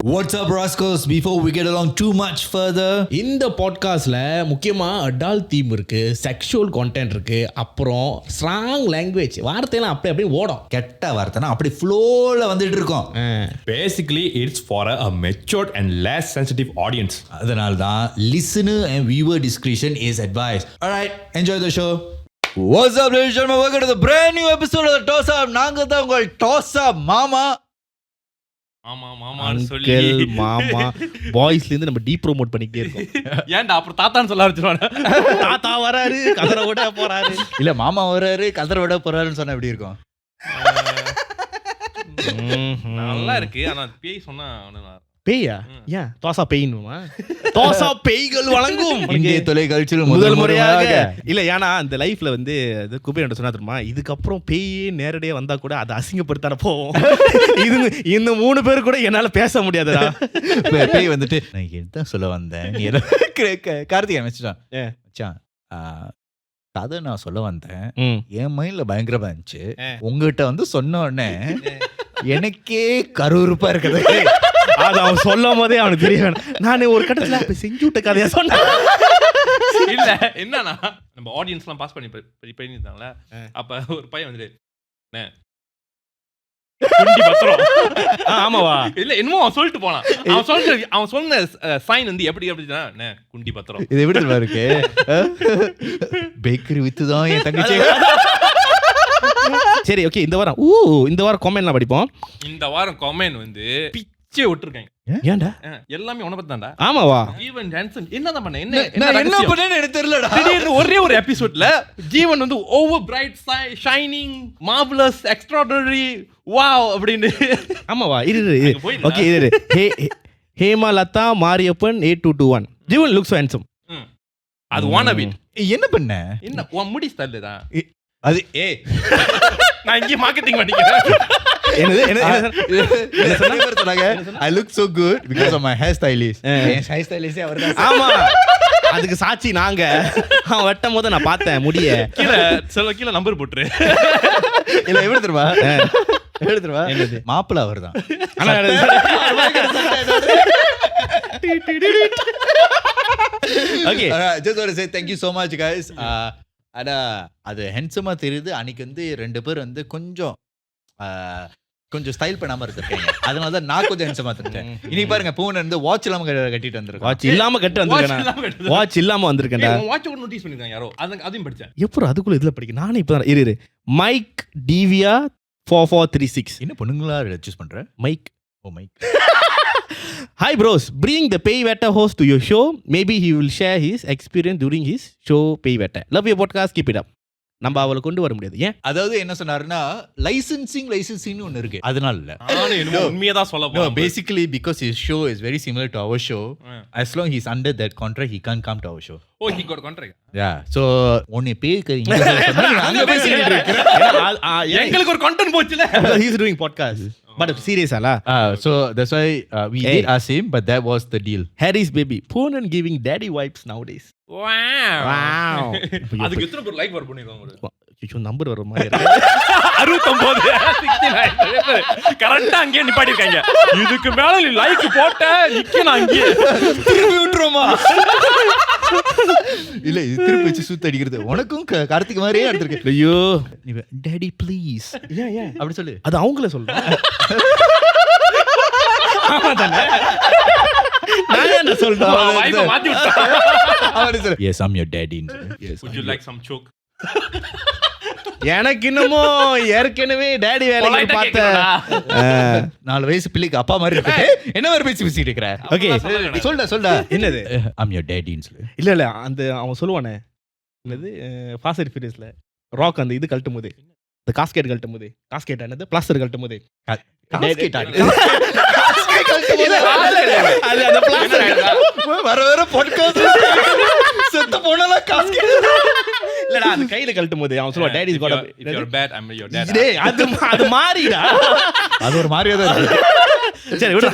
What's up, rascals? Before we get along too much further, இந்த பாட்காஸ்ட்ல முக்கியமா adult theme இருக்கு, செக்ஷுவல் கண்டென்ட் இருக்கு, அப்புறம் ஸ்ட்ராங் லாங்குவேஜ் வார்த்தையெல்லாம் அப்படியே ஓடும். கெட்ட வார்த்தைனா அப்படி ஃப்ளோல வந்துட்டு இருக்கோம். Basically, it's for a matured and less sensitive audience. அதனால தான் listener and viewer discretion is advised. Alright, enjoy the show. What's up, ladies and gentlemen? Welcome to the brand new episode of the Toss Up. நாங்க தான் உங்கள் Toss Up மாமா. Uncle மாமா பாய்ஸ்ல இருந்து நம்ம tea promote பண்ணிக்கிட்டே இருக்கோம். ஏன்டா அப்புறம் தாத்தான்னு சொல்ல ஆரம்பிச்சிருவாங்க. தாத்தா வராரு, கதற விட போறாரு. இல்ல மாமா வராரு, கதற விட போறாருன்னு சொன்னா எப்படி இருக்கும்? நல்லா இருக்கு. ஆனா பேய் சொன்னா பேயா? ஏன் தோசா பேய்னுமா? தோசா பேய்கள் வழங்கும் இந்திய தொலைக்காட்சியில் முதல் முறையாக. இல்ல ஏன்னா அந்த லைஃப்ல வந்து குபேரன் சொன்னா தெரியுமா, இதுக்கப்புறம் பேய் நேரடியா வந்தா கூட அதை அசிங்கப்படுத்தான போவோம். இது இந்த 3 பேர் கூட என்னால பேச முடியாதுடா. பேய் வந்துட்டு நான் என்ன சொல்ல வந்தேன், கார்த்திகை மச்சான் கதை நான் சொல்ல வந்தேன், என் மைண்ட்ல பயங்கரமா இருந்துச்சு, உங்ககிட்ட வந்து சொன்ன உடனே எனக்கே கருவுறுப்பா இருக்குது. அது அவன் சொல்லும் போதே அவனுக்கு தெரிய வேணும். நான் ஒரு கட்டத்துல செஞ்சு விட்ட கதையா சொன்னேன். இல்ல என்னன்னா நம்ம ஆடியன்ஸ் எல்லாம் பாஸ் பண்ணி பண்ணிருந்தாங்களே, அப்ப ஒரு பையன் வந்துட்டு குண்டி பத்திரம். ஆமாவா? இல்ல என்னமோ அவன் சொல்லிட்டு போனான். அவன் சொன்ன சைன் வந்து எப்படி அப்படின்னா குண்டி பத்திரம். இது எப்படி இருக்கு, பேக்கரி வித்துதான் என் தங்கச்சி. சரி ஓகே, இந்த வாரம் கமெண்ட்லாம் படிப்போம். இந்த வாரம் கமெண்ட் வந்து பிச்சை விட்டுருக்காங்க. ஏன்டா? எல்லாமே உன பத்தி தான்டா. ஆமாவா? ஜீவன் ஜான்சன் என்னதான் பண்ண, என்ன பண்ணேன்னு எனக்கு தெரியலடா. திடீர்னு ஒரே ஒரு எபிசோட்ல ஜீவன் வந்து over bright, shining, marvellous, extraordinary, wow அப்படின்னு. ஆமாவா? ஓகே இரு. Hemalatha Mariyappan 8221. Jeevan looks so handsome. அது வான் அ பிட். என்ன பண்ண? என்ன உன் முடி ஸ்டைல் தான் அது. நான் இங்க மார்க்கெட்டிங் பண்ணிக்கிறேன். I look so good because of my hairstylist. Hair stylist அவர்தான். ஆமா, அதுக்கு சாட்சி நாங்க. அவன் வெட்டும் போது நான் பார்த்தேன் முடிய. கீழே நம்பர் போட்டுரு. இல்ல எப்படி தெரியுமா, மாப்பிள்ள அவர்தான். Okay, just want to say thank you so much guys. அட அது ஹென்சமா தெரியுது. அன்னைக்கு வந்து 2 பேர் வந்து கொஞ்சம் ஸ்டைல் பண்ணாம இருந்திருக்காங்க. அதனால தான் நான் கொஞ்சம் ஹென்சமா தெரிஞ்சேன். இன்னைக்கு பாருங்க, பூனை வந்து வாட்ச் இல்லாம கட்டிட்டு வந்திருக்கேன். வாட்ச் இல்லாம கட்டி வந்திருக்கேன். வாட்ச் இல்லாம வந்திருக்கேன்டா. வாட்ச் கூட நோட்டீஸ் பண்ணிருக்காங்க யாரோ, அதையும் படிச்சேன். எப்போ அதுக்குள்ள இதுல படிக்க நானே இப்பதான் இரு. மைக் டிவியா 4436. என்ன பொண்ணுங்களா சூஸ் பண்ற? Mic. O mic. Hi bros, bring the Pei Vetta host to your show. Maybe he will share his experience during his show Pei Vetta. Love your podcast, keep it up. நம்ம அவளை கொண்டு வர முடியாது. ஏன்? அதாவது என்ன சொன்னாருன்னா, லைசன்சிங் ஒன்னு இருக்கு. அதனால இல்ல, உண்மையா தான் சொல்ல போறேன். Basically because his show is very similar to our show, as long he's under that contract he can't come to our show. Oh, he got contract. Yeah, so ஒன்னு பேய்க்கறீங்க அங்க போய் சொல்லிட்டு இருக்கேன். எங்களுக்கு ஒரு கண்டென்ட் போச்சுல. He's doing podcast. But serious ala. So that's why we did ask him, but that was the deal. Harry's baby. Porn and giving daddy vibes nowadays. Wow. அதுக்கு எத்தனை பேர் லைக் பண்ணிருக்காங்க? ஐயோ நம்பர் வர மாதிரி இருக்கு. 69 69 கரெக்ட்டா அங்கேயே நிப்பாட்டி இருக்காங்க. இதுக்கு மேல நீ லைக் போட்ட நிக்கணும் அங்கேயே. திருப்பி விட்டுறோமா? இல்ல இது திருப்பி வச்சு சுத்த அடிக்கிறது. உனக்கும் கார்த்திக் மாதிரியே எடுத்துருக்கு. ஐயோ டாடி ப்ளீஸ். ஏன் அப்படி சொல்லு. அது அவங்களே சொல்றேன். ஆமா தானே. நான் என்ன சொல்றேன்? வைப மாத்தி விட்டா. அவரே சொல்லு. Yes, I'm your daddy. Yes. Would you like some choke? எனக்கு இன்னமும் ஏற்கனவே டாடி வேலைக்கு பார்த்தேன். 4 வயசு பிள்ளைக்கு அப்பா மாதிரி இருக்கு. என்ன மாதிரி பேசிட்டு இருக்கற? ஓகே சொல்டா. என்னது? I'm your daddy ன்னு சொல்லு. இல்ல அந்த அவன் சொல்லுவானே, என்னது ஃபாஸ்ட் அண்ட் ஃபியூரியஸ்ல ராக் அந்த இது கழட்டும் போது, இந்த காஸ்கெட் கழட்டும் போது, காஸ்கெட் என்னது பிளாஸ்டர் கழட்டும் போது, காஸ்கெட் அது அந்த பிளாஸ்டர் வர பாட்காஸ்ட் செத்து போனல காஸ்கெட். இல்லடா அந்த கையில கழட்டும் போது அவன் சொல்லுவான் daddy is God. If you're bad, I'm your dad. டேய் அது மாறிடா. அது ஒரு மாதிரியா தான் இருக்கு. சரி விடு.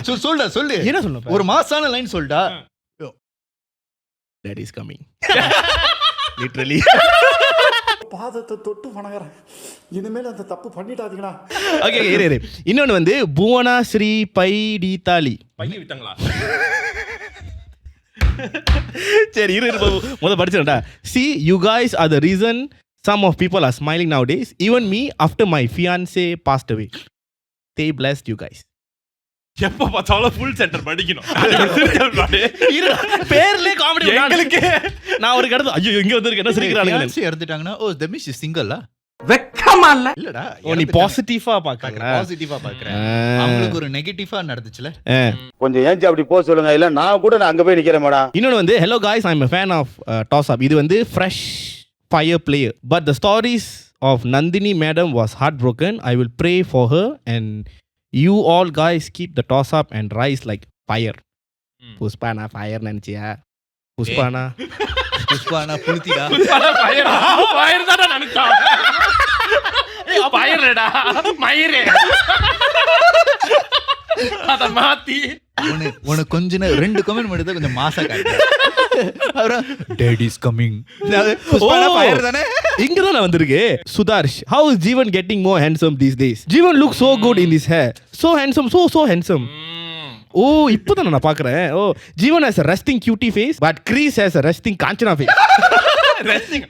சொல்லு. என்ன சொல்லணும்? ஒரு மாசான லைன் சொல்டா. Daddy is coming. Literally. பாதத்தை தொட்டு வணங்குறேன். இனிமேல் அந்த தப்பு பண்ணிட்டாதீங்களா. ஓகே இரு. இன்னொன்னு வந்து புவனா ஸ்ரீ பைடிதாலி. பையன் விட்டாங்களா? சரி இரு முதல்ல படிச்சிடா. See, you guys are the reason some of people are smiling nowadays. Even me after my fiancé passed away. Stay blessed, you guys. எப்ப பார்த்தாலும் ஃபுல் சென்டர் படிக்கணும். பேர்ல காமெடி எங்களுக்கு. நான் ஒரு கடந்து ஐயோ இங்க வந்திருக்கேன் என்ன சிரிக்கிறானுங்க. இறந்துட்டாங்கன்னா ஓ த மிஸ் சிங்கிளா வெக்கமா இல்ல. இல்லடா நீ பாசிட்டிவா பாக்குற. பாசிட்டிவா பாக்குறேன். அவங்களுக்கு ஒரு நெகட்டிவா நடந்துச்சுல. கொஞ்சம் ஏஞ்சி அப்படி போக சொல்லுங்க. இல்ல நான் கூட அங்க போய் நிக்கிறேன் மேடம். இன்னொன்னு வந்து hello guys, I'm a fan of toss up. இது வந்து fresh fire player, but the stories of Nandini madam was heartbroken. I will pray for her and you all guys keep the toss up and rise like fire. புஷ்பானா fire நினைச்சியா? புஷ்பானா புளுத்திடா. Fire தான நினைச்சான். ஃபயர்டா மயிரே. அத மாத்தி உனக்கு கொஞ்ச நேரம் 2 கமெண்ட் மட்டும் தான் கொஞ்சம் மாசா காட்டு. அப்புறம் டேடி இஸ் கமிங். புஷ்பானா ஃபயர் தானே. இங்க தான் வந்திருக்கு. சுதார்ஷ், how is Jeevan getting more handsome these days? Jeevan looks so good in this hair. So handsome, so handsome. ஓ இப்போதான் நான் பாக்குறேன். ஓ Jeevan has a resting cutie face, but Chris has a resting Kanchana face. Resting.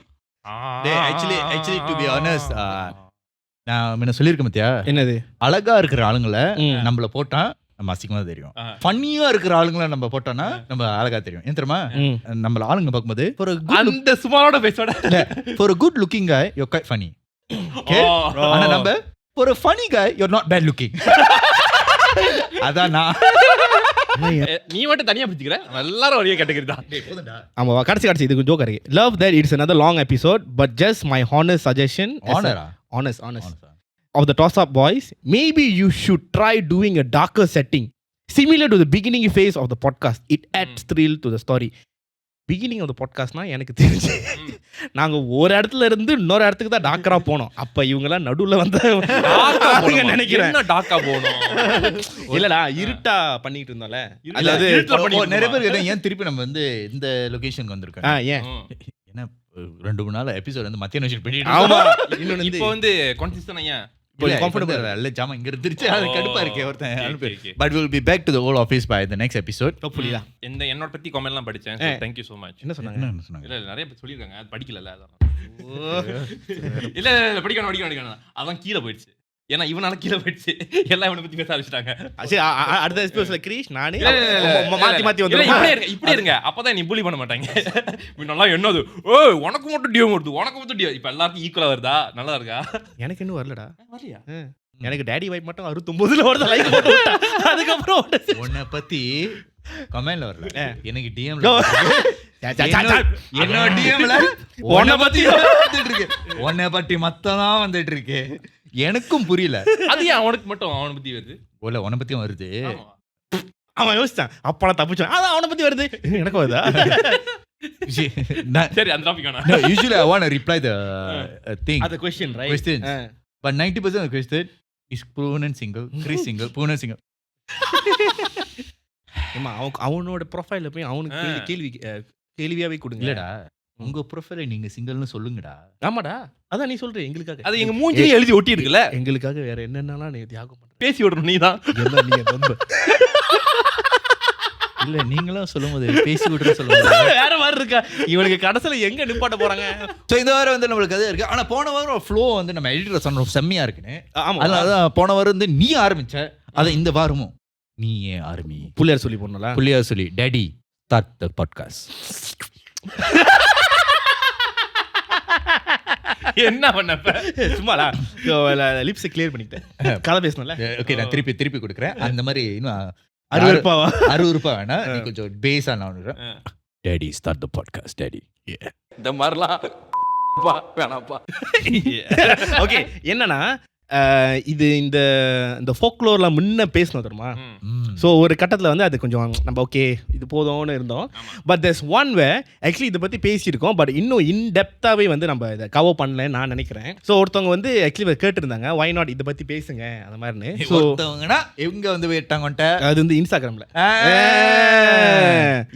actually to be honest, நான் முன்ன சொல்லிருக்கேன் மத்தியா, என்னது அழகா இருக்கிற ஆளுங்களை நம்மள போட்டா நம்ம அசிங்கமா தெரியும். ஃபன்னியா இருக்கிற ஆளுங்களை நம்ம போட்டோம்னா நம்ம அழகா தெரியும். ஏன் தெரியுமா? நம்ம ஆளுங்க பார்க்கும்போது அந்த சுமாரோட பேசோட for a good looking guy you're quite funny. Okay? ஆனா நம்ம for a funny guy you're not bad looking. அதான் நான் நீ மட்டும் தனியா பிடிச்சிக்கிற. எல்லாரும் ஒரே கேட்டகரி தான். ஆமா கடைசி இதுக்கு ஜோக் இருக்கு. Love that it's another long episode, but just my honest suggestion. Honest. Of the toss up boys, maybe you should try doing a darker setting similar to the beginning phase of the podcast. It adds thrill to the story. Beginning of the podcast na எனக்கு தெரிஞ்சு நாங்க ஒரு இடத்துல இருந்து இன்னொரு இடத்துக்கு தான் டாக்கரா போனோம். அப்ப இவங்க எல்லாம் நடுவுல வந்து நினைக்கிறேன் என்ன டாக்கா போனோம். இல்லடா இருட்டா பண்ணிட்டு இருந்தோம்ல. அதாவது நிறைய பேர் ஏன் திருப்பி நம்ம வந்து இந்த லொகேஷனுக்கு வந்திருக்கோம். ஏன் ஏன்னா 2-3 நாள் எபிசோட் வந்து மத்தியானம் ஷூட் பண்ணிட்டு ஆமா. இன்னொன்னு இப்போ வந்து கன்சிஸ்டன்ட் ஐயா கொஞ்சம் கம்ஃபர்டபிள் இல்ல ஜாமா இங்க இருந்துச்சு. அது கடுப்பா இருக்கே ஒருத்தன். But we will be back to the old office by the next episode. hopefully தான். என்னோட பத்தி கமெண்ட் எல்லாம் படிச்சேன். Thank you so much. என்ன சொன்னாங்க? இல்ல நிறைய பேர் சொல்லிருக்காங்க. அது படிக்கல அதான். இல்ல படிக்கணும். அதான் கீழ போயிடுச்சு. ஏன்னா இவனால கீழ போயிடுச்சு. எல்லாம் இவனை பத்தி பேச ஆரம்பிச்சிட்டாங்க. சரி அடுத்த எபிசோட்ல கிரீஷ் நானே மாத்தி வந்து இப்படி இருங்க. அப்பதான் நீ புலி பண்ண மாட்டாங்க. நல்லா என்னது ஓய் உனக்கு மட்டும் டியோ வருது, உனக்கு மட்டும் டியோ. இப்ப எல்லாருக்கும் ஈக்குவலா வருதா? நல்லா இருக்கா? எனக்கு இன்னும் வரலடா. வரலையா? எனக்கு டாடி வைப் மட்டும் 69ல வருது லைக் போட்டு விட்டா. அதுக்கப்புறம் உன்னை பத்தி கமெண்ட்ல வரல. எனக்கு டிஎம்ல என்ன டிஎம்ல உன்னை பத்தி வந்துட்டு இருக்கு. உன்னை பத்தி மத்ததான் வந்துட்டு இருக்கு. எனக்கும் புரியல. அது ஏன் அவனுக்கு மட்டும் அவனை பத்தி வருது? ஓல உன்னை பத்தியும் வருது. அவன் யோசிச்சான் அப்பலாம் தப்பிச்சான். அதான் அவனை பத்தி வருது. எனக்கு வருதா? சரி அந்த டாபிக் வேணா. No, usually I want to reply the thing. the question, right? Questions. But 90% of the question is Poonan single, Chris single, Poonan single. ஏமா அவனோட ப்ரொஃபைல்ல போய் அவனுக்கு கேள்வியாவே கொடுங்க. இல்லடா உங்க ப்ரொஃபைல நீங்க சிங்கிள்னு சொல்லுங்கடா. ஆமாடா அதான் நீ சொல்ற எங்களுக்காக. அது எங்க மூஞ்சிலே எழுதி ஒட்டி இருக்குல்ல. எங்களுக்காக வேற என்னென்னலாம் நீ தியாகம் பண்ற. பேசி விடுற நீதான். என்ன நீ நம்ப. இல்ல நீங்களும் சொல்லும்போது பேசி விடுற சொல்லுங்க. வேற மாதிரி இருக்கா இவனுக்கு கடைசில எங்க நிப்பாட்ட போறாங்க. சோ இந்த வாரம் வந்து நம்மளுக்கு கதை இருக்கு. ஆனா போன வாரம் ஃப்ளோ வந்து நம்ம எடிட்டர் சொன்ன செம்மையா இருக்குன்னு. ஆமா அதனால போன வாரம் வந்து நீ ஆரம்பிச்ச. அத இந்த வாரமும் நீ ஆரம்பி. புள்ளியார் சொல்லி போனல. புள்ளியார் சொல்லி டாடி ஸ்டார்ட் தி பாட்காஸ்ட். என்ன பண்ணப்ப சும்மாடா லிப்ஸ் கிளியர் பண்ணிட்டேன். கதை பேசணும்ல. ஓகே நான் திருப்பி கொடுக்குறேன். அந்த மாதிரி இன்னும் 60 ரூபாய் வேணா நீ கொஞ்சம் பேஸா நான் daddy start the podcast daddy. இந்த மாதிரிலாம் வேணாப்பா. ஓகே என்னன்னா இது இந்த இந்த ஃபோக்லோர்லாம் முன்ன பேசணும் தெரியுமா. ஸோ ஒரு கட்டத்தில் வந்து அது கொஞ்சம் நம்ம ஓகே இது போதும்னு இருந்தோம். But there's one way actually இதை பற்றி பேசியிருக்கோம், பட் இன்னும் இன்டெப்த்தாகவே வந்து நம்ம இதை கவர் பண்ணலன்னு நான் நினைக்கிறேன். ஸோ ஒருத்தவங்க வந்து ஆக்சுவலி கேட்டிருந்தாங்க வை நாட் இதை பற்றி பேசுங்க அந்த மாதிரின்னு. ஸோ எங்க வந்து போயிட்டாங்கன்ட்ட அது வந்து இன்ஸ்டாகிராமில்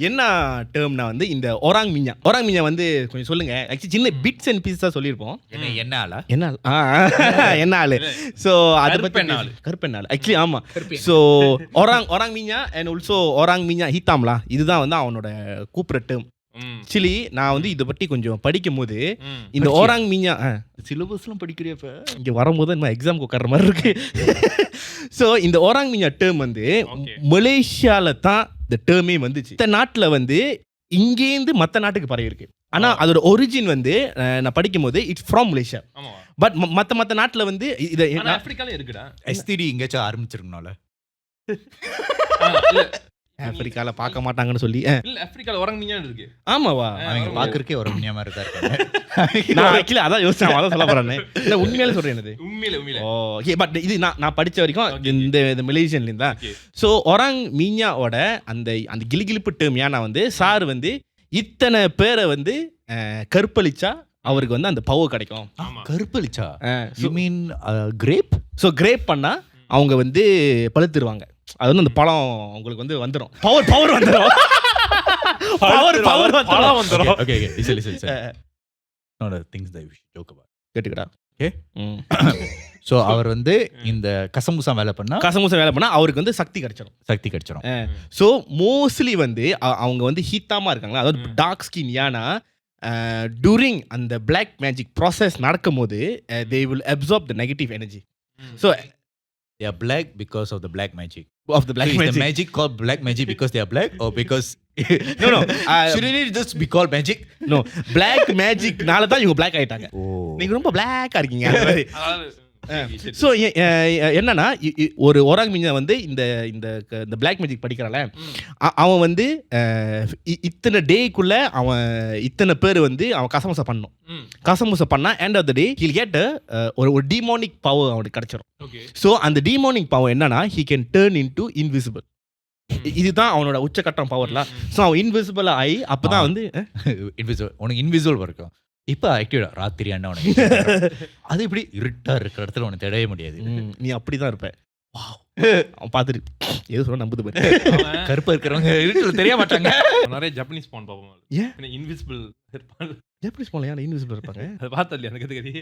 என்ன டேர்ம்னா வந்து இந்த ஒராங் மிஞ்சா வந்து கொஞ்சம் சொல்லுங்க. ஆக்சுவலி சின்ன பிட்ஸ் அண்ட் பீஸாக சொல்லியிருப்போம். என்ன ஆளா என்ன ஆளு. ஸோ அதை பற்றி கருப்பெண்ணாள் ஆக்சுவலி ஆமாம். ஸோ ஒராங் மிஞ்சா அண்ட் ஆல்சோ ஒராங் மிஞ்சா ஹீத்தாம்லா இதுதான் வந்து அவனோட கூப்பிட்ற டேர்ம். ஆக்சுவலி நான் வந்து இதை பற்றி கொஞ்சம் படிக்கும் போது இந்த ஒராங் மிஞ்சா சிலபஸ்லாம் படிக்கிறியப்ப இங்கே வரும்போது நம்ம எக்ஸாமுக்கு உட்கார்ற மாதிரி இருக்கு. ஸோ இந்த ஒராங் மிஞ்சா டேர்ம் வந்து மலேசியாவில் தான் இந்த டேர்மே வந்துச்சு. இந்த நாட்டில் வந்து இங்கேருந்து மற்ற நாட்டுக்கு பரவி இருக்கு. ஆனால் அதோட ஒரிஜின் வந்து நான் படிக்கும் போது இட்ஸ் ஃப்ரம் மலேசியா. பட் மற்ற நாட்டில் வந்து இதை ஆப்பிரிக்கால இருக்குடா. எஸ்டிடி எங்கேயாச்சும் ஆரம்பிச்சிருக்கனால ஆப்பிரிக்கால பார்க்க மாட்டாங்கன்னு சொல்லி இல்ல ஆப்பிரிக்கால ஒராங் மிஞ்சான் இருக்கு. ஆமாவா அவங்க பார்க்கறக்கே ஒரு மினியமா இருக்காரு. நான் ஆக்சுவலி அதான் யோசிச்சேன், அதான் சொல்ல போறேன். இல்லை உண்மையிலே சொல்றேன் இது உண்மையில ஓகே. பட் இது நான் படிச்ச வரைக்கும் இந்த மலேசியன்லேருந்து தான். ஸோ ஒராங் மீஞ்சாவோட அந்த அந்த கிளிகிளிப்பு டேர்ம் ஏன்னா வந்து சார் வந்து இத்தனை பேரை வந்து கற்பழிச்சா அவருக்கு வந்து அந்த பவர் கிடைக்கும். கருப்பளிச்சா you mean grab. So grab பண்ணா அவங்க வந்து பழுத்துருவாங்க. அது வந்து அந்த பழம் உங்களுக்கு வந்து வந்துடும், பவர் வந்துடும். பவர் வந்துடும். Okay things that we should joke about. கேட்டுக்கடா. ஓகே ஸோ அவர் வந்து இந்த கசமுசா வேலை பண்ணா அவருக்கு வந்து சக்தி கிடைச்சிடும். ஸோ மோஸ்ட்லி வந்து அவங்க வந்து ஹீத்தாமா இருக்காங்களா, அதாவது டார்க் ஸ்கின். ஏன்னா டூரிங் அந்த பிளாக் மேஜிக் ப்ராசஸ் நடக்கும் போது they will absorb the negative energy. So they are black because of the black magic. Of the black so magic. Is the magic called black magic because they are black or because no shouldn't it just be called magic? No, black magic நால தான் இவங்க black ஆயிட்டாங்க. நீங்க ரொம்ப black-ஆ இருக்கீங்க அந்த மாதிரி. So என்னன்னா ஒரு ஒராங் மிஞ்சா வந்து இந்த இந்த பிளாக் மேஜிக் படிக்கிறான்ல, அவன் வந்து இத்தனை டேக்குள்ள அவன் இத்தனை பேர் வந்து அவன் கசமுசா பண்ணா end of the day he'll get ஒரு டீமோனிக் பவர் அவனுக்கு கிடைச்சிடும். ஸோ அந்த டீமோனிக் பவர் என்னன்னா he can turn into invisible. இதுதான் அவனோட உச்சக்கட்டம் பவர்லாம். ஸோ அவன் இன்விசிபிள் ஆகி அப்பதான் வந்து உனக்கு இன்விசிபிள் இருக்கும். இப்போ ஆக்டிவா ராத்திரி அண்ணா உனக்கு அது இப்படி இருட்டா இருக்கிற இடத்துல உனக்கு தேடவே முடியாது. நீ அப்படிதான் இருப்ப. அவன் பார்த்துட்டு எது சொல்ல நம்புது பாரு. கருப்பா இருக்கிறவங்க இருட்டுல தெரிய மாட்டாங்க. நிறைய ஜப்பனீஸ் பான் பாப்போம். ஏன் இன்விசிபிள் இருப்பாங்க. ஜப்பனீஸ் பான் ஏன் இன்விசிபிள் இருப்பாங்க? அது பார்த்தா இல்லையா எனக்கு தெரியாது.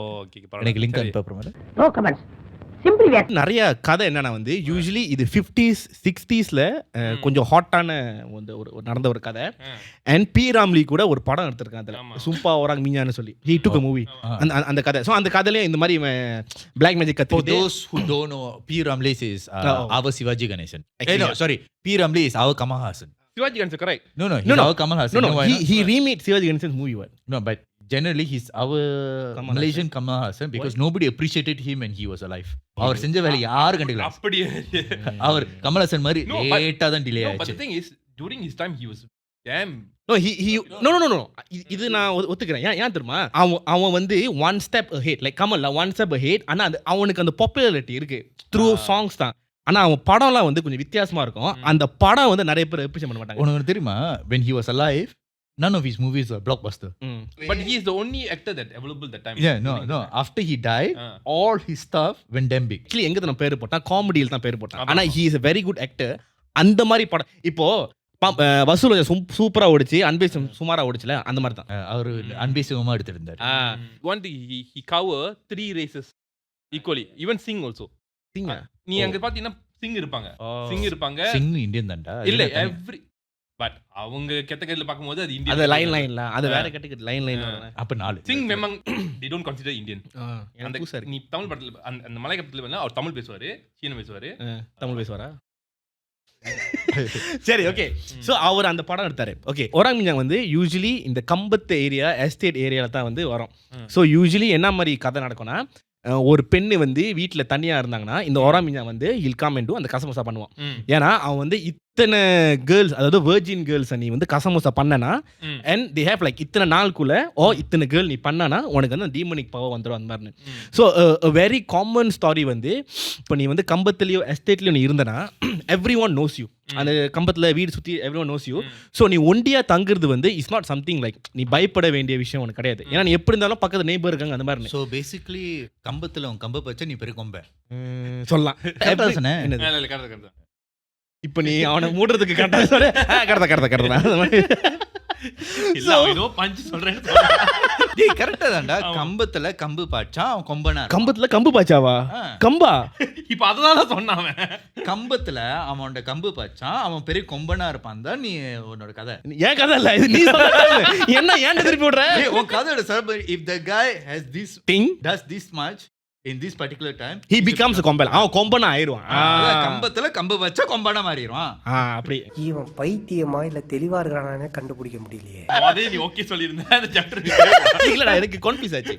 ஓகே எனக்கு லிங்க் அனுப்பி அப்புறமா. No comments. நிறைய கதை என்னன்னா வந்து யூஸ்வலி இது 50s 60sல கொஞ்சம் ஹாட்டான ஒரு நடந்த ஒரு கதை. அண்ட் பி ராம்லி கூட ஒரு படம் எடுத்திருக்காங்க அதில், சும்பா ஒராங் மிஞ்சான்னு சொல்லி. He took a movie. அந்த கதை. ஸோ அந்த கதையிலே இந்த மாதிரி பிளாக் மேஜிக் கற்றுக்கிட்டு. For those who don't know, P. Ramlee is our Sivaji Ganesan. No, sorry. P. Ramlee is our Kamal Haasan. Sivaji Ganesan correct. No, he's our Kamal Haasan. No, he remade Sivaji Ganesan's movie. No, but generally he's our Malaysian Kamal Haasan because nobody appreciated him when he was alive. அவர் செஞ்ச வேலை யாரும் கண்டுக்கல. அப்படியே அவர் கமல் ஹாசன் மாதிரி லேட்டா தான் delay but ஆச்சு. the thing is during his time he was damn. No. இது நான் ஒத்துக்கிறேன். ஏன் தெரியுமா, அவன் வந்து one step ahead, like Kamal one step ahead. ஆனா அவனுக்கு அந்த பாப்புலாரிட்டி இருக்கு த்ரூ சாங்ஸ் தான். ஆனா அவன் படம்லாம் வந்து கொஞ்சம் வித்தியாசமா இருக்கும். அந்த படம் வந்து நிறைய பேர் அப்ரிஷியேட் பண்ண மாட்டாங்க. உனக்கு தெரியுமா, when he was alive none of his movies were blockbuster. But he is the only actor that available that time. Yeah, no. After he died, all his stuff went damn big. Actually எங்க தான் பேர் போட்டான், காமெடியில் தான் பேர் போட்டான். ஆனா he is a very good actor. அந்த மாதிரி படம் இப்போ வசூல் சூப்பரா ஓடிச்சு, அன்பேஸ் சுமாரா ஓடிச்சுல, அந்த மாதிரி தான் அவர் அன்பேசுமா எடுத்துட்டு இருந்தார். One thing he cover 3 races equally, even sing also. Sing நீ அங்க பாத்தீங்கன்னா சிங் இருப்பாங்க. சிங் இந்தியன் தான்டா. இல்ல எவ்ரி பட் அவங்க கெட்டகரியில பாக்கும்போது அது இந்தியன். அது லைன்ல அது வேற கெட்டகரி லைன். அப்ப 4 Singh memang they don't consider Indian. அந்த நீ தமிழ் படத்துல அந்த மலையாளத்துல வந்து அவர் தமிழ் பேசுவாரு, சீன பேசுவாரு. தமிழ் பேசுவாரா? சரி ஓகே. ஸோ அவர் அந்த படம் எடுத்தாரு. ஓகே, ஒராங் மிஞ்சாங் வந்து யூஸ்வலி இந்த கம்பத்து ஏரியா எஸ்டேட் ஏரியாவில் தான் வந்து வரும். ஸோ யூஸ்வலி என்ன மாதிரி கதை நடக்கும்னா, ஒரு பெண்ணு வந்து வீட்டில் தனியாக இருந்தாங்கன்னா இந்த ஒராங் மிஞ்சாங் வந்து ஹில் கம் இன்டு அந்த கசமசா பண்ணுவான். ஏன்னா அவன் வந்து இத்தனை கேர்ள்ஸ், அதாவது வெர்ஜின் கேர்ள்ஸ் நீ வந்து கசமுசா பண்ணனா, அண்ட் தே ஹேவ் லைக் இத்தனை நாளுக்குள்ள இத்தனை கேர்ள் நீ பண்ணனா உனக்கு வந்து டீமனிக் பவர் வந்துடும் அந்த மாதிரி. ஸோ வெரி காமன் ஸ்டாரி வந்து இப்போ நீ வந்து கம்பத்துலேயோ எஸ்டேட்லேயோ நீ இருந்தனா எவ்ரி ஒன் நோஸ் யூ. அந்த கம்பத்தில் வீடு சுற்றி every one knows you. So நீ ஒண்டியாக தங்குறது வந்து இட்ஸ் நாட் சம்திங் லைக் நீ பயப்பட வேண்டிய விஷயம் உனக்கு கிடையாது. ஏன்னா நீ எப்படி இருந்தாலும் பக்கத்து நெய்பர் இருக்காங்க அந்த மாதிரி. ஸோ பேசிக்லி கம்பத்தில் உன் கம்பை வச்சா நீ பெரிய கொம்பை சொல்லலாம். கரெக்ட். இப்போ நீ அவனை மூடுறதுக்கு கரெக்டாக சொல்ல கரெக்டாக ஏதோ பஞ்சு சொல்றேன். கரெக்டா தான்டா. கம்பத்துல கம்பு பாய்ச்சா அவன் கொம்பனா. கம்பத்துல கம்பு பாய்ச்சாவா? கம்பா இப்ப அதனால சொன்னான். கம்பத்துல அவனோட கம்பு பாய்ச்சா அவன் பெரிய கொம்பனா இருப்பான் தான் நீ உன்னோட கதை. ஏன் கதை இல்ல இது, நீ என்ன ஏன் திருப்பி விடுற? உன் கதையோட sir, if the guy has this thing does this much in this particular time he becomes a கொம்பன். அவன் கொம்பனா ஆயிருவான். கம்பத்துல கம்பு வச்சா கொம்பனா மாறிடுவான். அப்படி இவன் பைத்தியமா இல்ல தெளிவா இருக்கானே கண்டுபிடிக்க முடியலையே. அதே நீ ஓகே சொல்லிருந்த அந்த சாப்டர் இல்லடா எனக்கு கன்ஃபியூஸ் ஆச்சு.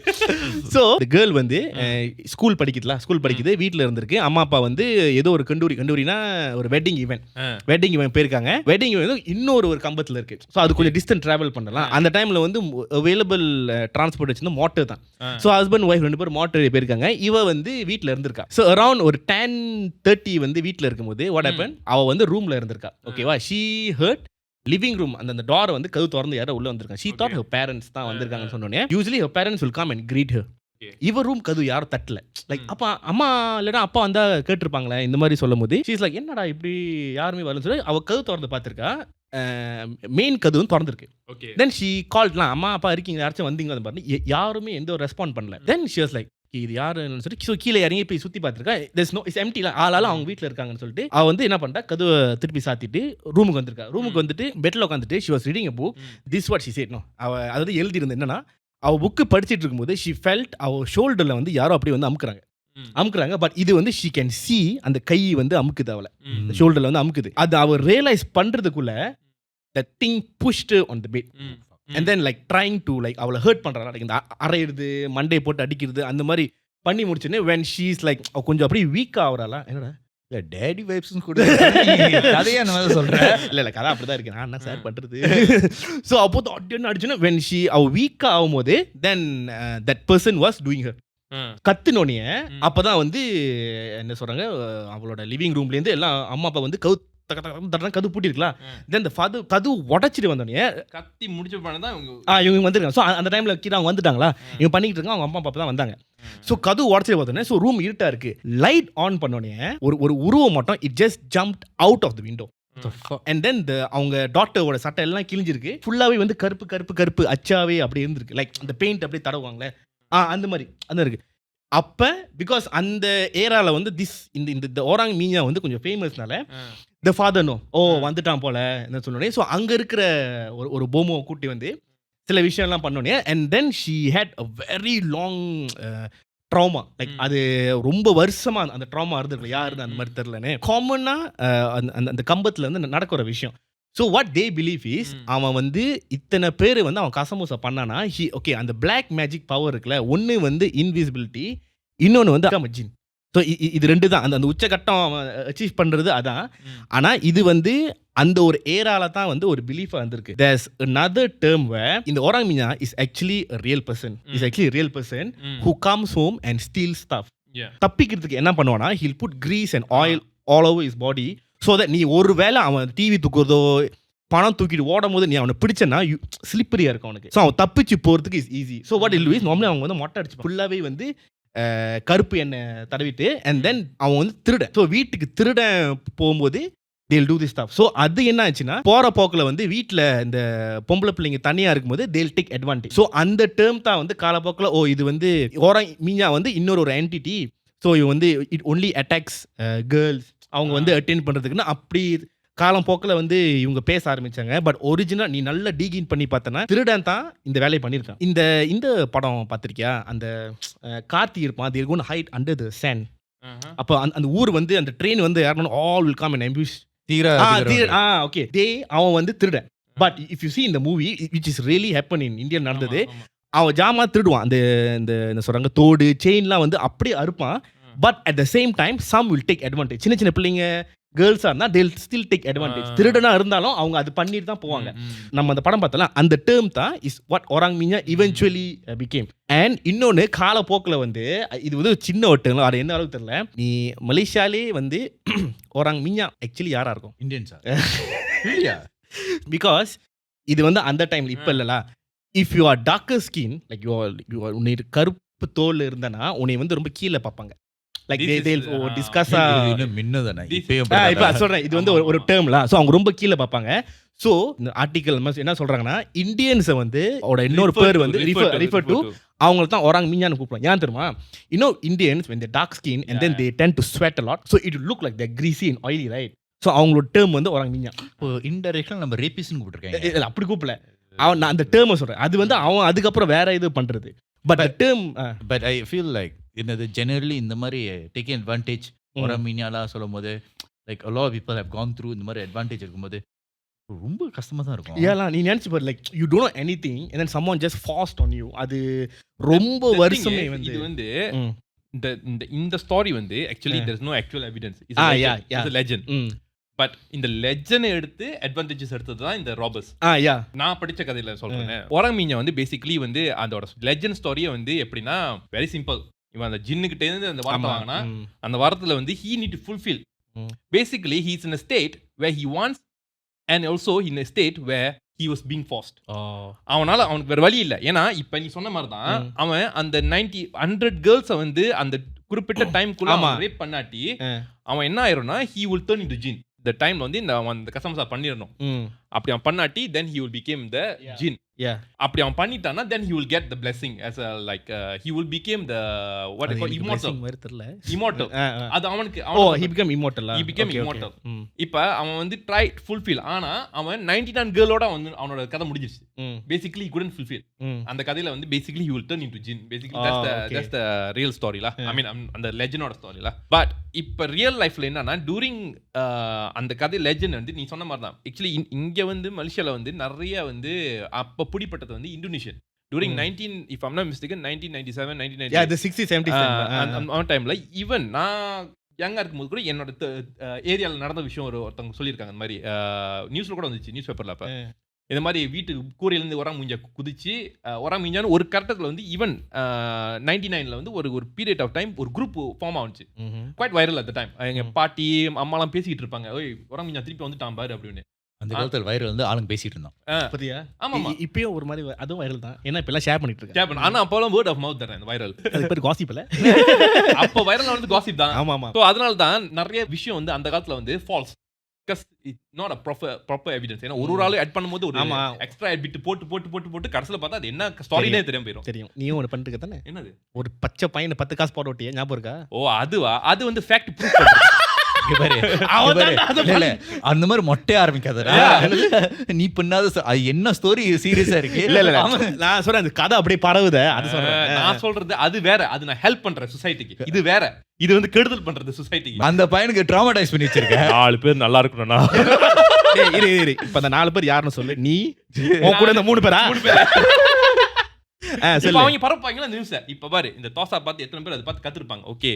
சோ the girl வந்து ஸ்கூல் படிக்குது, வீட்ல இருந்திருக்கு. அம்மா அப்பா வந்து ஏதோ ஒரு கண்டூரினா ஒரு வெட்டிங் ஈவென்ட் போயிருக்காங்க. வெட்டிங் ஈவென்ட் இன்னொரு ஒரு கம்பத்துல இருக்கு. சோ அது கொஞ்சம் டிஸ்டன்ஸ் டிராவல் பண்ணலாம். அந்த டைம்ல வந்து அவைலபிள் டிரான்ஸ்போர்ட் வச்சிருந்தா மோட்டர் தான். சோ ஹஸ்பண்ட் ஒய்ஃப் 2 பேரும் மோட்டர் போயிருக்காங்க. இவ வந்து வீட்ல இருந்திருக்கா. சோ அரௌண்ட் ஒரு 10:30 வந்து வீட்ல இருக்கும்போது வாட் ஹேப்பன், அவ வந்து ரூம்ல இருந்திருக்கா. ஓகேவா? ஷீ ஹர்ட் லிவிங் ரூம் அந்த டோர் வந்து கதவு திறந்து யாரோ உள்ள வந்திருக்காங்க. ஷீ தாட் ஹர் பேரண்ட்ஸ் தான் வந்திருக்காங்கன்னு சொன்னோனே usually her parents will come and greet her. இவ ரூம் கதவு யாரும் தட்டல. லைக் அப்பா அம்மா இல்லைனா அப்பா வந்தா கேட்டிருப்பாங்களே இந்த மாதிரி சொல்லும் போது ஷீ இஸ் லைக் என்னடா இப்படி யாருமே வரலன்னு சொல்லி அவ கதவு திறந்து பார்த்திருக்கா. மெயின் கதவும் திறந்திருக்கு. தென் ஷீ கால்ட்லாம் அம்மா அப்பா இருக்கீங்க யாராச்சும் வந்தீங்க அந்த மாதிரி. யாருமே எந்த ஒரு ரெஸ்பாண்ட் பண்ணல. தென் ஷி வாஸ் லைக் இது யாருன்னு சொல்லி ஸோ கீழே இறங்கி போய் சுற்றி பார்த்துருக்கா. இட்ஸ் எம்டில ஆளாலும் அவங்க வீட்டில் இருக்காங்கன்னு சொல்லிட்டு அவள் வந்து என்ன பண்ணிட்டா, கதவை திருப்பி சாத்திட்டு ரூமுக்கு வந்திருக்கா. ரூமுக்கு வந்துட்டு பெட்டில் உட்காந்துட்டு she was reading a book. This what she said. No அவள் அதாவது எழுதியிருந்தது என்னன்னா, அவள் புக்கு படிச்சுட்டு இருக்கும்போது ஷி ஃபெல்ட் அவள் ஷோல்டரில் வந்து யாரோ அப்படி வந்து அமுக்குறாங்க. பட் இது வந்து ஷி கேன் சி அந்த கை வந்து அமுக்குது, அவளை ஷோல்டரில் வந்து அமுக்குது. அது அவள் ரியலைஸ் பண்ணுறதுக்குள்ள the thing pushed on the bed. And then like trying to like அவளை ஹர்ட் பண்றாங்க. லைக் இந்த அரையிறது, மண்டையை போட்டு அடிக்கிறது அந்த மாதிரி பண்ணி முடிச்சுன்னு when she is like கொஞ்சம் அப்படியே வீக் ஆகுறாளா. என்னடா இல்ல டேடி வைப்ஸ் கூட கதையே அந்த மாதிரி சொல்றேன். இல்ல கதை அப்படிதான் இருக்கு, நான் என்ன சார் பண்றது. ஸோ அப்போ அடின்னு அடிச்சுன்னா when she அவ வீக்கா ஆகும்போது then that person was doing her. கத்துனோனே அப்பதான் வந்து என்ன சொல்றாங்க, அவளோட லிவிங் ரூம்ல இருந்து எல்லாம் அம்மா அப்பா வந்து கது பூட்டிருக்கலாம். தென் கது உடச்சிட்டு வந்தோடனே கத்தி முடிச்சு பண்ணதான் இவங்க வந்துருக்காங்க. ஸோ அந்த டைம்ல கீழே அவங்க வந்துட்டாங்களா, இவங்க பண்ணிக்கிட்டு இருக்காங்க, அவங்க அம்மா அப்பா தான் வந்தாங்க. ஸோ கது உடச்சிட்டு பார்த்தோன்னே ஸோ ரூம் இருட்டா இருக்கு. லைட் ஆன் பண்ணோடனே ஒரு உருவம் மட்டும் it just jumped out of the window. And then அவங்க டாக்டரோட சட்டை எல்லாம் கிழிஞ்சிருக்கு. ஃபுல்லாவே வந்து கருப்பு அச்சாவே அப்படி இருந்திருக்கு. லைக் அந்த பெயிண்ட் அப்படியே தடவுவாங்களே அந்த மாதிரி அந்த இருக்கு. அப்ப பிகாஸ் அந்த ஏரால வந்து இந்த ஓராங் மீனா வந்து கொஞ்சம் ஃபேமஸ்னால த ஃபாதர் நோ வந்துட்டான் போல என்ன சொன்னோடனே ஸோ அங்க இருக்கிற ஒரு போமோ கூட்டி வந்து சில விஷயம்லாம் பண்ணோடனே and then she had a very long trauma. Like அது ரொம்ப வருஷமா அந்த ட்ராமா இருந்திருக்கு. யாருன்னு அந்த மாதிரி தெரியலன்னு காமனா அந்த கம்பத்துல வந்து நடக்கிற விஷயம். So what they believe is அவன் வந்து இத்தனை பேர் வந்து அவன் கசமோசா பண்ணானா ஓகே அந்த பிளாக் மேஜிக் பவர் இருக்குல்ல, ஒன்று வந்து இன்விசிபிலிட்டி, இன்னொன்று வந்து மஜின். ஸோ இது ரெண்டு தான் அந்த உச்சகட்டம் அவன் அச்சீவ் பண்ணுறது அதான். ஆனால் இது வந்து அந்த ஒரு ஏரால தான் வந்து ஒரு பிலீஃபாக வந்திருக்கு. தேர்ஸ் another term where இந்த orang Meena is actually real person who comes home and steals stuff. தப்பிக்கிறதுக்கு என்ன பண்ணுவானா, he'll put grease and oil all over his body so that நீ ஒரு வேளை அவன் டிவி தூக்குறதோ பணம் தூக்கிட்டு ஓடும் போது நீ அவனை பிடிச்சனா ஸ்லிப்பரியா இருக்கும் அவனுக்கு. ஸோ அவன் தப்பிச்சு போறதுக்கு is easy. So what ill is normally அவங்க வந்து மொட்டை அடிச்சு ஃபுல்லாவே வந்து கருப்பு எண்ணெய் தடவிட்டு அண்ட் தென் அவன் வந்து திருடன். ஸோ வீட்டுக்கு திருடன் போகும்போது they'll do this stuff. So அது என்ன ஆச்சுன்னா போற போக்கில் வந்து வீட்டில் இந்த பொம்பளை பிள்ளைங்க தனியாக இருக்கும்போது they'll take advantage. ஸோ அந்த டேர்ம் தான் வந்து காலப்போக்கில் இது வந்து ஓரா மீனா வந்து இன்னொரு ஒரு என்டிட்டி. ஸோ இது வந்து இட் ஒன்லி அட்டாக்ஸ் கேர்ள்ஸ் அவங்க வந்து அட்டென்ட் பண்ணுறதுக்குன்னு அப்படி காலம் போக்கில் வந்து இவங்க பேச ஆரம்பிச்சாங்க. பட் ஒரிஜினல் நீ நல்லா டீகின் பண்ணி பார்த்தனா திருடன் தான் இந்த வேலையை பண்ணியிருக்கான். இந்த படம் பார்த்திருக்கியா, அந்த கார்த்தி இருப்பான், அது இருக்கும் ஹைட் அண்டர் த சேண்ட். அப்போ அந்த ஊர் வந்து அந்த ட்ரெயின் வந்து யாரும் all will come and abuse okay டே அவன் வந்து திருடன். But if you see in the movie which is really happen in India நடந்தது, அவன் ஜாமா திருடுவான். அந்த சொல்றாங்க தோடு செயின்லாம் வந்து அப்படியே அறுப்பான். But at the same time some will take advantage. சின்ன பிள்ளைங்க கேர்ள்ஸா இருந்தா they'll still take advantage. திருடனா இருந்தாலும் அவங்க அது பண்ணிட்டு தான் போவாங்க. நம்ம அந்த படம் பார்த்தல அந்த டேர்ம் தான் is what orang minyak eventually became. And இன்னொன்னு காலப்போக்கில் வந்து இது வந்து சின்ன ஒரு டேர்ம், அது என்ன அளவுக்கு தெரியல. நீ மலேசியாலே வந்து orang minyak ஆக்சுவலி யாரா இருக்கும்? இந்தியன்ஸா இல்லையா? பிகாஸ் இது வந்து அந்த டைம்ல இப்ப இல்லல. If you are darker skin like you R உன்னை கருப்பு தோல் இருந்தனா உன்னை வந்து ரொம்ப கீழே பார்ப்பாங்க. லைக் they'll discuss இன்னும் மின்னதானே இப்பயும் இப்ப சொல்றேன் இது வந்து ஒரு டேர்ம்ல. சோ அவங்க ரொம்ப கீழே பார்ப்பாங்க. சோ இந்த ஆர்டிகல் என்ன சொல்றாங்கன்னா இந்தியன்ஸை வந்து அவரோட இன்னொரு பேர் வந்து ரிஃபர் டு அவங்கள தான் orang minyak கூப்பிடுவாங்க. ஏன் தெரியுமா? Indians when they dark skin and then they tend to sweat a lot, so it will look like they're greasy and oily, right? So அவங்களோட டேர்ம் வந்து orang minyak. இப்போ இன்டைரக்ட்டா நம்ம ரேபிஸ்ட்னு கூப்பிட்டுருக்காங்க. இல்ல அப்படி கூப்பிடல. அவன் நான் அந்த டேர்மை சொல்றேன். அது வந்து அவன் அதுக்கப்புறம் வேற இது பண்றது. But term but I feel like என்னது ஜெனரலி இந்த மாதிரி டேக்கிங் அட்வான்டேஜ் orang minyak சொல்லும்போது like a lot of people have gone through இந்த மாதிரி அட்வான்டேஜ் இருக்கும்போது ரொம்ப கஷ்டமா தான் இருக்கும். ஏலாம் நீ நினைச்சு பாரு like you don't know anything and then someone just forced on you. அது ரொம்ப வருஷமே வந்து இது வந்து இந்த ஸ்டோரி வந்து actually there is no actual evidence. It's a legend. But இந்த லெஜனை எடுத்து அட்வான்டேஜஸ் எடுத்தது தான் இந்த ராபர்ஸ். நான் படிச்ச கதையில சொல்றேன். orang minyak வந்து பேசிக்கலி வந்து அதோட லெஜண்ட் ஸ்டோரியை வந்து எப்படின்னா வெரி சிம்பிள். இவன் அந்த ஜின்னுகிட்ட இருந்து அந்த வார்த்தை வாங்கினா அந்த வாரத்துல வந்து he need to fulfill. Basically he is in a state where he wants and also in a state where he was being forced. அவனுக்கு வேற வழி இல்லை. ஏன்னா இப்ப நீ சொன்ன மாதிரி தான் அவன் அந்த 100 கேர்ள்ஸை வந்து அந்த குறிப்பிட்ட டைம்குள்ள ரேப் பண்ணாட்டி அவன் என்ன ஆயிரும்னா he will turn into jinn. இந்த டைம்ல வந்து இந்த கசம்சா பண்ணிடணும். அப்படி அவன் பண்ணாட்டி then he will become the jinn. அப்படி அவன் பண்ணிட்டானா then he will get the blessing as a like he will become the what they call immortal. அது அவனுக்கு he became immortal. He became immortal. இப்ப அவன் வந்து try fulfill ஆனா அவன் 99 கேர்ளோட வந்து அவனோட கதை முடிஞ்சிருச்சு. Basically he couldn't fulfill. அந்த கதையில வந்து basically he will turn into jinn. Basically that's the real story la. I mean அந்த லெஜெண்டோட ஸ்டோரி la. But இப்ப ரியல் லைஃப்ல என்னன்னா during அந்த கதை லெஜெண்ட் வந்து நீ சொன்ன மாதிரி தான். ஆக்சுவலி இங்க வந்து மலேசியால வந்து நிறைய வந்து அப்ப பிடிப்பட்டது வந்து Indonesian during 19 if I'm not mistaken 1997 1998 the 60s 70s அந்த டைம்ல ஈவன் நான் யங்கா இருக்கும்போது கூட என்னோட ஏரியால நடந்த விஷயம் ஒருத்தவங்க சொல்லியிருக்காங்க. இந்த மாதிரி நியூஸ்ல கூட வந்துச்சு, நியூஸ் பேப்பர்ல. அப்ப இந்த மாதிரி வீட்டு கூரையிலேருந்து orang minyak குதிச்சு orang minyak ஒரு கட்டத்தில் வந்து ஈவன் 99ல வந்து ஒரு பீரியட் ஆஃப் டைம் ஒரு குரூப் ஃபார்ம் ஆச்சு. Quite viral at the time. எங்க பாட்டி அம்மாலாம் பேசிக்கிட்டு இருப்பாங்க, ஓய் orang minyak திருப்பி வந்துட்டான் பாரு அப்படின்னு. அந்த காலத்துல வைரல் வந்து ஆளுங்க பேசிட்டு இருந்தான். பத்தியா? ஆமா இப்பயும் ஒரு மாதிரி அதுவும் வைரல் தான். ஏன்னா இப்ப எல்லாம் ஷேர் பண்ணிட்டு இருக்காங்க. ஆனா அப்போலாம் வேர்ட் ஆஃப் மவுத் தான் இந்த வைரல். அது பேர் காசிப் இல்ல. அப்போ வைரல் வந்து காசிப் தான். ஆமா. சோ அதனால தான் நிறைய விஷயம் வந்து அந்த காலத்துல வந்து falls. because it's not a proper evidence. ஏன்னா ஒரு ஆளு ஆட் பண்ணும்போது ஒரு எக்ஸ்ட்ரா பிட் போட்டு கடைசில பார்த்தா அது என்ன ஸ்டோரினே தெரியும். நீயும் ஒன்னு பண்ணிட்டு தானே? என்னது? ஒரு பச்சை பையன் 10 காசு போட ஓட்டியே ஞாபகம் இருக்கா? அதுவா? அது வந்து ஃபேக்ட் ப்ரூஃப் பண்றது. அந்த மாதிரி மொட்டை ஆரம்பிக்காதடா. நீ பண்ணாத என்ன ஸ்டோரி சீரியஸா இருக்கு. இல்ல நான் சொல்றேன் அந்த கதை அப்படியே பரவுதே. அது சொல்றேன். நான் சொல்றது அது வேற. அது நான் ஹெல்ப் பண்றேன் சொசைட்டிக்கு. இது வேற. இது வந்து கெடுதல் பண்றது சொசைட்டிக்கு. அந்த பையனுக்கு ட்ராமாடைஸ் பண்ணி வச்சிருக்கேன். 4 பேர் நல்லா இருக்கணும்னா இரு இப்ப அந்த 4 பேர் யாருன்னு சொல்லு. நீ உன் கூட இந்த 3 பேரா? அவங்க பரப்பாங்களா நியூஸ். இப்ப பாரு இந்த தோசா பார்த்து எத்தனை பேர் அதை பார்த்து கத்துருப்பாங்க. ஓகே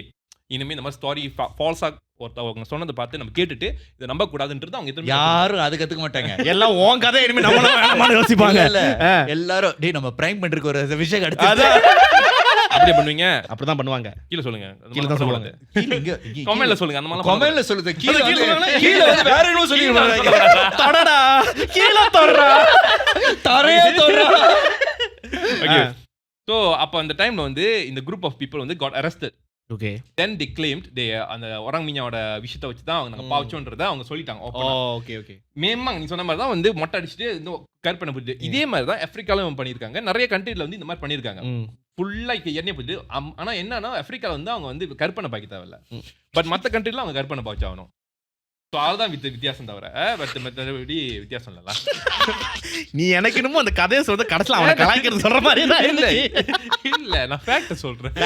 இனிமே இந்த மாதிரி ஸ்டோரி ஃபால்ஸா ஒருத்தவங்க சொன்னதை பார்த்து நம்ம கேட்டுட்டு இதை நம்ப கூடாதுன்றது அவங்க எத்தனை யாரும் அது கத்துக்க மாட்டாங்க. எல்லாம் உன் கதை இனிமே நம்ம யோசிப்பாங்க. எல்லாரும் டேய் நம்ம பிராங்க் பண்றதுக்கு ஒரு விஷயம் கிடைச்சது அப்படியே பண்ணுவீங்க. அப்படிதான் பண்ணுவாங்க. கீழ சொல்லுங்க. கீழ தான் சொல்லுவாங்க. கீழ இங்க கமெண்ட்ல சொல்லுங்க. அந்த மாதிரி கமெண்ட்ல சொல்லுங்க. கீழ வந்து வேற என்ன சொல்லிருவாங்க. தடடா கீழ தொடுறா தரைய தொடுறா. ஓகே சோ அப்ப அந்த டைம்ல வந்து இந்த குரூப் ஆஃப் பீப்பிள் வந்து God arrested. Okay. Then they claimed அந்த orang minyak விஷயத்தை வச்சு தான் அவங்க பாவச்சோன்றதை அவங்க சொல்லிட்டாங்க. ஓகே மேமாங்க நீ சொன்ன மாதிரி தான் வந்து மொட்டை அடிச்சுட்டு இந்த கருப்பனை போட்டு இதே மாதிரி தான் ஆப்பிரிக்காலும் பண்ணியிருக்காங்க. நிறைய கண்ட்ரில வந்து இந்த மாதிரி பண்ணியிருக்காங்க. ஃபுல்லா எண்ணெய் போட்டு. ஆனா என்னன்னா ஆப்பிரிக்கால வந்து அவங்க வந்து கருப்பனை பாய்க்க தேவையில்ல. பட் மற்ற கண்ட்ரில அவங்க கருப்பனை பாய்ச்சாகணும். ஸோ அதுதான் வித்தியாசம் தவிர மற்றபடி வித்தியாசம் இல்லைல்ல. நீ எனக்கு என்னமோ அந்த கதையை சொல்றது கடைசியில் அவனை கலாய்க்கிறது சொல்ற மாதிரி தான். இல்ல நான் ஃபேக்ட் சொல்றேன்.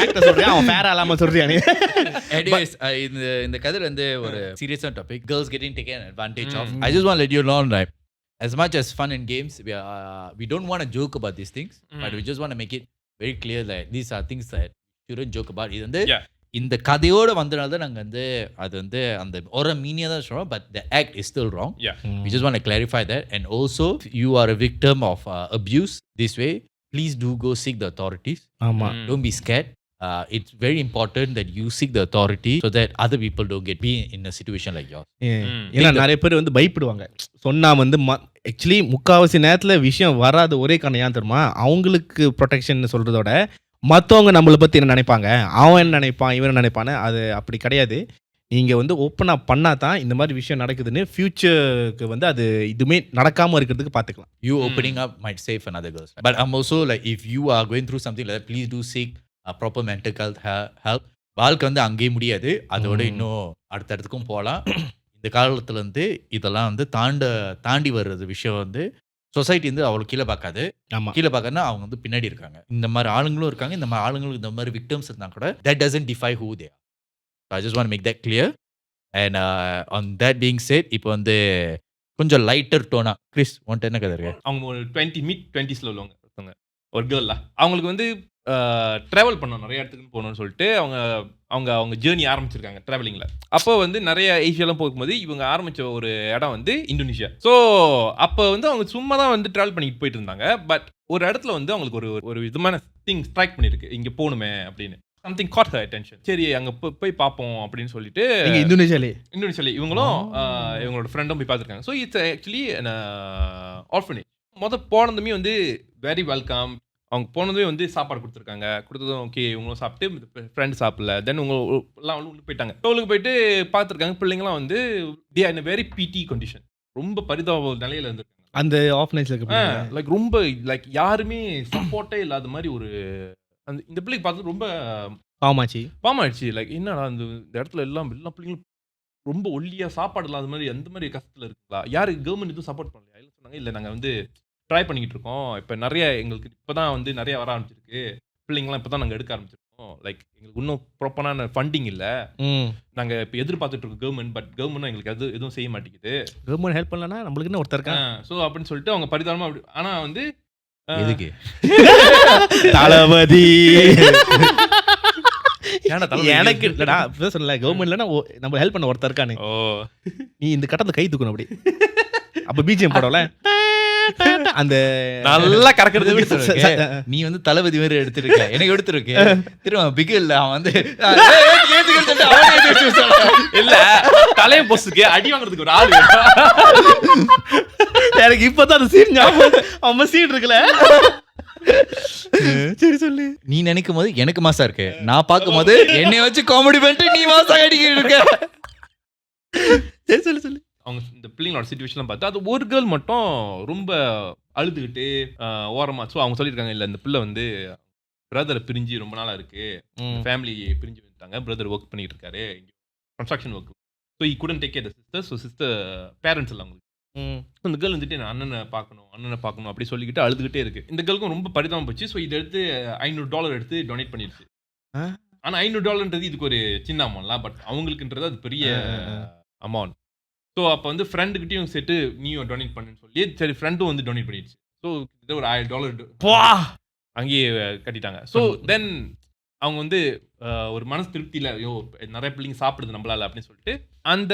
அவன் ஃபேர் ஆலாம சொல்றியா நீ? Anyways, இந்த கதை வந்து ஒரு சீரியஸான topic. Girls getting taken advantage of. I just want to let you know that as much as fun and games, we don't want to joke about these things, but we just want to make it very clear that these are things that you shouldn't joke about. இது வந்து இந்த கதையோட வந்தனால தான் நாங்க வந்து அது வந்து அந்த ஒரு மீனியா தான் சொல்றோம், but the act is still wrong. We just want to clarify that. And also, if you are a victim of abuse this way, please do go seek the authorities. ஆமா. Don't be scared. It's very important that you seek the authority so that other people don't be in a situation like yours. ஏன்னா நிறைய பேர் வந்து பயப்படுவாங்க. சொன்னா வந்து actually முக்காவாசி நேரத்துல விஷயம் வராத ஒரே காரணம் ஏன் தெரியுமா, அவங்களுக்கு ப்ரொடெக்ஷன் சொல்றதோட மற்றவங்க நம்மளை பற்றி என்ன நினைப்பாங்க, அவன் என்ன நினைப்பான், இவன் நினைப்பான்னு. அது அப்படி கிடையாது. நீங்கள் வந்து ஓப்பனாக பண்ணால் தான் இந்த மாதிரி விஷயம் நடக்குதுன்னு ஃபியூச்சருக்கு வந்து அது இதுவுமே நடக்காமல் இருக்கிறதுக்கு பார்த்துக்கலாம். You opening up might save another girls. But I'm also like, if you are going through something like that, please do seek proper mental health help. வாழ்க்கை வந்து அங்கேயே முடியாது, அதோட இன்னும் அடுத்தடுத்துக்கும் போகலாம். இந்த காலத்தில் வந்து இதெல்லாம் வந்து தாண்டி வர்றது விஷயம் வந்து சொசைட்டி வந்து அவ்வளோ கீழே பார்க்காது. கீழே பார்க்கறதுனா அவங்க வந்து பின்னாடி இருக்காங்க. இந்த மாதிரி ஆளுங்களும் இருக்காங்க. இந்த மாதிரி ஆளுங்களுக்கு இந்த மாதிரி விக்டம்ஸ் இருந்தால் கூட that doesn't define who they are. So I just want to make that clear. And on that being said, இப்போ வந்து கொஞ்சம் லைட்டர் டோனா கிறிஸ் உன்ட்ட என்ன கதை இருக்கு? அவங்க ஒரு 20 உள்ளவங்க ஒருத்தவங்க, ஒரு கேர்லா, அவங்களுக்கு வந்து ட்ராவல் பண்ணணும், நிறைய இடத்துக்கு போகணும்னு சொல்லிட்டு அவங்க ஜேர்னி ஆரம்பிச்சிருக்காங்க ட்ராவலிங்கில். அப்போ வந்து நிறைய ஏஷியாலாம் போகும்போது இவங்க ஆரம்பித்த ஒரு இடம் வந்து இந்தோனேஷியா. ஸோ அப்போ வந்து அவங்க சும்மா தான் வந்து ட்ராவல் பண்ணிட்டு போயிட்டு இருந்தாங்க. பட் ஒரு இடத்துல வந்து அவங்களுக்கு ஒரு விதமான திங் ஸ்ட்ரைக் பண்ணியிருக்கு, இங்கே போகணுமே அப்படின்னு. Something got her attention. சரி அங்கே போய் பார்ப்போம் அப்படின்னு சொல்லிட்டு இந்தோனேஷியாலே இவங்களும் இவங்களோட ஃப்ரெண்டும் போய் பார்த்துருக்காங்க. So it's actually orphanage. போனதுமே வந்து வெரி வெல்கம். அவங்க போனதுமே வந்து சாப்பாடு கொடுத்துருக்காங்க. கொடுத்ததும் ஓகே, இவங்களும் சாப்பிட்டு ஃப்ரெண்ட் சாப்பிடல. தென் எல்லாம் உள்ளே போயிட்டாங்க. உள்ளுக்கு போயிட்டு பார்த்துருக்காங்க. பிள்ளைங்களாம் வந்து தே ஆர் இன் வெரி பிடி கண்டிஷன், ரொம்ப பரிதாப நிலையில இருந்திருக்காங்க. அந்த ஆஃப்லைன்ஸ்ல லைக் ரொம்ப லைக் யாருமே சப்போர்ட்டே இல்லாத மாதிரி ஒரு அந்த இந்த பிள்ளைக்கு பார்த்து ரொம்ப பாமாயிடுச்சு. லைக் என்னடா இந்த இடத்துல எல்லா பிள்ளைங்களும் ரொம்ப ஒல்லியா சாப்பாடு இல்லாத மாதிரி அந்த மாதிரி கஷ்டத்தில் இருக்குங்களா, யாரு கவர்மெண்ட் எதுவும் சப்போர்ட் பண்ணலையா? இல்லை சொன்னாங்க, இல்லை நாங்கள் வந்து ட்ரை பண்ணிக்கிட்டு இருக்கோம். இப்போ நிறைய எங்களுக்கு இப்போ தான் வந்து நிறைய வர ஆரம்பிச்சிருக்கு. பிள்ளைங்களாம் இப்போ தான் நாங்கள் எடுக்க ஆரம்பிச்சிருக்கோம். லைக் எங்களுக்கு இன்னும் ப்ராப்பரான ஃபண்டிங் இல்லை. நாங்கள் இப்போ எதிர்பார்த்துட்டு இருக்கோம் கவர்மெண்ட். பட் கவர்மெண்ட் எங்களுக்கு எதுவும் செய்ய மாட்டேங்குது. கவர்மெண்ட் ஹெல்ப் பண்ணலன்னா நம்மளுக்கு என்ன ஒருத்தர் இருக்காங்க. ஸோ அப்படின்னு சொல்லிட்டு அவங்க பரிதாபமாக அப்படி. ஆனால் வந்து எதுக்கு தளபதி எனக்கு இல்லடா சொல்லல, கவர்மெண்ட்ல நம்ம ஹெல்ப் பண்ண ஒருத்தர் இருக்கானு. நீ இந்த கட்டத்தை கை தூக்கணும் அப்படி. அப்ப பிஜிஎம் போடல அந்த நல்லா கறக்கிறது. நீ வந்து தளபதி வேறு எடுத்துருக்க, எனக்கு எடுத்துருக்கு திரும்ப பிகு இல்ல. அவன் வந்து இல்ல தலைய போஸ்டுக்கு அடி வாங்குறதுக்கு ஒரு ஆள். எனக்கு இப்பதான் அந்த சீன் அவன் சீன் இருக்குல்ல. சரி சொல்லு. நீ நினைக்கும் போது எனக்கு மாசா இருக்கு, நான் பார்க்கும் போது என்னை வச்சு காமெடி பண்ணிட்டு நீ மாசா அடிக்கிட்டு இருக்க. சரி சொல்லு. அவங்க இந்த பிள்ளைங்களோட சிச்சுவேஷன்லாம் பார்த்து அது ஒரு கேர்ள் மட்டும் ரொம்ப அழுதுகிட்டு ஓரமா. ஸோ அவங்க சொல்லியிருக்காங்க, இல்லை இந்த பிள்ளை வந்து பிரதரை பிரிஞ்சு ரொம்ப நாளாக இருக்கு, ஃபேமிலி பிரிஞ்சு வந்துட்டாங்க, பிரதர் ஒர்க் பண்ணிட்டு இருக்காரு construction work. So he couldn't take care the sister. So sister parents இல்லை அவங்களுக்கு. இந்த கேர்ள் வந்துட்டு நான் அண்ணனை பார்க்கணும் அப்படி சொல்லிக்கிட்டு அழுதுகிட்டே இருக்கு. இந்த கேர்ளுக்கும் ரொம்ப பரிதாபம் போச்சு. ஸோ இதை எடுத்து $500 எடுத்து டொனேட் பண்ணிடுச்சு. ஆனால் $500 இதுக்கு ஒரு சின்ன அமௌண்ட்லாம், பட் அவங்களுக்குன்றது அது பெரிய அமௌண்ட். ஸோ அப்போ வந்து ஃப்ரெண்டுக்கிட்டையும் சேர்த்து நீயும் டொனேட் பண்ணுன்னு சொல்லி சரி ஃப்ரெண்டும் வந்து டொனேட் பண்ணிடுச்சு. ஸோ கிட்ட ஒரு $1000 அங்கேயே கட்டிட்டாங்க. ஸோ தென் அவங்க வந்து ஒரு மனசு திருப்தியில் ஐயோ நிறைய பிள்ளைங்க சாப்பிடுது நம்மளால அப்படின்னு சொல்லிட்டு அந்த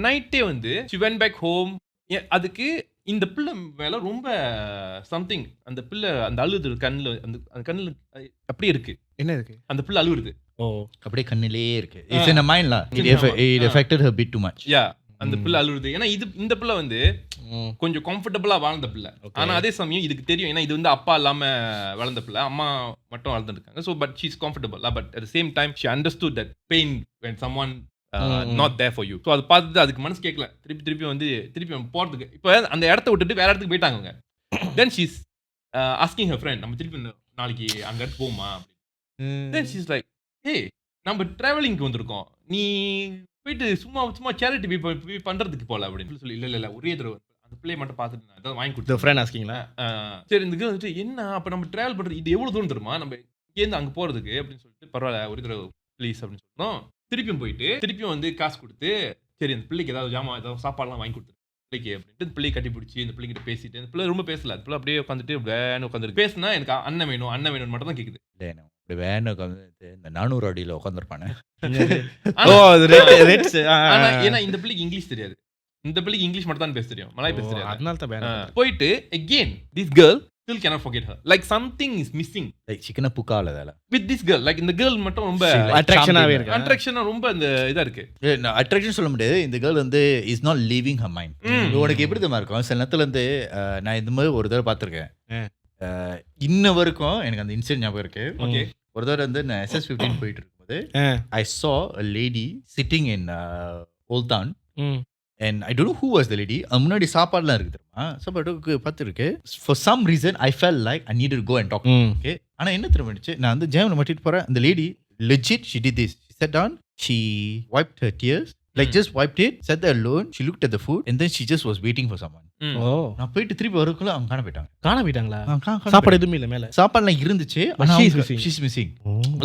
நைட்டே வந்து she went back home. அதுக்கு இந்த பிள்ளை மேலே ரொம்ப சம்திங், அந்த பிள்ளை அந்த அழுது கண்ணில் அந்த கண்ணில் அப்படியே இருக்கு. என்ன இருக்கு? அந்த பிள்ளை அழுகுது. அப்படியே கண்ணிலே இருக்கு. It's in her mind la. It affected her bit too much. Yeah. அந்த பிள்ளை அழுகுது. ஏன்னா இந்த பிள்ளை வந்து கொஞ்சம் கம்ஃபர்டபுளா வாழ்ந்த பிள்ளை. ஆனா அதே சமயம் இதுக்கு தெரியும், ஏன்னா இது வந்து அப்பா இல்லாம வளர்ந்த பிள்ளை, அம்மா மட்டும் வளர்ந்துருக்காங்க. So but she is comfortable. But at the same time she understood that pain when someone not there for you. So அதை பார்த்துட்டு அதுக்கு மனசு கேட்கல, திருப்பி போறதுக்கு. இப்போ அந்த இடத்த விட்டுட்டு வேற இடத்துக்கு போயிட்டாங்க. Then she is asking her friend, நம்ம திருப்பி நாளைக்கு அங்க இடத்துக்கு போமா அப்படின்னு. தென் ஷீ இஸ் லைக், ஏய் நம்ம டிராவலிங்க்கு வந்திருக்கோம், நீ போயிட்டு சும்மா சேரிட்டி போய் பண்றதுக்கு போல அப்படின்னு சொல்லி. இல்ல ஒரே தடவை அந்த பிள்ளையை மட்டும் பார்த்துட்டு ஏதாவது வாங்கி கொடுத்து ஃப்ரெண்ட் ஆஸ்கிங்களா. சரி இந்த வந்துட்டு என்ன அப்போ நம்ம டிராவல் பண்றது இது எவ்வளவு தூரம் தெரியுமா நம்ம இங்கேருந்து அங்கே போறதுக்கு அப்படின்னு சொல்லிட்டு, பரவாயில்ல ஒரு தடவை ப்ளீஸ் அப்படின்னு சொன்னோம். திருப்பியும் வந்து காசு கொடுத்து சரி அந்த பிள்ளைக்கு ஏதாவது சாப்பாடுலாம் வாங்கி கொடுத்துரு பிள்ளைக்கு அப்படின்ட்டு இந்த பிள்ளையை கட்டி பிடிச்சி இந்த பிள்ளைகிட்ட பேசிட்டு, இந்த பிள்ளை ரொம்ப பேசல, அந்த பிள்ளை அப்படியே உட்காந்துட்டு வேணும் உட்காந்துருக்கு. பேசினா எனக்கு அண்ணன் வேணும் மட்டும் தான் கேட்குது. இப்படி வேனுக்கு வந்து இந்த 400 அடியில் உட்காந்துருப்பானே. ஓ ரெட்ஸ். ஆனா ஏன்னா இந்த பிள்ளைக்கு இங்கிலீஷ் தெரியாது. இந்த பிள்ளைக்கு இங்கிலீஷ் மட்டும் தான் பேச தெரியும், மலாய் பேச தெரியாது. அதனால தான் பேன். போயிட்டு again this girl still cannot forget her, like something is missing சிக்கன புக்கால வேலை. with this girl, like இந்த girl மட்டும் ரொம்ப அட்ராக்ஷனாவே இருக்கு. அட்ராக்ஷனா ரொம்ப அந்த இதா இருக்கு. அட்ராக்ஷன் சொல்ல முடியாது. இந்த கேர்ள் வந்து is not leaving her mind. உனக்கு எப்படி தெரியுமா இருக்கும், சில நேரத்துல வந்து நான் இந்த மாதிரி ஒரு தடவை பார்த்துருக்கேன். இன்ன வரைக்கும் எனக்கு அந்த இன்சிடென்ட் ஞாபகம் இருக்கு. ஓகே, ஒரு தடவை வந்து நான் SS15 போயிட்டு இருக்கும்போது I saw a lady sitting in Old Town and I don't know who was the lady. முன்னாடி சாப்பாடுலாம் இருக்கு தெரியுமா, சாப்பாடுக்கு பார்த்துருக்கு. For some reason I felt like I needed to go and talk to her. Okay, ஆனா என்ன தெரியுமா, நான் வந்து ஜெயமனை மாட்டிட்டு போறேன். அந்த lady legit she did this. She sat down, she wiped her tears, like just wiped it, sat there alone, she looked at the food and then she just was waiting for someone. ஓ நான் போயிட்டு திருப்பி வரக்குள்ள அவங்க காண போயிட்டாங்க. காண போயிட்டாங்களா? சாப்பாடு எதுவுமே இல்ல மேல. சாப்பாடுலாம் இருந்துச்சு, ஆனா she is missing. she's missing.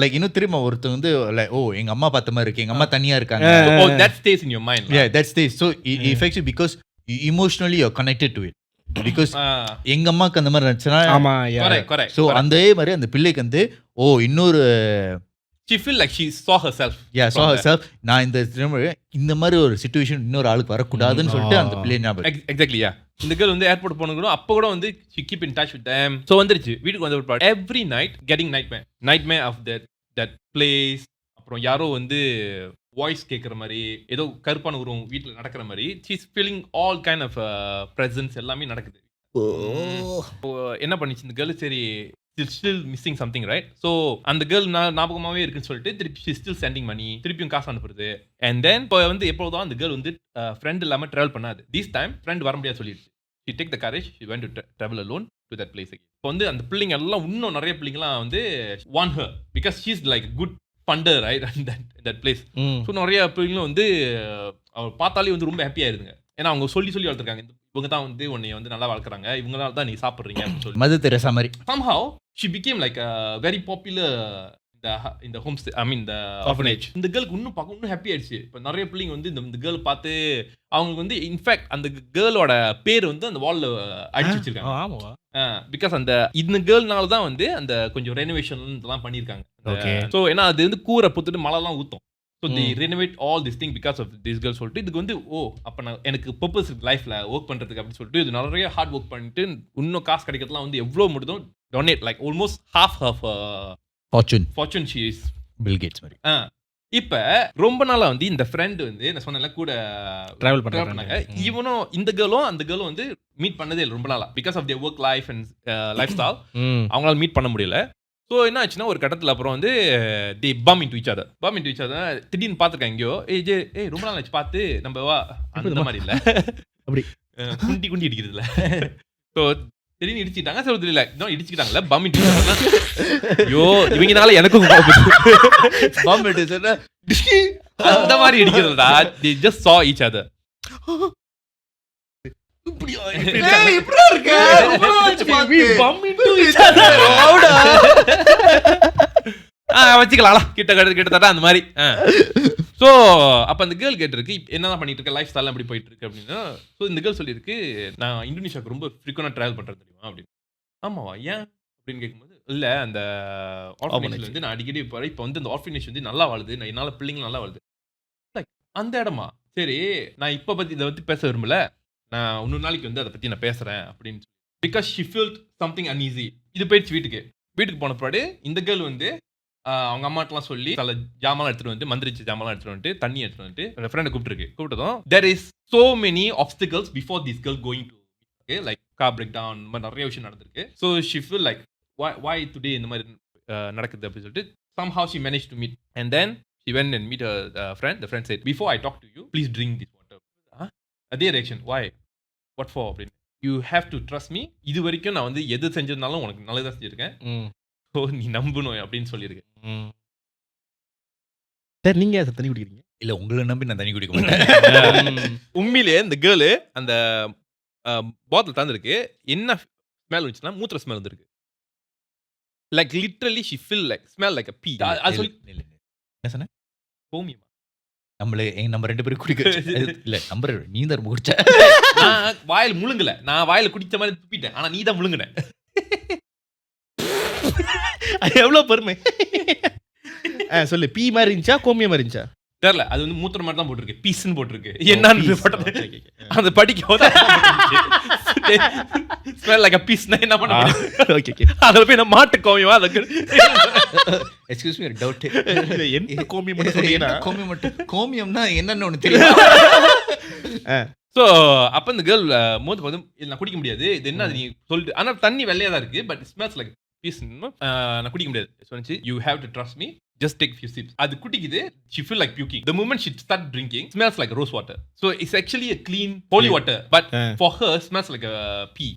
Like இன்னும் திரும்ப ஒருத்தர் வந்து like ஓ எங்க அம்மா பார்த்த மாதிரி இருக்கு, எங்க அம்மா தனியா இருக்காங்க. oh that stays in your mind. Yeah, that stays. So it affects you because emotionally you're connected to it. Because எங்க அம்மாக்கு அந்த மாதிரி நடந்துச்சுன்னா, ஆமா, correct. so அதே மாதிரி அந்த பிள்ளைக்கு வந்து ஓ இன்னொரு she feel like she saw herself. saw herself. நான் இந்த மாதிரி ஒரு சிச்சுவேஷன் இன்னொரு ஆளுக்கு வரக்கூடாதுன்னு சொல்லிட்டு அந்த பிள்ளை ஞாபகம். Exactly, yeah. இந்த girl வந்து ஏர்போர்ட் போன கூட அப்ப கூட வந்து she keep in touch with them. So வந்துருச்சு வீட்டுக்கு வந்து ஒரு every night getting nightmare of that place. அப்புறம் யாரோ வந்து வாய்ஸ் கேட்குற மாதிரி, ஏதோ கருப்பான உருவம் வீட்டில் நடக்கிற மாதிரி, she's feeling all kind of presence எல்லாமே நடக்குது. என்ன பண்ணிச்சு இந்த கேர்ள், சரி still missing something, right? So அந்த கேர்ள் ஞாபகமாவே இருக்குன்னு சொல்லிட்டு திருப்பி she still sending money, திருப்பியும் காசு அனுப்புறது. And then இப்போ வந்து எப்போதான் அந்த கேர்ள் வந்து ஃப்ரெண்ட் இல்லாம டிராவல் பண்ணாது. This time ஃப்ரெண்ட் வர முடியாது சொல்லிடுச்சு. she take the courage, she went to travel alone to that place again. இப்போ வந்து அந்த பிள்ளைங்க எல்லாம் இன்னும் நிறைய பிள்ளைங்கலாம் வந்து want her because she's like good funder, right? that place. So நிறைய பிள்ளைங்களும் வந்து அவள் பார்த்தாலே வந்து ரொம்ப ஹாப்பியாக இருதுங்க. ஏன்னா அவங்க சொல்லி வளர்த்துருக்காங்க, இவங்க தான் வந்து உன்னை வந்து நல்லா வளர்க்குறாங்க, இவங்களால தான் நீ சாப்பிட்றீங்க அப்படின்னு சொல்லி. மதர் தெரேசா மாதிரி. Somehow she became like a very popular in the homestay, I mean the orphanage. இந்த கேர்ளுக்கு இன்னும் ஹாப்பி ஆயிடுச்சு. இப்போ நிறைய பிள்ளைங்க வந்து இந்த கேர்ள் பார்த்து அவங்களுக்கு வந்து இன்ஃபேக்ட் அந்த கேர்ளோட பேர் வந்து அந்த வால்ல அடிச்சு வச்சிருக்காங்க. ஆமாவா? பிகாஸ் இந்த கேர்ள்னால தான் வந்து அந்த கொஞ்சம் ரெனோவேஷன் இதெல்லாம் பண்ணியிருக்காங்க. ஸோ ஏன்னா அது வந்து கூரை புத்துட்டு மழைலாம் ஊற்றும். So the renovate all this thing because of this girl சொல்லிட்டு இதுக்கு வந்து அப்போ நான் எனக்கு பர்பஸ் லைஃப்ல ஒர்க் பண்ணுறதுக்கு அப்படின்னு சொல்லிட்டு இது நிறைய ஹார்ட் ஒர்க் பண்ணிட்டு இன்னும் காசு கிடைக்கிறதுலாம் வந்து எவ்வளோ முடியுதோ donate, like almost half of fortune she is Bill Gates மாதிரி. இப்போ ரொம்ப நாளா வந்து இந்த ஃப்ரெண்ட் வந்து நான் சொன்னேன்ல கூட டிராவல் பண்ணாங்க. இவனும் இந்த கேர்ளும் அந்த கேர்ளும் வந்து மீட் பண்ணதே இல்லை ரொம்ப நாளா because of their work life and lifestyle. அவங்களால மீட் பண்ண முடியல. ஸோ என்ன ஆச்சுன்னா ஒரு கட்டத்தில் அப்புறம் வந்து தி பம் இன்டு ஈச் அதர் திடீர்னு பார்த்துருக்காங்க எங்கேயோ, ஏய் ரொம்ப நாள் ஆச்சு பார்த்து நம்ம வா, அந்த மாதிரி இல்லை அப்படி குண்டி அடிக்கிறது இல்லை. ஸோ திடீர்னு இடிச்சுட்டாங்க. சரி தெரியல இன்னும் இடிச்சுக்கிட்டாங்கல்ல பம் இன்டு ஐயோ இவங்கனால எனக்கும் பம் இட்டு அந்த மாதிரி இடிக்கிறதுடா. they just saw each other. வச்சுக்கலாம் கிட்டத்தட்ட அந்த மாதிரி. ஸோ அப்போ அந்த கேர்ள் கேட்டிருக்கு என்னதான் பண்ணிட்டு இருக்க, லைஃப் ஸ்டைல் எப்படி போயிட்டு இருக்கு அப்படின்னா. ஸோ இந்த கேர்ள் சொல்லியிருக்கு, நான் இந்தோனேஷியாவுக்கு ரொம்ப ஃப்ரீக்வெண்டாக ட்ராவல் பண்ணுறது தெரியுமா அப்படின்னு. ஆமாவா ஏன் அப்படின்னு கேட்கும்போது, இல்லை அந்த ஆர்ஃபனேஜ்ல வந்து நான் அடிக்கடி போகிறேன். இப்போ வந்து அந்த ஆர்ஃபனேஜ் வந்து நல்லா வாழுது, என்னால் பிள்ளைங்க நல்லா வாழுது. லைக் அந்த இடமா, சரி நான் இப்போ பற்றி இதை பற்றி பேச விரும்பல, நான் இன்னொரு நாளைக்கு வந்து அதை பற்றி நான் பேசுகிறேன் அப்படின்னு சொல்லி. Because she field something uneasy. இது போயிடுச்சு வீட்டுக்கு போன பின்னாடி இந்த கேர்ள் வந்து அவங்க அம்மாட்டெல்லாம் சொல்லி சில ஜாமான் எடுத்துட்டு வந்து மந்திரிச்சு ஜாமான் எடுத்துட்டு வந்துட்டு தண்ணி எடுத்துட்டு வந்துட்டு என்னோட ஃப்ரெண்டை கூப்பிட்டதும் there is so many obstacles before this girl going to like car breakdown, இந்த மாதிரி நிறைய விஷயம் நடந்திருக்கு. So she feel like why today இந்த மாதிரி நடக்குது அப்படின்னு சொல்லிட்டு somehow she managed to meet and then she went and meet her friend. The friend said, before I talk to you, please drink this water. அதே reaction, why, what for அப்படின்னு. You have to trust me. இது வரைக்கும் நான் வந்து எது செஞ்சதுனாலும் உனக்கு நல்லதா செஞ்சிருக்கேன், ஸோ நீ நம்பணும் அப்படின்னு சொல்லியிருக்கேன். சார் நீங்க தண்ணி குடிக்கிறீங்க? இல்ல உங்களை நம்பி நான் தண்ணி குடிக்க மாட்டேன். உண்மையிலேயே இந்த கேர்ளு அந்த பாட்டில் தந்துருக்கு, என்ன ஸ்மெல் வந்துச்சுன்னா மூத்திர ஸ்மெல் வந்துருக்கு. Like literally she feel like smell like a pee. அது சொல்லி என்ன சொன்ன? கோமியமா நம்ம 2 பேரும் குடிக்க இல்ல நம்பர் நீ தான் குடிச்ச. நான் வாயில் முழுங்கல, நான் வாயில குடிச்ச மாதிரி துப்பிட்டேன், ஆனா நீ தான் முழுங்குன. அது எவ்வளோ பெருமை. சொல்லு. பீ மாதிரி இருந்துச்சா கோமியம் மாதிரி இருந்துச்சா? தெரியல, அது வந்து மூத்திர மாதிரி தான் போட்டிருக்கு, பீஸ்ன்னு போட்டிருக்கு. என்னன்னு போட்டது அந்த படிக்க ஸ்மெல் லைக் a piece. நான் என்ன பண்ண ஓகே ஓகே. அதுல போய் நான் மாட்டு கோமியமா அதுக்கு எக்ஸ்கியூஸ் மீ டவுட். என்ன கோமியம் மட்டும் சொன்னீங்கன்னா கோமியம் மட்டும் கோமியம்னா என்னன்னு ஒன்று தெரியும். ஸோ அப்போ இந்த கேர்ள் மோந்து பார்த்து இது நான் குடிக்க முடியாது, இது என்ன நீ சொல்லிட்டு, ஆனால் தண்ணி வெள்ளையாக தான் இருக்கு, பட் ஸ்மெல்ஸ் லைக் பீஸ், நான் குடிக்க முடியாது சொன்னிச்சு. You have to trust me, just take few sips. அது குடிக்குது, she feel like puking. The moment she start drinking, smells like rose water. So it's actually a clean holy water, but for her smells like a pee.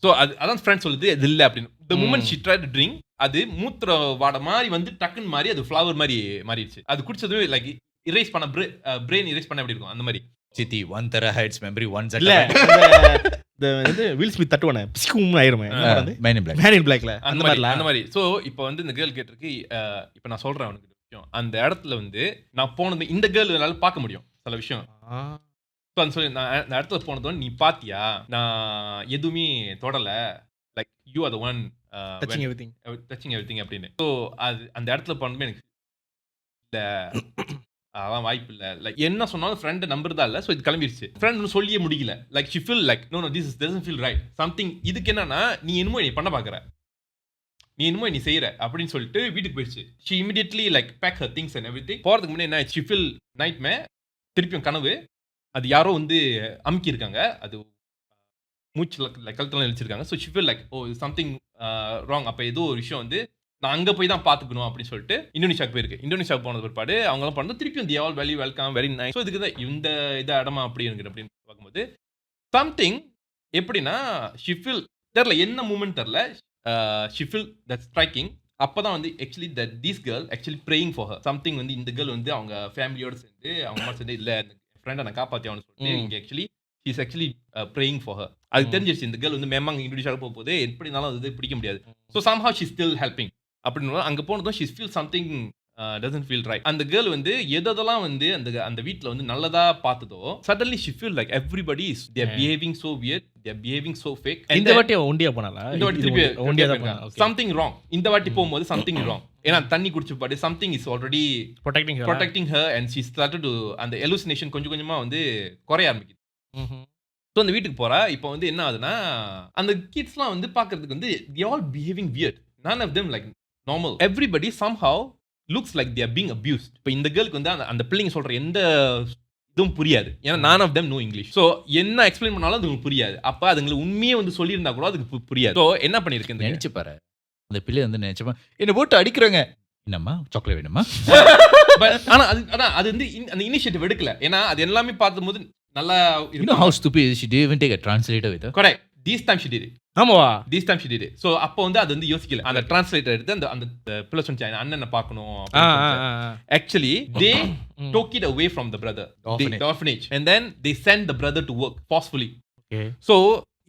So அதான் friend சொல்லுது இது இல்லை அப்படின்னு. The moment she tried to drink, அது மூத்திர வாடை மாதிரி வந்து டக்குன்னு மாதிரி அது ஃப்ளவர் மாதிரி மாறிடுச்சு. அது குடிச்சது லைக் இரேஸ் பண்ண பிரெயின் இரேஸ் பண்ண எப்படி இருக்கும் அந்த மாதிரி. சித்தி 1 terabytes memory 1 second. இல்ல இந்த வந்து வில் ஸ்மித் தட்டுவானே பிஸ்கும் ஆயிருமே man in black. Man in பிளாக்ல அந்த மாதிரி. ஸோ இப்போ வந்து இந்த கேர்ள் கேட்டிருக்கு, இப்போ நான் சொல்றேன் அவனுக்கு விஷயம். அந்த இடத்துல வந்து நான் போனது இந்த கேர்ள் என்னால பார்க்க முடியும் சில விஷயம். ஸோ அந்த சொல்லி நான் அந்த இடத்துல போனதும் நீ பாத்தியா, நான் எதுவுமே தொடல, like you are the one touching everything அப்படின்னு. ஸோ அது அந்த இடத்துல போனதுமே எனக்கு இல்லை, அதான் வாய்ப்பு இல்லை. லைக் என்ன சொன்னாலும் ஃப்ரெண்ட் நம்பர் தான் இல்லை. ஸோ இது கிளம்பிடுச்சு. ஃப்ரெண்ட் ஒன்றும் சொல்லியே முடியல. Like she feel like no this doesn't feel right something. இதுக்கு என்னன்னா நீ என்னமோ நீ பண்ண பார்க்குற, நீ என்னமோ நீ செய்யற அப்படின்னு சொல்லிட்டு வீட்டுக்கு போயிடுச்சு. She immediately like pack her things and everything. போகிறதுக்கு முன்னாடி என்ன ஷி ஃபீல் நைட் மே திருப்பியும் கனவு, அது யாரோ வந்து அமுக்கி இருக்காங்க, அது மூச்சில் கழுத்தெல்லாம் எழுச்சிருக்காங்க. So she feel like oh something wrong. அப்போ ஏதோ ஒரு விஷயம் வந்து நான் அங்கே போய் தான் பார்த்துக்கணும் அப்படின்னு சொல்லிட்டு இந்தோனேஷியாவுக்கு போயிருக்கு. இந்தோனேஷியாவுக்கு போனது பிற்பாடு அவங்களாம் பண்ணது திருப்பியும் தி all very welcome very nice. So இதுக்கு தான் இந்த இதை இடமா அப்படி இருக்கு அப்படின்னு பார்க்கும்போது சம்திங் எப்படின்னா ஷி ஃபீல் தெரில என்ன மூமெண்ட் தெரில, ஷி ஃபீல் தட் ஸ்ட்ரைக்கிங். அப்போ தான் வந்து actually that these girl actually praying for her something. வந்து இந்த கேர்ள் வந்து அவங்க ஃபேமிலியோடு சேர்ந்து அவங்க அம்மா சேர்ந்து இல்லை இந்த ஃப்ரெண்டை நான் காப்பாற்றி அவனு சொல்லிட்டு இங்கே actually she's actually praying for her. அது தெரிஞ்சிருச்சு இந்த கேர்ள் வந்து மேமாங்க இந்தோனேஷியாவுக்கு போகும்போது எப்படினாலும் அது பிடிக்க முடியாது. So somehow she still helping அப்படின்னு அங்கே போனதும் she feel something doesn't feel right. அந்த கேர்ள் வந்து எதெல்லாம் வந்து அந்த வீட்டில் வந்து நல்லதா பார்த்ததோ suddenly she feel like everybody is they are behaving so weird, they are behaving so fake. இந்த வாட்டி ஒண்டியா போனால, இந்த வாட்டி திருப்பி ஒண்டியா தான் போனாங்க. சம்திங் ராங் இந்த வாட்டி போகும்போது சம்திங் ராங். ஏன்னா தண்ணி குடிச்சு பாட்டு something is already protecting her and she started to அந்த எலுசினேஷன் கொஞ்சம் கொஞ்சமா வந்து குறைய ஆரம்பிக்குது. ஸோ அந்த வீட்டுக்கு போறா. இப்போ வந்து என்ன ஆகுதுன்னா அந்த கிட்ஸ்லாம் வந்து பார்க்கறதுக்கு வந்து they all behaving weird. none of them like normal. Everybody somehow looks like they are being abused. இப்போ இந்த கேர்ளுக்கு வந்து அந்த பிள்ளைங்க சொல்ற எந்த இதுவும் புரியாது. ஏன்னா none of them know English. So என்ன எக்ஸ்பிளைன் பண்ணாலும் அதுங்களுக்கு புரியாது. அப்போ அதுங்களுக்கு உண்மையே வந்து சொல்லியிருந்தா கூட அதுக்கு புரியாது. ஸோ என்ன பண்ணிருக்கு நினைச்சு பாரு, அந்த பிள்ளை வந்து நினைச்சப்பா என்ன போட்டு அடிக்கிறாங்க, என்னம்மா சாக்லேட் வேணுமா? ஆனா அது வந்து அந்த இனிஷியேட்டிவ் எடுக்கல. ஏன்னா அது எல்லாமே பார்க்கும்போது நல்லா you know how stupid is she didn't even take a translator with her. correct this time she did it. ஆமாவா this time she did it. so அப்போ வந்து அது வந்து யோசிக்கல. அந்த டிரான்ஸ்லேட்டர் எடுத்து அந்த பிள்ளை சொன்னாங்க அண்ணனை பார்க்கணும். actually they took it away from the brother, the orphanage, and then they sent the brother to work forcefully. okay so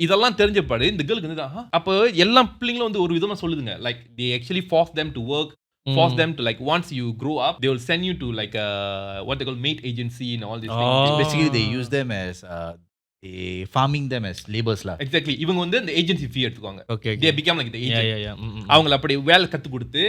இதெல்லாம் தெரிஞ்சப்பாடு இந்த கேர்ளுக்கு வந்து அப்போ எல்லா பிள்ளைங்களும் வந்து ஒரு விதமா சொல்லுதுங்க like they actually force them to work, force them to like once you grow up they will send you to like what they call maid agency and all these things. Basically they use them as farming them as laborers la. exactly இவங்க வந்து அந்த agency ஃபீ எடுத்துக்குவாங்க. okay they become like the agent. அவங்கள அப்படி வேலை கத்து கொடுத்து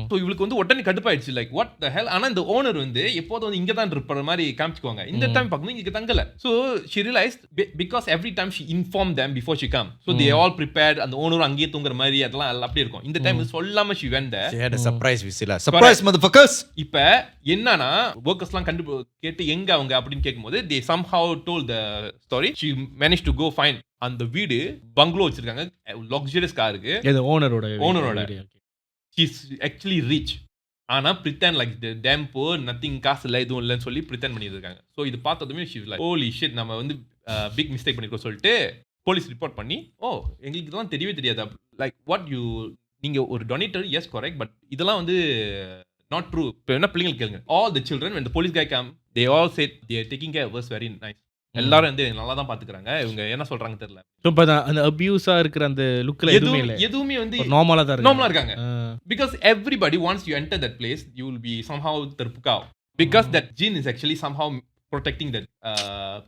so இவளுக்கு வந்து உடனே கடுப்பாயிடுச்சு லைக் வாட் த ஹெல். ஆனா இந்த ஓனர் வந்து எப்போதும் வந்து இங்க தான் இருப்பார் மாதிரி காமிச்சுக்குவாங்க. இந்த டைம் பார்க்கணும் இங்க தங்கல. So she realised because every time she inform them before she come, so they all prepared. அந்த ஓனர் அங்கேயே தூங்குற மாதிரி அதெல்லாம் அப்படி இருக்கும். இந்த டைம் சொல்லாம she went there. She had a surprise visit. Surprise motherfuckers. இப்ப என்னன்னா ஒர்க்கர்ஸ்லாம் கேட்டு எங்க அவங்க அப்படின்னு கேட்கும்போது they somehow told the story. she managed to go find அந்த வீடு பங்களோ வச்சிருக்காங்க, லக்ஸரியஸ் கார் இருக்கு. இது ஓனரோட she's actually rich. ஆனா pretend like the damn poor, nothing, காசு இல்லை எதுவும் இல்லைன்னு சொல்லி pretend பண்ணிட்டு இருக்காங்க. ஸோ இது பார்த்ததுமே she was like holy shit நம்ம வந்து பிக் மிஸ்டேக் பண்ணிருக்கோம் சொல்லிட்டு போலீஸ் ரிப்போர்ட் பண்ணி எங்களுக்கு இதெல்லாம் தெரியவே தெரியாது லைக் வாட் யூ நீங்க ஒரு டொனேட்டர் எஸ் கரெக்ட் பட் இதெல்லாம் வந்து not true. இப்போ என்ன பிள்ளைங்களுக்கு கேளுங்க. all the children when the police guy come they all said they are taking care of us very nice. எல்லாரும் வந்து நல்லா தான் பாத்துக்கறாங்க. இவங்க என்ன சொல்றாங்க தெரியல. சோ இப்ப அந்த அபியூஸா இருக்கிற அந்த லுக்ல எதுவுமே வந்து நார்மலா தான் நார்மலா இருக்காங்க. because everybody once you enter that place you will be somehow terpukau because that jinn is actually somehow protecting that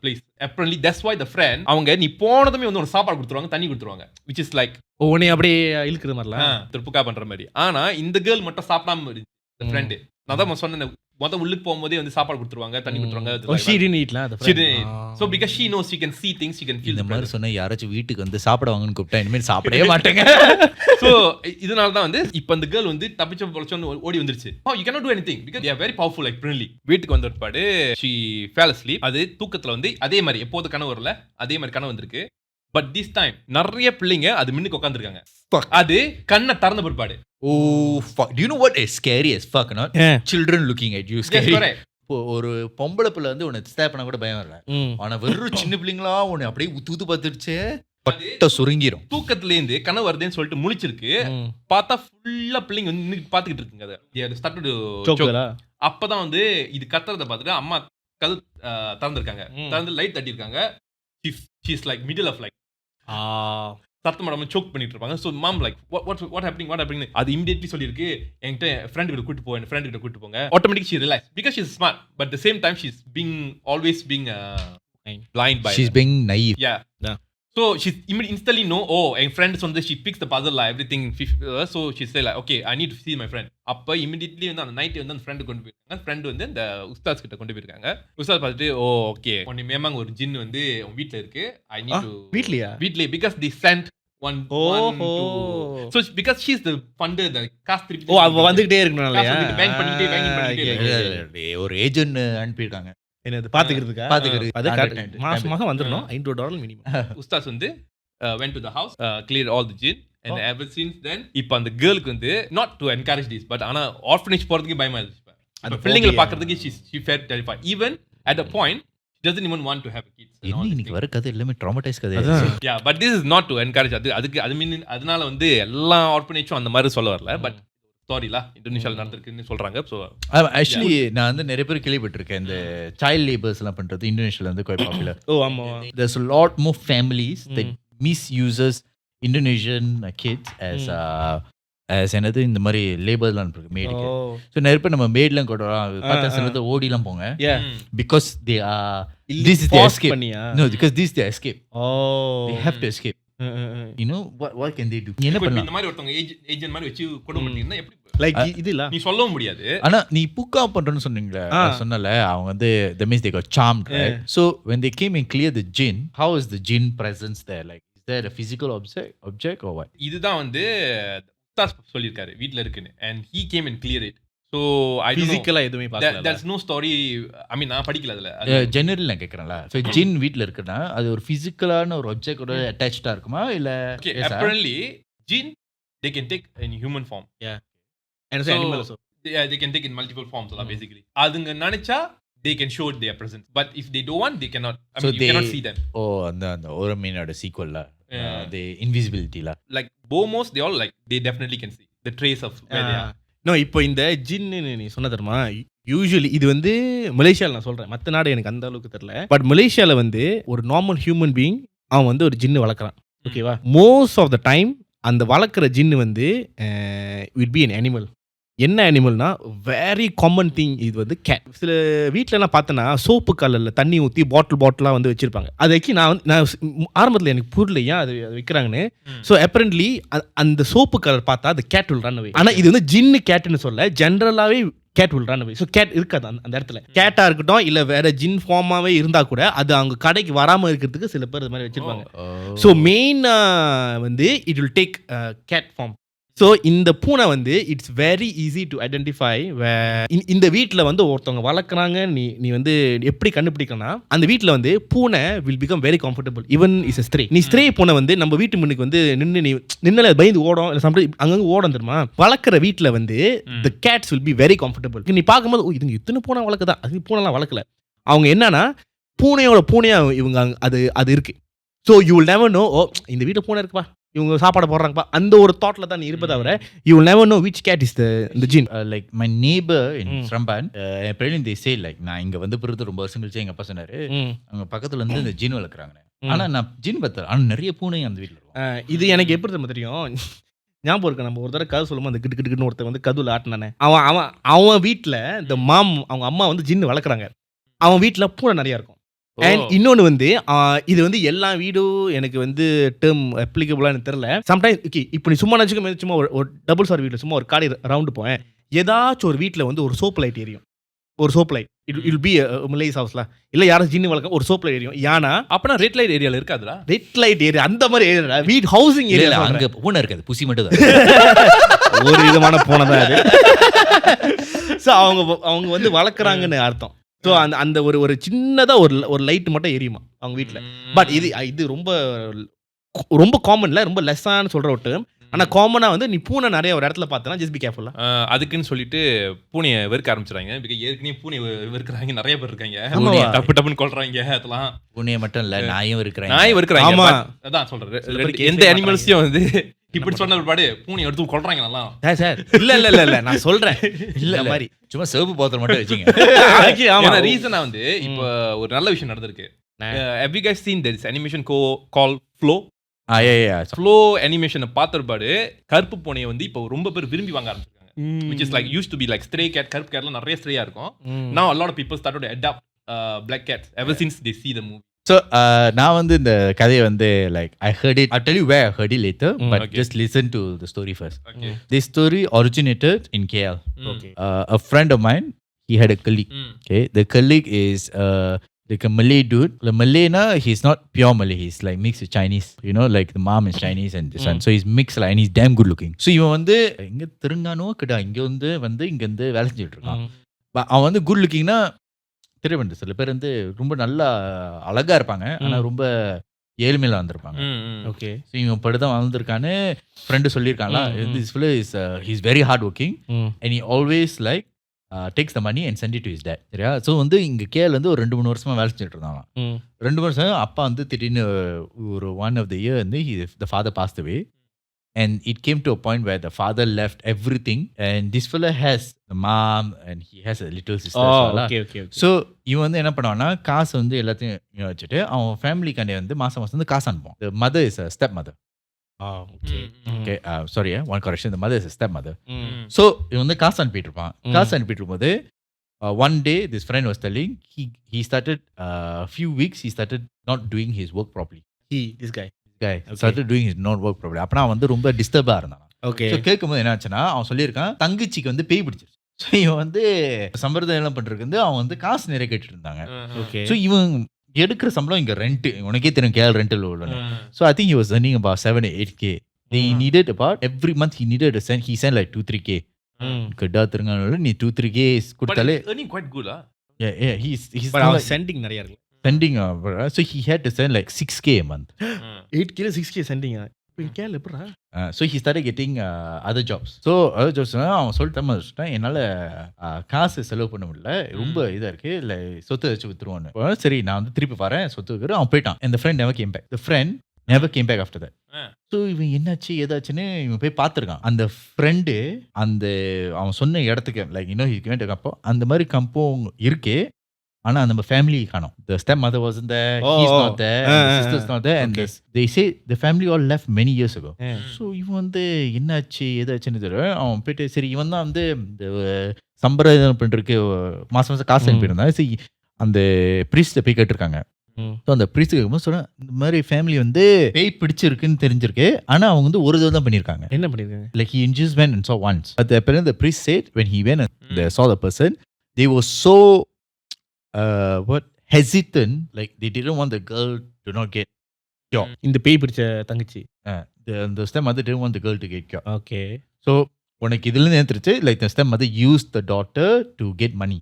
place. Apparently that's why the friend அவங்க நீ போனதுமே வந்து ஒரு சாப்பாடு கொடுத்துருவாங்க, தண்ணி கொடுத்துருவாங்க, which is like உன்னை அப்படியே இழுக்கிற மாதிரிலாம் திருப்புக்கா பண்ற மாதிரி. ஆனா இந்த கேர்ள் மட்டும் சாப்பிடாம இருந்துச்சு, the friend. நான் தான் சொன்னேன் மொத உள்ளுக்கு போகும்போதே வந்து சாப்பாடு கொடுத்துருவாங்க, தண்ணி கொடுத்துருவாங்க. she didn't eat la she didn't. So because she knows she can see things, she can feel இந்த மாதிரி சொன்னா யாராச்சும் வீட்டுக்கு வந்து சாப்பிட வாங்கன்னு கூப்பிட்டா இனிமேல் சாப்பிடவே மாட்டேங்க. So இதனால தான் வந்து இப்போ அந்த கேர்ள் வந்து தப்பிச்சு பொழைச்சு ஓடி வந்துருச்சு. Oh, you cannot do anything because they are very powerful like Brinley. வீட்டுக்கு வந்த பிற்பாடு she fell asleep. அது தூக்கத்துல வந்து அதே மாதிரி எப்போது கனவு வரல அதே மாதிரி கனவு வந்திருக்கு. பட் this time நிறைய பிள்ளைங்க அது மின்னுக்கு உட்காந்துருக்காங்க. அது கண்ணை திறந்த பிற்பாடு. Oh fuck. Do you know what is scary as fuck not? Children looking at you scary. Yes, correct. ஒரு பொம்பளை பிள்ளை வந்து உன்னை ஸ்டேப் பண்ண கூட பயம் வரல. ஆனா வெறும் சின்ன பிள்ளைங்களா உன்னை அப்படியே உத்து பார்த்துருச்சு, பட்ட சுருங்கிரும். தூக்கத்துல இருந்து கனவு வருதுன்னு சொல்லிட்டு முழிச்சிருக்கு. பார்த்தா ஃபுல்லா பிள்ளைங்க வந்து நின்னு பாத்துக்கிட்டு இருக்குங்க. அதை ஸ்டார்ட் டு choke. அப்பதான் வந்து இது கத்துறத பார்த்துட்டு அம்மா கதவு திறந்திருக்காங்க. திறந்து லைட் தட்டி இருக்காங்க. She is like middle of like சத்தம் மேடம் சோக் பண்ணிட்டு இருப்பாங்க. So mom like what happening அது இமிடியேட்லி சொல்லியிருக்கு, என்கிட்ட ஃப்ரெண்ட் கிட்ட கூட்டு போங்க, ஃப்ரெண்ட் கிட்ட கூட்டு போங்க. Automatic she relax because she is smart, but the same time she is being always being blind by She's being naive. Yeah. So she instantly know, oh N friend சொன்னது, she picks the puzzle everything. So she say like okay I need to see my friend. அப்ப immediately வந்து அந்த night வந்து அந்த friend கொண்டு போயிருக்காங்க. Friend வந்து அந்த உஸ்தாத் கிட்ட கொண்டு போயிருக்காங்க. உஸ்தாத் பார்த்துட்டு ஓ ஓகே உன்னை மேமாங்க ஒரு ஜின் வந்து உன் வீட்ல இருக்கு, I need to வீட்லயே because they sent one two. So because she's the funder, the cast trip. ஓ அவ வந்துட்டே இருக்கனாலயா பேங்க் பண்ணிட்டே ஒரு ஏஜென்ட் அனுப்பியிருக்காங்க. என்னது பாத்துக்கிறதுக்கா? அது கரெக்ட். மாசம் வந்துறணும் $500 மினிமம். உஸ்தாத் வந்து went to the house, cleared all the jinn, and ever since then இப்போ அந்த கேர்ளுக்கு வந்து not to encourage this but ஆனா orphanage போறதுக்கு பயமா இருந்துச்சு. அந்த பிள்ளைங்களை பார்க்கிறதுக்கு she felt terrified. Even at the point she doesn't even want to have kids. இன்னைக்கு வர கதை எல்லாமே ட்ராமடைஸ் கதை. Yeah, but this is not to encourage. அது மீன் அதனால வந்து எல்லா ஆர்ஃபனேஜும் அந்த மாதிரி சொல்ல வரல. பட் ஸ்டோரிலா இந்தோனேஷியால நடந்திருக்குன்னு சொல்றாங்க. ஸோ ஆக்சுவலி நான் வந்து நிறைய பேர் கேள்விப்பட்டிருக்கேன் இந்த சைல்ட் லேபர்ஸ் எல்லாம் பண்றது இந்தோனேஷியால வந்து quite popular. ஓ ஆமா. There's a lot more families that misuses Indonesian kids as என்னது இந்த மாதிரி லேபர்லாம் இருக்கு மேடுக்கு. ஸோ நிறைய பேர் நம்ம மேட்லாம் கூட பார்த்தா சிலது ஓடிலாம் போங்க. Because they are this is their escape. No, because this is their escape. They have to escape. You know what can they do? என்ன பண்ணலாம்? இந்த மாதிரி ஒருத்தங்க ஏஜென்ட் மாதிரி வச்சு கொண்டு பண்ணிருந்தா எப்படி லைக் இது இல்ல நீ சொல்லவும் முடியாது. ஆனா நீ புக்கா பண்றேன்னு சொன்னீங்களே, சொன்னல அவங்க வந்து that means they got charmed, right? So when they came and cleared the jinn, how is the jinn presence there? Like is there a physical object or what? இதுதான் வந்து உஸ்தாத் சொல்லிருக்காரு வீட்ல இருக்குன்னு, and he came and cleared it. So I பிசிக்கலா எதுமே பார்க்கல. There's no story. I mean நான் படிக்கல அதுல. ஜெனரல் நான் கேக்குறேன்ல. So ஜின் வீட்ல இருக்குன்னா அது ஒரு பிசிக்கலான ஒரு ஆப்ஜெக்ட்டோட அட்டாச்டா இருக்குமா இல்ல? Okay, apparently jinn they can take in human form. Yeah. And so animal also. Yeah, they can take in multiple forms basically. அதுங்க நினைச்சா they can show their presence, but if they don't want they cannot. I mean you cannot see them. Oh அந்த ஒரு மீனோட சீக்வல்ல the invisibility la like Bomos they all like they definitely can see the trace of where they are. No, இப்போ இந்த ஜின்னு நீ சொன்ன தெரியுமா, usually இது வந்து மலேசியாவில் நான் சொல்கிறேன், மற்ற நாடு எனக்கு அந்த அளவுக்கு தெரியல. பட் மலேசியாவில் வந்து ஒரு நார்மல் ஹியூமன் பீயிங் அவன் வந்து ஒரு ஜின்னு வளர்க்குறான். ஓகேவா? மோஸ்ட் ஆஃப் த டைம் அந்த வளர்க்குற ஜின்னு வந்து வில் பி an அனிமல். என்ன அனிமல்னா வெரி காமன் திங் இது வந்து கேட். சில வீட்டிலலாம் பார்த்தோன்னா சோப்பு கலரில் தண்ணி ஊற்றி பாட்டிலாக வந்து வச்சுருப்பாங்க. அது வைக்கி நான் ஆரம்பத்தில் எனக்கு புரியல ஏன் அது வைக்கிறாங்கன்னு. ஸோ அப்பரண்ட்லி அந்த சோப்பு கலர் பார்த்தா அது கேட் வில் ரன் அவே. ஆனால் இது வந்து ஜின்னு கேட்டுன்னு சொல்ல, ஜென்ரலாகவே cat will run away. So cat இருக்காது அந்த இடத்துல. கேட்டாக இருக்கட்டும் இல்லை வேற ஜின் ஃபார்மாகவே இருந்தால் கூட அது அவங்க கடைக்கு வராமல் இருக்கிறதுக்கு சில பேர் இது மாதிரி வச்சுருப்பாங்க. ஸோ மெயின் வந்து it will take cat form. So இந்த பூனை வந்து it's very easy to identify. இந்த வீட்டில் வந்து ஒருத்தவங்க வளர்க்குறாங்க, நீ வந்து எப்படி கண்டுபிடிக்கணும்னா அந்த வீட்டில் வந்து பூனை will become very comfortable. Even is a stray. நீ ஸ்ட்ரே பூனை வந்து நம்ம வீட்டு முன்னுக்கு வந்து நின்னால பயந்து ஓடும், இல்லை சம்டைம் அங்கங்கே ஓடும் தெரியுமா. வளர்க்குற வீட்டில் வந்து the cats will be very comfortable. நீ பார்க்கும்போது ஓ இதுங்க இத்தனை பூனை வளர்க்குதா, அது பூனைலாம் வளர்க்கல. அவங்க என்னன்னா பூனையாக இவங்க அது இருக்கு. So you will never know, ஓ இந்த வீட்டில் பூனை இருக்குப்பா, இவங்க சாப்பாடு போடுறாங்கப்பா, அந்த ஒரு தாட்ல தான் நீ இருப்ப தவிர you will never know which cat is the jinn. Like my neighbor in Sramban, apparently they say like நான் இங்க வந்து பிறகு ரொம்ப வருஷம் கழிச்சு எங்க அப்பா சொன்னாரு அவங்க பக்கத்துல இருந்து இந்த ஜின் வளர்க்குறாங்க. ஆனா நான் ஜின் பார்த்தேன், ஆனா நிறைய பூனை அந்த வீட்டில் இருக்கும். இது எனக்கு எப்படி தெரியும், ஞாபகம் இருக்கு, நம்ம ஒரு தடவை கதை சொல்லும்போது அந்த கிட்டு கிட்டுன்னு ஒருத்தர் வந்து கதுவில் ஆட்டினானே, அவன் வீட்டில் இந்த அவங்க அம்மா வந்து ஜின்னு வளர்க்குறாங்க. அவன் வீட்டில் பூனை நிறையா இருக்கும். அண்ட் இன்னொன்று வந்து இது வந்து எல்லா வீடும் எனக்கு வந்து டேர்ம் அப்ளிகபிளாக எனக்கு தெரியல. சம்டைம்ஸ் ஓகே இப்போ நீ சும்மா நினச்சிக்க சும்மா ஒரு டபுள் சார் வீட்டில் சும்மா ஒரு காடி ரவுண்டு போவேன், ஏதாச்சும் ஒரு வீட்டில் வந்து ஒரு சோப்பு லைட் எரியும். ஒரு சோப் லைட் இல் பி மில்லேஸ் ஹவுஸ்ல இல்லை யாரும் ஜின்னு வளர்க்க ஒரு சோப் லைட் எரியும். ஏன்னா அப்பனா ரெட் லைட் ஏரியால இருக்காதுடா. ரெட் லைட் ஏரியா அந்த மாதிரி ஏரியா வீட் ஹவுசிங் ஏரியா அங்க பூனை இருக்காது, புசி மட்டும் தான். ஒரு விதமான பூனை தான் அது. ஸோ அவங்க வந்து வளர்க்குறாங்கன்னு அர்த்தம். ஸோ அந்த ஒரு சின்னதாக ஒரு லைட் மட்டும் எரியுமா அவங்க வீட்டில். பட் இது ரொம்ப காமன்ல, ரொம்ப லெஸ்ஸான்னு சொல்கிற ஒரு டேர்ம். ஆனால் காமனாக வந்து நீ பூனை நிறைய ஒரு இடத்துல பார்த்தனா ஜஸ்ட் பி கேர்ஃபுல்லா. அதுக்குன்னு சொல்லிட்டு பூனையை வெறுக்க ஆரம்பிச்சிடுறாங்க. பிகாஸ் ஏற்கனவே பூனை வெறுக்கிறாங்க நிறைய பேர் இருக்காங்க. ஆமாவா? டப்பு டப்புன்னு கொள்றாங்க. அதெல்லாம் பூனையை மட்டும் இல்ல, நாயும் இருக்கிறாங்க. நாய் வெறுக்கிறாங்க. ஆமா. அதான் சொல்றேன், எந்த அனிமல்ஸையும் வந்து இப்படி சொன்ன ஒரு பாடு பூனை எடுத்து கொள்றாங்க நல்லா. சார் இல்ல நான் சொல்றேன் இல்ல மாதிரி சும்மா சிவப்பு போத்தல் மட்டும் வச்சுங்க. ஆமா ரீசனா வந்து இப்போ ஒரு நல்ல விஷயம் நடந்திருக்கு. Have you guys seen this animation called Flow? Flow அனிமேஷனை பார்த்துருப்பாடு கருப்பு பூனையை வந்து இப்போ ரொம்ப பேர் விரும்பி வாங்க ஆரம்பிச்சிருக்காங்க. which is like used to be like stray cat, கருப்பு கேட்ல நிறைய ஸ்ட்ரேயா இருக்கும். now a lot of people started to adopt black cats ever since they see the movie. So நான் வந்து இந்த கதையை வந்து like I heard it, I'll tell you where I heard it later, but okay. just listen to the story first. Okay. This story originated in KL. Okay. A friend of mine, he had a colleague. Okay, the colleague is like a Malay dude. The Malay na, he's not pure Malay, he's like mixed with Chinese, you know, like the mom is Chinese and the son, so he's mixed like, and he's damn good looking. So இவன் வந்து இங்க திருங்கானோ கிட்ட இங்க வந்து இங்க வந்து வேலை செஞ்சுட்டு இருக்கான். அவன் வந்து குட் லுக்கிங்னா தெரியவேண்டு. சில பேர் வந்து ரொம்ப நல்லா அழகா இருப்பாங்க, ஆனா ரொம்ப ஏழ்மையில வந்திருப்பாங்க. ஓகே. ஸோ இவன் படுதான் வந்திருக்கான்னு ஃப்ரெண்டு சொல்லியிருக்காங்களா, this fellow is he's very hard working and he always like takes the money and send it to his dad. சரியா? ஸோ வந்து இங்கே கேள் வந்து ஒரு 2-3 வருஷமா வேலை செஞ்சுட்டு இருந்தாங்க. 2 வருஷம் அப்பா வந்து திடீர்னு ஒரு one of the year வந்து the father passed away and it came to a point where the father left everything and this fellow has the mom and he has a little sister. Okay. So இவன் வந்து என்ன பண்ணுவான்னா காசு வந்து எல்லாத்தையும் வச்சுட்டு அவன் ஃபேமிலிக்காண்டி வந்து மாதம் வந்து காசு அனுப்புவான். The mother is a step mother. Okay, sorry, one correction, the mother is a step mother. So இவன் வந்து காசு அனுப்பிட்டு இருப்பான். காசு அனுப்பிட்டு இருக்கும்போது one day this friend was telling he started few weeks he started not doing his work properly. This guy started doing his not work properly. அப்பனா வந்து ரொம்ப டிஸ்டர்பா இருந்தான். ஓகே. ஸோ கேட்கும்போது என்ன ஆச்சுன்னா அவன் சொல்லியிருக்கான் தங்கச்சிக்கு வந்து பேய் பிடிச்சிருச்சு. ஸோ இவன் வந்து சம்பிரதாயம் எல்லாம் பண்றதுக்கு வந்து அவன் வந்து காசு நிறைய கேட்டுட்டு இருந்தாங்க. ஓகே. ஸோ இவன் எடுக்கிற சம்பளம் இங்க ரெண்ட், உனக்கே தெரியும் கேள் ரெண்டில் உள்ள. So I think he was earning about 7-8K. They needed about every month he needed he sent like 2-3K. கட்டா திருங்கானோட நீ 2-3K கொடுத்தாலே earning quite good ah. Yeah, he's but அவன் sending நிறைய இருக்கு. sending so he had to send like 6K a month. 8K 6K sending. இப்போ கேள் எப்படா? So he started getting other jobs. So other jobs அவன் சொல்லிட்டான் என்னால் காசு செலவு பண்ண முடியல, ரொம்ப இதாக இருக்குது, இல்லை சொத்து வச்சு வித்துருவான்னு. சரி நான் வந்து திருப்பி வரேன் சொத்து வைக்கிறேன். அவன் போயிட்டான். And the friend never came back. The friend never came back after that. So இவன் என்னாச்சு ஏதாச்சுன்னு இவன் போய் பார்த்துருக்கான். அந்த ஃப்ரெண்டு அந்த அவன் சொன்ன இடத்துக்கு லைக் இன்னும் கம்போ அந்த மாதிரி கம்போ இருக்கு, ஆனா நம்ம ஃபேமிலி காணோம். The stepmother wasn't there, he's not there, the sister's not there, and they say the family all left many years ago. So இவன் வந்து என்னாச்சு ஏதாச்சுன்னு தெரியல. அவன் போயிட்டு சரி இவன் தான் வந்து இந்த சம்பிரதாயம் பண்றதுக்கு மாசம் காசு அனுப்பியிருந்தான். சரி அந்த பிரீஸ்ட போய் கேட்டிருக்காங்க. ஸோ அந்த பிரீஸ்ட் கேட்கும்போது சொன்னேன் இந்த மாதிரி ஃபேமிலி வந்து பேய் பிடிச்சிருக்குன்னு தெரிஞ்சிருக்கு, ஆனா அவங்க வந்து ஒரு தடவை தான் பண்ணியிருக்காங்க. என்ன பண்ணியிருக்காங்க? Like he just went and saw once, but apparently the priest said when he went and they saw the person, they were so hesitant, like they didn't want the girl to not get cured. இந்த பேய் பிடிச்ச தங்கச்சி the stepmother didn't want the girl to get cured. Okay. So உனக்கு இதுல இருந்து தெரிஞ்சு like the stepmother used the daughter to get money.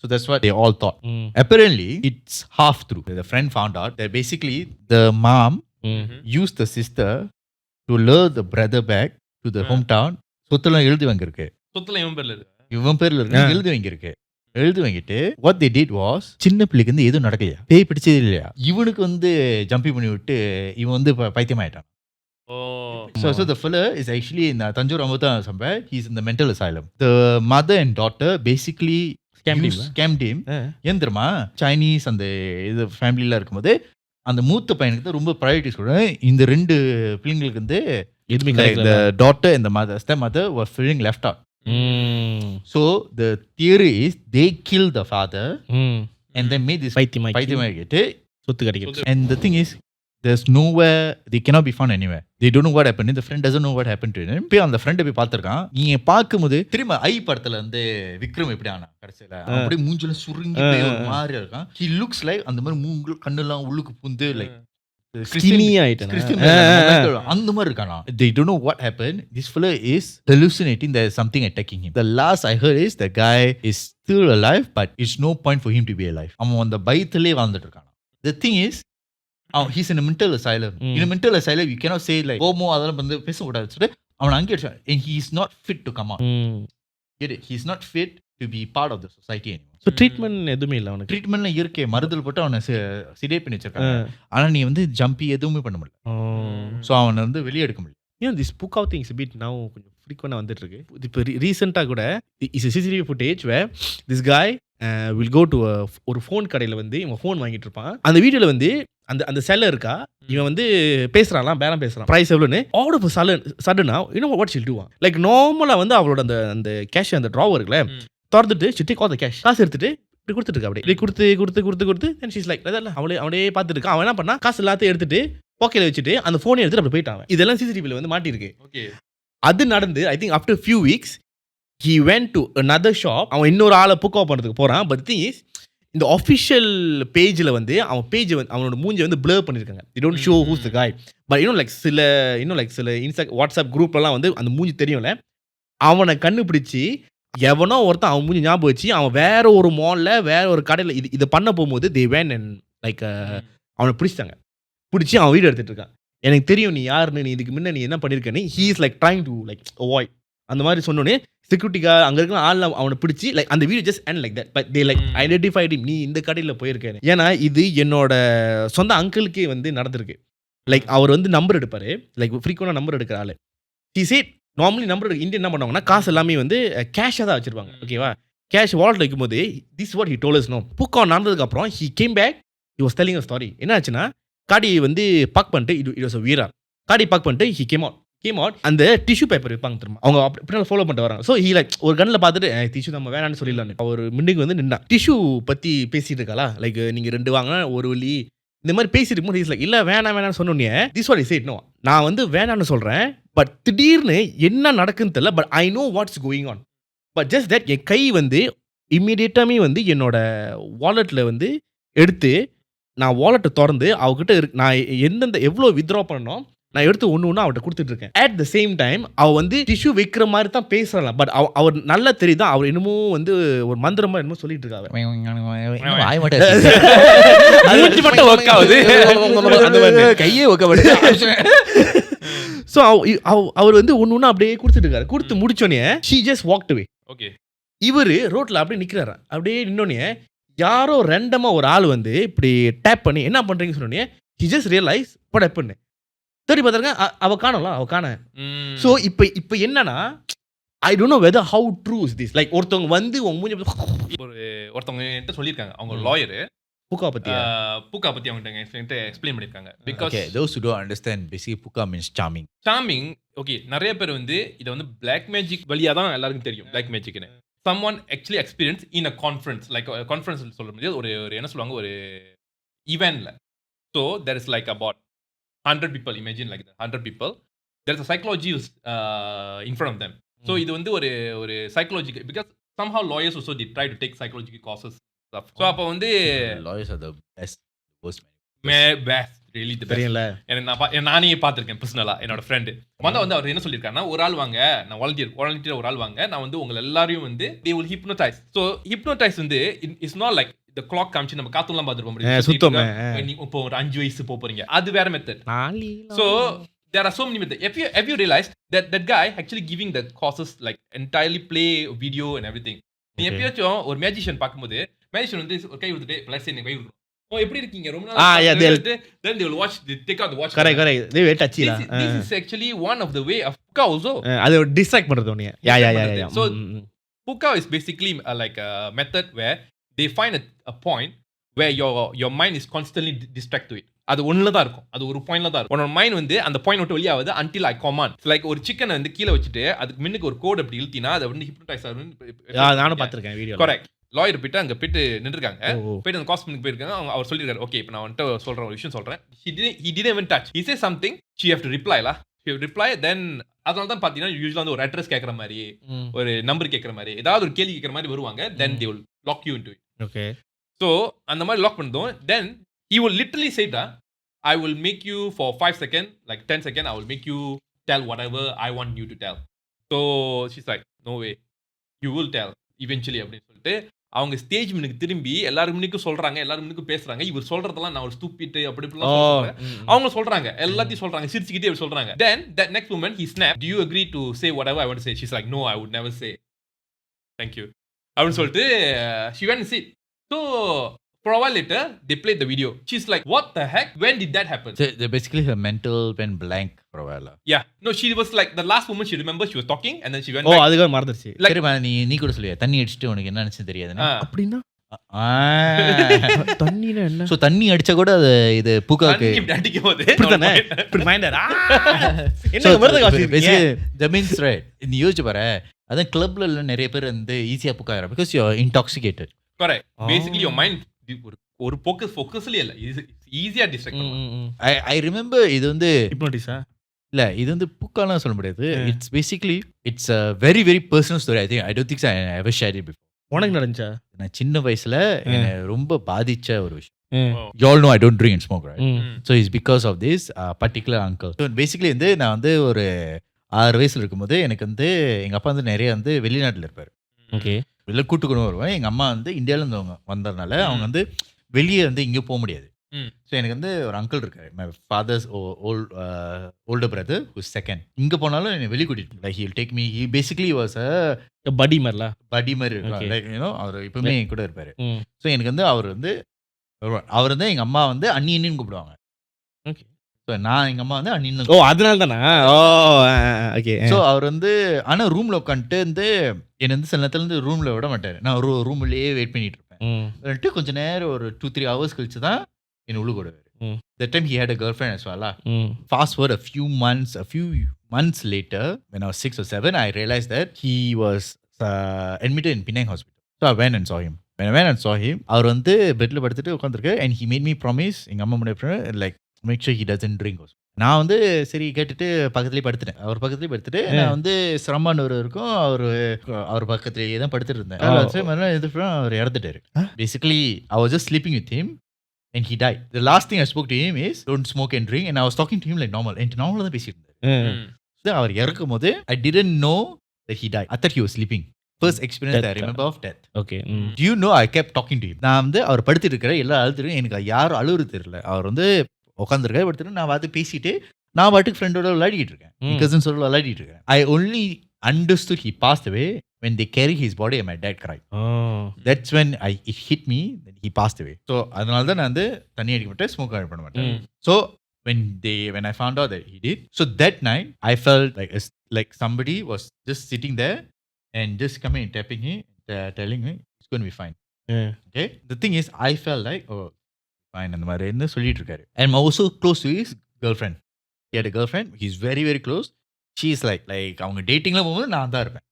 So that's what they all thought. Apparently it's half true. The friend found out that basically the mom used the sister to lure the brother back to the hometown. சொத்தெல்லாம் எழுதி வாங்கிருக்கு. சொத்தெல்லாம் இவன் பேர்ல இருக்கு, எழுதி வாங்கிருக்கு. எழுதி வாங்கிட்டு what they did was சின்ன பிள்ளைக்கு வந்து எதுவும் நடக்கலையா, பேய் பிடிச்சது இல்லையா, இவனுக்கு வந்து ஜம்பி பண்ணி விட்டு இவன் வந்து பைத்தியம் ஆயிட்டான். So the fella is actually in Tanjore Amrita somewhere. He's in the mental asylum. The mother and daughter basically scammed him. ஏன் தெரியுமா, சைனீஸ் அந்த இது ஃபேமிலியில இருக்கும்போது அந்த மூத்த பையனுக்கு தான் ரொம்ப ப்ரையாரிட்டிஸ் கொடுங்க. இந்த 2 பிள்ளைங்களுக்கு வந்து the daughter and the mother, stepmother were feeling left out. So the theory is they killed the father and then made this பைத்தியமாக்கி பைத்தியமாக்கிட்டு சொத்து கிடைக்கிறது. and the thing is there's nowhere they cannot be found anywhere. They don't know what happened. The friend doesn't know what happened to him. போய் அந்த ஃப்ரெண்டை போய் பார்த்திருக்கான். நீங்க பார்க்கும்போது திரும்ப ஐ படத்துல வந்து விக்ரம் எப்படி ஆனா கடைசியில அப்படியே மூஞ்சில சுருங்கி போய் ஒரு மாதிரி இருக்கான். he looks like அந்த மாதிரி மூங்கு கண்ணெல்லாம் உள்ளுக்கு புந்து like Skinny ஆயிட்டானா? அந்த மாதிரி இருக்கானா. They don't know what happened. This fella is hallucinating there's something attacking him. The last I heard is the guy is still alive but it's no point for him to be alive. அவன் அந்த பயத்திலே வாழ்ந்துட்டு இருக்கானா. The thing is he's in a mental asylum. In a mental asylum you cannot say like homo அதெல்லாம் வந்து பேசக்கூடாது சொல்லிட்டு அவன் அங்கே அடிச்சான். And he is not fit to come out. Get it? He is not fit to be part of the society anymore. So treatment எதுவுமே இல்லை அவனுக்கு. ட்ரீட்மெண்ட்ல இருக்கே மருந்துல போட்டு அவனை சிடே பண்ணி வச்சிருக்காங்க. ஆனா நீ வந்து ஜம்பி எதுவுமே பண்ண முடியல. ஸோ அவனை வந்து வெளியே எடுக்க முடியல. ஏன் this book out things bit நான் கொஞ்சம் ஃப்ரீக்வெண்டாக வந்துட்டு இருக்கு. இப்போ ரீசெண்டாக கூட is CCTV footage way this guy will go to ஒரு ஃபோன் கடையில் வந்து இவன் ஃபோன் வாங்கிட்டு இருப்பான். அந்த வீடியோவில் வந்து அந்த செல்லர் இருக்கா, இவன் வந்து பேசுறான்லாம், பேரம் பேசுறான், ப்ரைஸ் எவ்வளோன்னு. ஆல் ஆஃப் சடனா இன்னும் வாட் ஷில் டூவான் லைக் நார்மலாக வந்து அவளோட அந்த கேஷ் அந்த ட்ராவர் இருக்குல்ல திறந்துட்டு சிட்டி கால் த கேஷ் காசு எடுத்துட்டு இப்படி கொடுத்துட்டு இருக்கா. அப்படி கொடுத்து தென் ஷீஸ் லைக் அதெல்லாம் அவளே பார்த்துட்டு இருக்கான். அவன் என்ன பண்ணா காசு எல்லாத்தையும் எடுத்துட்டு பாக்கெட்ல வச்சுட்டு அந்த ஃபோனை எடுத்துட்டு அப்படி போயிட்டான். இதெல்லாம் சிசிடிவில வந்து மாட்டிருக்கு. அது நடந்து I think after few weeks he went to another shop. அவன் இன்னொரு ஆளை புக் அவுட் பண்ணுறதுக்கு போகிறான். பட் திங் இஸ் இந்த ஆஃபிஷியல் பேஜில் வந்து அவன் பேஜ் வந்து அவனோட மூஞ்சி வந்து blur பண்ணியிருக்காங்க. they don't show who's the guy. But சில வாட்ஸ்அப் குரூப்லலாம் வந்து அந்த மூஞ்சி தெரியும்ல, அவனை கண்டுபிடிச்சி எவனோ ஒருத்தன் அவன் மூஞ்சி ஞாபகம் வச்சு அவன் வேற ஒரு மாலில் வேற ஒரு கடையில் இதை பண்ண போகும்போது they went and லைக் அவனை பிடிச்சி அவன் வீடியோ எடுத்துகிட்டு இருக்கான். எனக்கு தெரியும் நீ யாருன்னு, நீ இதுக்கு முன்ன நீ என்ன பண்ணியிருக்கேன்னு. he is like trying to like avoid அந்த மாதிரி சொன்னோன்னே செக்யூரிட்டிக்கா அங்கே இருக்கிற ஆள் அவனை பிடிச்சி லைக் அந்த video just and like that but they like identified நீ இந்த கடையில் போயிருக்கேன். ஏன்னா இது என்னோட சொந்த அங்கிளுக்கே வந்து நடந்திருக்கு. லைக் அவர் வந்து நம்பர் எடுப்பார், லைக் ஃப்ரீக்வெண்டாக நம்பர் எடுக்கிற ஆள். he said normally number Indian என்ன பண்ணுவாங்கன்னா காசு எல்லாமே வந்து கேஷாக தான் வச்சிருப்பாங்க. ஓகேவா, கேஷ் வாலெட் வைக்கும்போது this what he told us no. Book on நடந்ததுக்கப்புறம் he came back, he was telling a story. என்ன ஆச்சுன்னா காடி வந்து பார்க் பண்ணிட்டு it was a வீரா காடி பார்க் பண்ணிட்டு he came out அந்த டிஷ்யூ பேப்பர் வைப்பாங்க திரும்ப அவங்க அப்படி ஃபாலோ பண்ணிட்டு வராங்க. ஸோ ஹீ லைக் ஒரு கண்ணில் பார்த்துட்டு டிஷ்யூ நம்ம வேணான்னு சொல்லிடலான்னு அவர் முன்னுக்கு வந்து நின்னா டிஷ்யூ பற்றி பேசிட்டு இருக்காளா, லைக் நீங்கள் 2 வாங்கினா ஒரு வழி இந்த மாதிரி பேசிட்டு இருக்கும்போது ஹீஸ் லைக் இல்லை வேணாம்னு சொன்னோன்னே this what is it no நான் வந்து வேணான்னு சொல்கிறேன் பட் திடீர்னு என்ன நடக்குன்னு தெரியல but I know what's going on. But just that என் கை வந்து இம்மீடியட்டாமே வந்து என்னோட வாலெட்டில் வந்து எடுத்து நான் வாலெட்டை திறந்து அவகிட்ட நான் எந்தெந்த எவ்வளோ வித்ட்ரா பண்ணணும் நான் எடுத்து ஒன்று அவர்கிட்ட கொடுத்துட்டு இருக்கேன். அட் த சேம் டைம் அவள் வந்து டிஷ்யூ வைக்கிற மாதிரி தான் பேசுறாள். பட் அவர் நல்லா தெரியுதா அவர் என்னமோ வந்து ஒரு மந்திரமா என்னமோ சொல்லிட்டு இருக்காங்க. கையே ஒக்க. ஸோ அவர் வந்து ஒன்று அப்படியே கொடுத்துட்டு இருக்காரு. கொடுத்து முடிச்சோடனே she just walked away. Okay, இவர் ரோட்ல அப்படியே நிற்கிறாரு. அப்படியே நின்னோடனே யாரோ ரெண்டமா ஒரு ஆள் வந்து இப்படி டேப் பண்ணி என்ன பண்றீங்கன்னு சொன்னோடனே he just realized what happened. சரி பார்த்துருங்க அவ காண. ஸோ இப்போ என்னன்னா I don't know whether how true is this. Like ஒருத்தவங்க வந்து ஒருத்தவங்க என்கிட்ட சொல்லியிருக்காங்க, அவங்க லாயரு புக்கா பத்தி அவங்ககிட்ட எக்ஸ்பிளைன் பண்ணியிருக்காங்க. Because those who don't understand basically puka means charming. Okay, நிறைய பேர் வந்து இதை வந்து பிளாக் மேஜிக் வழியாக தான் எல்லாருக்கும் தெரியும் black மேஜிக்னு. someone actually experienced in a conference, like a conference சொல்ல முடியாது, ஒரு என்ன சொல்லுவாங்க ஒரு ஈவென்ட்ல. So there is like about 100 people, imagine like that 100 people, there is a psychologist in front of them. So இது வந்து ஒரு psychological, because somehow lawyers also they try to take psychological courses stuff. So அப்ப வந்து lawyers are the best really the best. நானே பார்த்திருக்கேன் பர்சனலா. என்னோட friend வந்து அவர் என்ன சொல்லியிருக்காருன்னா, ஒரு ஆள் வாங்க, நான் வாலண்டியர் ஒரு ஆள் வாங்க, நான் வந்து உங்களை எல்லாரையும் வந்து they will hypnotize. So hypnotize வந்து it's not like the clock காமிச்சு நம்ம காத்துலாம் பார்த்துட்டு போக சுத்தமே இப்போ ஒரு 5 வயசு போறீங்க, அது வேற method. So there are so many methods. Have you realized that guy actually giving the courses like entirely play video and everything. நீ எப்பயாச்சும் ஒரு மேஜிஷியன் பார்க்கும்போது மேஜிஷியன் வந்து கை கொடுத்துட்டு பிளஸ் என்ன கை கொடுக்கும், ஓ எப்படி இருக்கீங்க ரொம்ப நாள், then they will watch, they take out the watch. correct they will touch it. This is actually one of the way of puka also. அது distract பண்றது ஒண்ணே. Yeah. So puka is basically like a method where they find a point where your mind is constantly distracted to it. அது ஒண்ணுல தான் இருக்கும், அது ஒரு பாயிண்ட்ல தான் இருக்கும். உன்னோட மைண்ட் வந்து அந்த பாயிண்ட் விட்டு வெளியாவது until I command. லைக் ஒரு சிக்கனை வந்து கீழே வச்சுட்டு அதுக்கு முன்னுக்கு ஒரு கோட் அப்படி இழுத்தினா அதை வந்து ஹிப்னோடைஸ் ஆகும். நானும் பார்த்திருக்கேன் வீடியோ. கரெக்ட். லாயர் போயிட்டு அங்கே போயிட்டு நின்றுருக்காங்க. போயிட்டு அந்த காஸ்ட் போயிருக்காங்க. அவர் சொல்லியிருக்காரு, ஓகே இப்போ நான் வந்துட்டு சொல்கிறேன் ஒரு விஷயம் சொல்கிறேன். he didn't even touch. He said something, she have to reply lah. She have to reply, then அதனால தான் பார்த்தீங்கன்னா யூஸ்வலாக வந்து ஒரு அட்ரஸ் கேட்குற மாதிரி, ஒரு நம்பர் கேட்குற மாதிரி, ஏதாவது ஒரு கேள்வி கேட்குற மாதிரி வருவாங்க. then they will lock you into it. Okay. So அந்த மாதிரி லாக் பண்ணதும் then he will literally say that I will make you for 5 seconds, like 10 seconds, I will make you tell whatever I want you to tell. So she's like, no way, you will tell eventually அப்படின்னு சொல்லிட்டு அவங்க stage முன்னுக்கு திரும்பி எல்லாரும் முன்னுக்கும் சொல்றாங்க, எல்லாரும் முன்னுக்கும் பேசுறாங்க. இவர் சொல்றதெல்லாம் நான் ஒரு ஸ்டூபிட் அப்படி இப்படிலாம் சொல்றாங்க. அவங்க சொல்றாங்க, எல்லாத்தையும் சொல்றாங்க, சிரிச்சுக்கிட்டே இவர் சொல்றாங்க. Then that next moment he snapped, do you agree to say whatever I want to say? She's like, no, I would never say thank you அப்படின்னு சொல்லிட்டு she went and sit. So for a while later, they played the video. She's like, what the heck? When did that happen? So basically her mental went blank for a while. Yeah. No, she was like, the last moment she remembered, she was talking and then she went O back. அதுக்கு மறந்துருச்சு. Like, சரிமா, நீ கூட சொல்லியா தண்ணி அடிச்சுட்டு உனக்கு என்ன நினைச்சு தெரியாதுன்னு. அப்படின்னா தண்ணினா என்ன? சோ தண்ணி அடிச்சா கூட அது இது பூக்காக்கு தண்ணி இப்படி அடிக்கும் போது இப்படிதானே? இப்படி மைண்டர் என்ன மருந்து காசி that means right. நீ யோசிச்சு பாரு, அதான் கிளப்ல நிறைய பேர் வந்து ஈஸியா பூக்காயிரா because you are intoxicated. correct. Basically your mind ஒரு ஃபோக்கஸ்லயே இல்ல, ஈஸியா டிஸ்ட்ராக்ட் பண்ணும். I remember இது வந்து ஹிப்னோட்டிஸா இல்ல, இது வந்து பூக்காலாம் சொல்ல முடியாது. It's basically it's a very very personal story. I don't think I ever shared it before. உனக்கு நடந்துச்சா? நான் சின்ன வயசுல என்ன ரொம்ப பாதிச்ச ஒரு விஷயம். You all know I don't drink and smoke, right? So it's because of this particular uncle. So basically வந்து நான் வந்து ஒரு 6 வயசுல இருக்கும்போது எனக்கு வந்து எங்க அப்பா வந்து நிறைய வந்து வெளிநாட்டுல இருப்பாரு. ஓகே. வெளில கூட்டுக்கணும் வருவேன். எங்க அம்மா வந்து இந்தியால இருந்து வந்ததுனால அவங்க வந்து வெளியே வந்து இங்கே போக முடியாது. ஸோ எனக்கு வந்து ஒரு அங்கிள் இருக்காரு, my father's older brother who's second. இங்கே போனாலும் என்னை வெளியே கூட்டிட்டு like he'll take me. He basically was a படி மாதிரில படி மாதிரி இருக்கார். லைக் யூனோ அவர் எப்பவுமே என் கூட இருப்பாரு. ஸோ எனக்கு வந்து அவர் வந்து எங்கள் அம்மா வந்து அண்ணின்னு கூப்பிடுவாங்க. ஓகே. ஸோ நான் எங்கள் அம்மா வந்து அண்ணின்னு. ஓ அதனால தானா? ஓ ஓகே. ஸோ அவர் வந்து ஆனால் ரூமில் உட்காந்துட்டு வந்து என்னை வந்து சில நேரத்துல இருந்து ரூமில் விட மாட்டார். நான் ஒரு ரூம்லேயே வெயிட் பண்ணிட்டு இருப்பேன். கொஞ்சம் நேரம் ஒரு 2-3 hours கழிச்சு தான் என்ன உள்ள கூடுவார். That time he had a girlfriend as well. Fast forward a few months later, when I was 6 or 7, I realized that he was admitted in Penang Hospital. So I went and saw him. When I went and saw him, அவர் வந்து பெட்ல படுத்துட்டு உட்காந்துருக்கு and he made me promise, எங்க அம்மா முன்னாடி like make sure he doesn't drink also. நான் வந்து சரி கேட்டுட்டு பக்கத்துலேயே படுத்துட்டேன். அவர் பக்கத்துலேயே படுத்துட்டு நான் வந்து சிரமன்னு இருக்கும், அவர் பக்கத்துலேயே தான் படுத்துட்டு இருந்தேன். அவர் இறந்துட்டாரு. Basically I was just sleeping with him and he died. The last thing I spoke to him is don't smoke and drink, and I was talking to him like normal. And normal தான் பேசிட்டு இருந்தாரு. So அவர் இறக்கும் போது I didn't know that he died. I thought he was sleeping. First experience that I remember of death. Okay. Do you know I kept talking to him? நான் வந்து அவர் படுத்துட்டு இருக்கிற எல்லா அழுத்துட்டு எனக்கு யாரும் அழுவுறது தெரியல. அவர் வந்து உட்காந்துருக்காரு படுத்துட்டு நான் பார்த்து பேசிட்டு நான் பாட்டுக்கு ஃப்ரெண்டோட விளையாடிட்டு இருக்கேன், கசின்ஸ் ஓட விளையாடிட்டு இருக்கேன். I only understood he passed away when they carried his body and my dad cried. That's when it hit me that he passed away. So அதனால தான் நான் வந்து தண்ணி அடிக்க மாட்டேன், ஸ்மோக் பண்ண மாட்டேன். So when I found out that he did, so that night I felt like somebody was just sitting there and just coming and tapping me, telling me it's going to be fine. Okay. The thing is I felt like oh fine அந்த மாதிரி என்ன சொல்லிட்டு இருக்காரு. I'm also close to his girlfriend. He had a girlfriend. He's very very close. She is like அவங்க டேட்டிங்லாம் போகும்போது நான் தான் இருப்பேன்.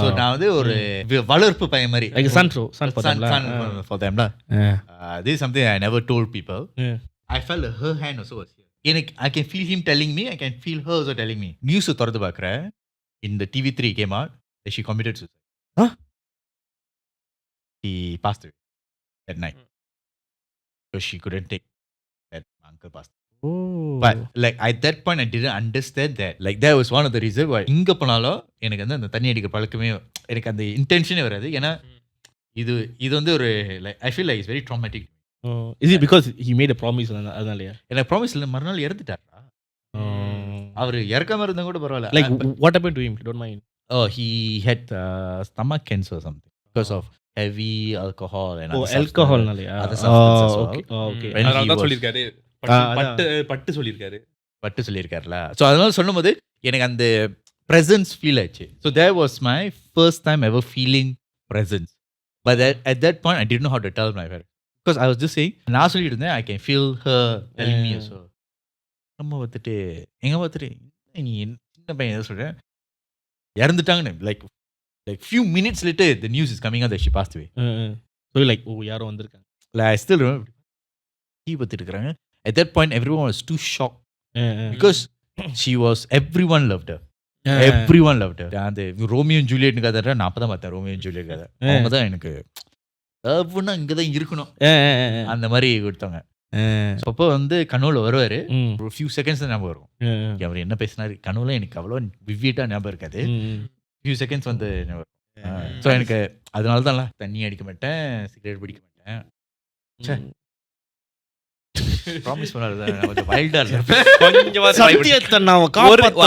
So நான் வந்து ஒரு வளர்ப்பு பையன் மாதிரி, like son for them la. This is something I never told people. I felt her hand also was here. I can feel him telling me, I can feel her also telling me. News தொடர்ந்து பார்க்குறேன், in the TV3 came out that she committed suicide. He passed away that night. Because she couldn't take that uncle passed. Oh. But like at that point I didn't understand that. Like that was one of the reasons why இங்க போனாலும் எனக்கு வந்து அந்த தண்ணி அடிக்கிற பழக்கமே எனக்கு அந்த இன்டென்ஷனே வராது. ஏன்னா இது வந்து ஒரு like I feel like it's very traumatic. Is it because he made a promise அதனாலயா? எனக்கு ப்ராமிஸ் இல்ல, மறுநாள் இறந்துட்டாரா. அவர் இறக்காம இருந்தா கூட பரவாயில்ல. Like what happened to him? Don't mind. Oh, he had stomach cancer or something because of heavy alcohol and alcoholனாலயா? other substances as well. Okay. அதனால தான் சொல்லிருக்காரு, பட்டு சொல்லிருக்காரு. பட்டு சொல்லியிருக்காருல. ஸோ அதனால சொல்லும் போது எனக்கு அந்த presence ஃபீல் ஆச்சு. So there was my first time ever feeling presence. But at that point I didn't know how to tell my parents. Because I was just saying, நான் சொல்லிட்டு இருந்தேன், I can feel her telling me also. நம்ம பார்த்துட்டு எங்க பார்த்துட்டு நீ சின்ன பையன் எதை சொல்கிறேன், இறந்துட்டாங்கன்னு like Like few minutes later, the news is coming out that she passed away. So like ஓ யாரோ வந்திருக்காங்க. Like I still remember. He பத்திருக்காங்க. At that point, everyone was too shocked because she was. Everyone loved her. Everyone loved her. அந்த Romeo and Juliet கதை நான் அப்பதான் பார்த்தேன். Romeo and Juliet கதை அவங்க தான் எனக்கு லவ்னா இங்கதான் இருக்கணும் அந்த மாதிரி கொடுத்தாங்க. அப்போ வந்து கனவுல வருவாரு. ஒரு ஃபியூ செகண்ட்ஸ் தான் ஞாபகம் வரும். அவர் என்ன பேசினாரு கனவுல எனக்கு அவ்வளோ விவியட்டா ஞாபகம் இருக்காது. ஃபியூ செகண்ட்ஸ் வந்து ஞாபகம். ஸோ எனக்கு அதனால தான் தண்ணி அடிக்க மாட்டேன், சிகரெட் பிடிக்க மாட்டேன். ப்ராமிஸ் பண்ணாரு கொஞ்சம் வைல்டா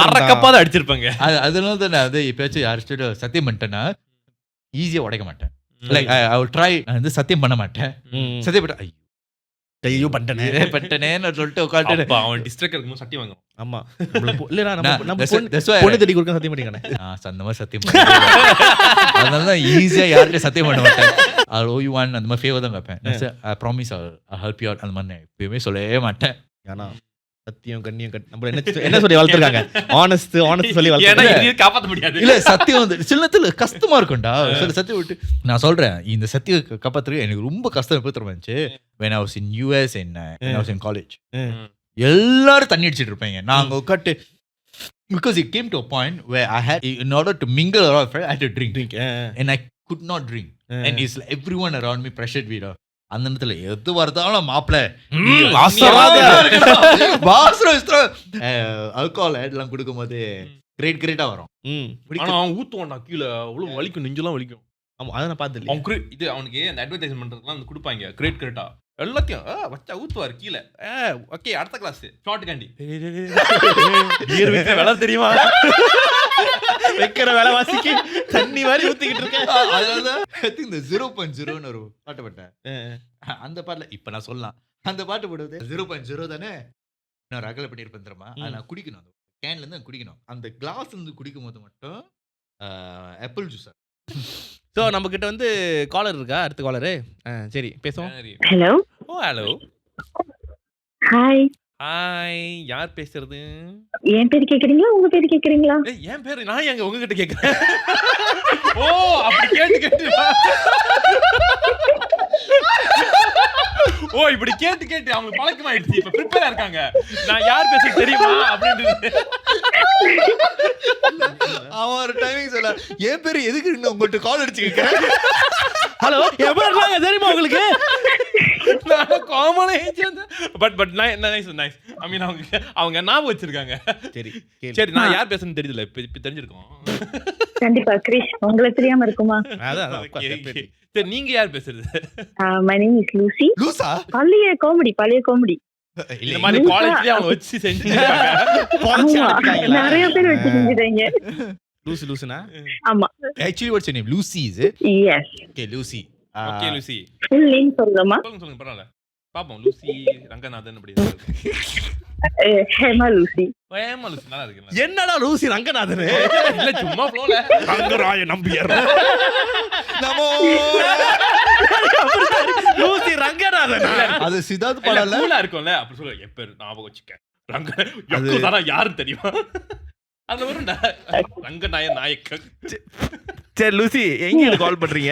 அரைக்கப்பாத அடிச்சிருப்பாங்க. அதனால தான் நான் வந்து எப்பயாச்சும் யார்கிட்ட சத்தியம் பண்ணிட்டேன்னா ஈஸியா உடைக்க மாட்டேன். Like I will try. நான் வந்து சத்தியம் பண்ண மாட்டேன். சத்தியம் பண்ண ஐயோ பண்ணிட்டேனேன்னு சொல்லிட்டு உட்காந்து அவன் டிஸ்ட்ராக்ட் இருக்கும்போது சத்தியம் வாங்குவான். ஆமா இல்ல நம்ம பொண்ணு தேடி கொடுக்க சத்தியம் பண்ணிக்கானே. அந்த மாதிரி சத்தியம் அதனால தான் ஈஸியா யார்கிட்ட சத்தியம் பண்ண மாட்டேன். I'll owe you one அந்த மாதிரி ஃபேவர் தான் கேட்பேன். I promise I'll help you out அந்த மாதிரி எப்பயுமே சொல்லவே மாட்டேன். ஏன்னா சத்தியம் கண்ணியம் நம்ம என்ன சொல்லி வளர்த்துருக்காங்க. ஆனஸ்ட் சொல்லி வளர்த்து காப்பாற்ற முடியாது. இல்ல சத்தியம் வந்து சில நேரத்துல கஷ்டமா இருக்கும்டா. சில சத்தியம் விட்டு நான் சொல்றேன் இந்த சத்தியம் காப்பாத்துறதுக்கு எனக்கு ரொம்ப கஷ்டம் எப்போ தெரியுமா இருந்துச்சு. when I was in US and when I was in college எல்லாரும் தண்ணி அடிச்சிட்டு இருப்பாங்க. நாங்க உட்காட்டு because it came to a point where I had in order to mingle around friends I had to drink and I could not drink and it's like everyone around me pressured me. அந்த நேரத்துல எது வருதாலும் மாப்பிள்ள alcohol எல்லாம் கொடுக்கும் போது Greta வரும். ஊத்துவான்டா கீழே அவ்வளவு வலிக்கும், நெஞ்செல்லாம் வலிக்கும். ஆமா அதை நான் பார்த்தது. இது அவனுக்கு அந்த அட்வர்டைஸ்மெண்ட் பண்றதுக்குலாம் வந்து கொடுப்பாங்க கிரேட்டா எல்லாத்தையும் வச்சா ஊத்துவாரு கீழே. ஓகே அடுத்த கிளாஸ் ஷார்ட் கேண்டி வேலை தெரியுமா வைக்கிற வேலைவாசிக்கு தண்ணி மாதிரி ஊத்திக்கிட்டு இருக்கேன். அதனாலதான் இந்த 0.0ன்னு ஒரு பாட்டு போட்டேன். அந்த பாட்டுல இப்ப நான் சொல்லலாம் அந்த பாட்டு போடுவது 0.0 தானே. நான் ரகலை பண்ணியிருப்பேன் தெரியுமா. அதை நான் குடிக்கணும். அந்த கேன்ல இருந்து குடிக்கணும். அந்த கிளாஸ் இருந்து குடிக்கும் போது மட்டும் ஆப்பிள் ஜூஸ். ஸோ நம்ம கிட்ட வந்து காலர் இருக்கா? அடுத்த காலரு சரி பேசுவோம். ஹலோ. ஓ ஹலோ. ஹாய். ஹாய் யார் பேசுறது? என் பேர் கேக்குறீங்களா உங்க பேர் கேக்குறீங்களா? என் பேரு நான் எங்க உங்ககிட்ட கேக்குறேன். ஓ அப்படி கேட்டு ஓ இப்படி கேட்டு அவங்களுக்கு பழக்கமாயிடுச்சு. இப்ப ப்ரிப்பேரா இருக்காங்க. நான் யார் பேசுறது தெரியுமா அப்படின்றது. அவன் ஒரு டைமிங் சொல்ல என் பேரு எதுக்கு உங்கள்கிட்ட கால் அடிச்சு கேட்கிறேன். ஹலோ என் பேர் தெரியுமா உங்களுக்கு? But nice. ஐ மீன் அவங்க ஞாபகம் வச்சிருக்காங்க. சரி நான் யார் பேசுறேன்னு தெரியல. இப்ப தெரிஞ்சிருக்கோம். கண்டிப்பா கிரிஷ் உங்களுக்கு தெரியாம இருக்குமா? சரி நீங்க யார் பேசுறது? My name is Lucy. லூசா? பழைய காமெடி. இந்த மாதிரி காலேஜ்லயே அவங்க வச்சு செஞ்சிருக்காங்க. நிறைய பேர் வச்சு செஞ்சிட்டாங்க. லூசுனா? ஆமா. Actually what's your name? Lucy is it? Yes. Okay Lucy. Okay Lucy. Full name சொல்லலாமா? சொல்லுங்க பரவாயில்ல. பாப்போம். லூசி ரங்கநாதன் அப்படி ஹேமா லூசி. ஹேமா லூசி நல்லா இருக்கு. என்னடா லூசி ரங்கநாதன்? இல்ல சும்மா ஃப்ளோல ரங்கராய நம்பியார். நமோ லூசி ரங்கநாதன். அது சித்தார்த் பாடல கூலா இருக்கும்ல. அப்படி சொல்ல என் பேர் ஞாபகம் வச்சுக்க. ரங்க யாருன்னு தெரியுமா? அந்த வரும்டா ரங்கநாயக்க. சரி லூசி எங்க கால் பண்றீங்க?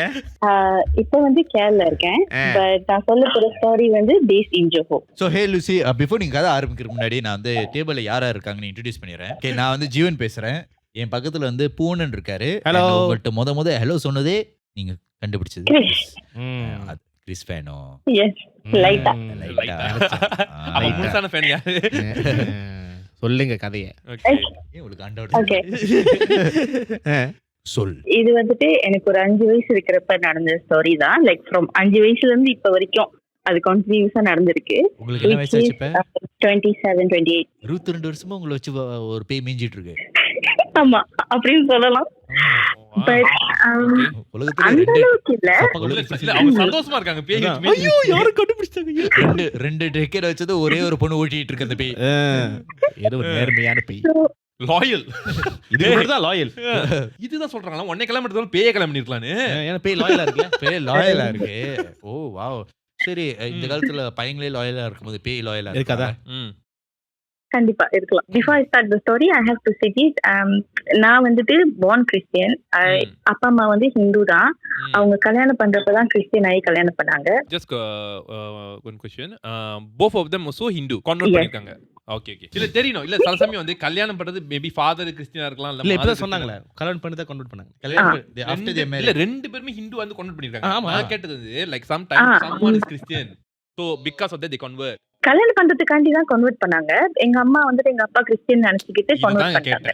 இப்போ வந்து கேரளா இருக்கேன். பட் நான் சொல்ல போற ஸ்டோரி வந்து based in Zoho. So hey Lucy, before நீங்க கதை ஆரம்பிக்கிறதுக்கு முன்னாடி நான் வந்து டேபிள்ல யாரா இருக்காங்கன்னு இன்ட்ரோ듀ce பண்ணிடுறேன். ஓகே நான் வந்து ஜீவன் பேசுறேன். என் பக்கத்துல வந்து பூனன் இருக்காரு. ஹலோ. உங்கள்ட்ட முத ஹலோ சொன்னதே நீங்க கண்டுபிடிச்சது அது கிறிஸ் ஃபேனோ? எஸ் லைட்டா. அவ முழுசான ஃபேன் யாரு? சொல்லுங்க கதையை. உங்களுக்கு அண்டோட சொல். இது வந்துட்டு எனக்கு ஒரு 5 வயசு இருக்கிறப்ப நடந்த ஸ்டோரி தான். லைக் ஃப்ரம் 5 வயசுல இருந்து இப்ப வரைக்கும் அது கண்டினியூஸா நடந்திருக்கு. உங்களுக்கு என்ன வயசு ஆச்சு இப்ப? 27 28. 22 வருஷமா உங்களை வச்சு ஒரு பேய் மேஞ்சிட்டு இருக்கு. ஆமா அப்படின்னு சொல்லலாம். பட் அந்த அளவுக்கு இல்ல. அவங்க சந்தோஷமா இருக்காங்க பேய். ஐயோ யாரு கண்டுபிடிச்சாங்க? ரெண்டு டெக்கேட் வச்சது ஒரே ஒரு பொண்ணு ஓட்டிட்டு இருக்கு அந்த பேய். ஏதோ ஒரு நேர்மையான பேய். லாயல். இதுதான் லாயல். இதுதான் சொல்றாங்களா உன்னை கிளம்பிட்டு பேய கிளம்பிருக்கலான்னு. ஏன்னா பேய் லாயலா இருக்கு. பேய் லாயலா இருக்கு. ஓ வாவ். சரி இந்த காலத்துல பையங்களே லாயலா இருக்கும்போது பேய் லாயலா இருக்காதா? கண்டிப்பா இருக்கலாம். Before I start the story I have to say it. நான் வந்துட்டு பார்ன் கிறிஸ்டியன். அப்பா அம்மா வந்து ஹிந்து தான். அவங்க கல்யாணம் பண்றப்பதான் கிறிஸ்டியன் ஆகி கல்யாணம் பண்ணாங்க. Just one question. both of them also Hindu convert பண்ணிருக்காங்க. Okay okay. இல்ல தெரியணும். இல்ல சில சமயம் வந்து கல்யாணம் பண்றது மேபி ஃாதர் கிறிஸ்டியனா இருக்கலாம். இல்ல இப்ப சொன்னாங்களே கல்யாணம் பண்ணி தான் கன்வர்ட் பண்ணாங்க. after they married. இல்ல ரெண்டு பேருமே ஹிந்து வந்து கன்வர்ட் பண்ணிருக்காங்க. நான் கேட்டது like sometimes someone is Christian. So because of that they convert. கல்யாணம் பண்றதுக்காண்டி தான் கன்வெர்ட் பண்ணாங்க. எங்க அம்மா வந்துட்டு எங்க அப்பா கிறிஸ்டியன் நினைச்சுக்கிட்டு கன்வெர்ட் பண்ணாங்க.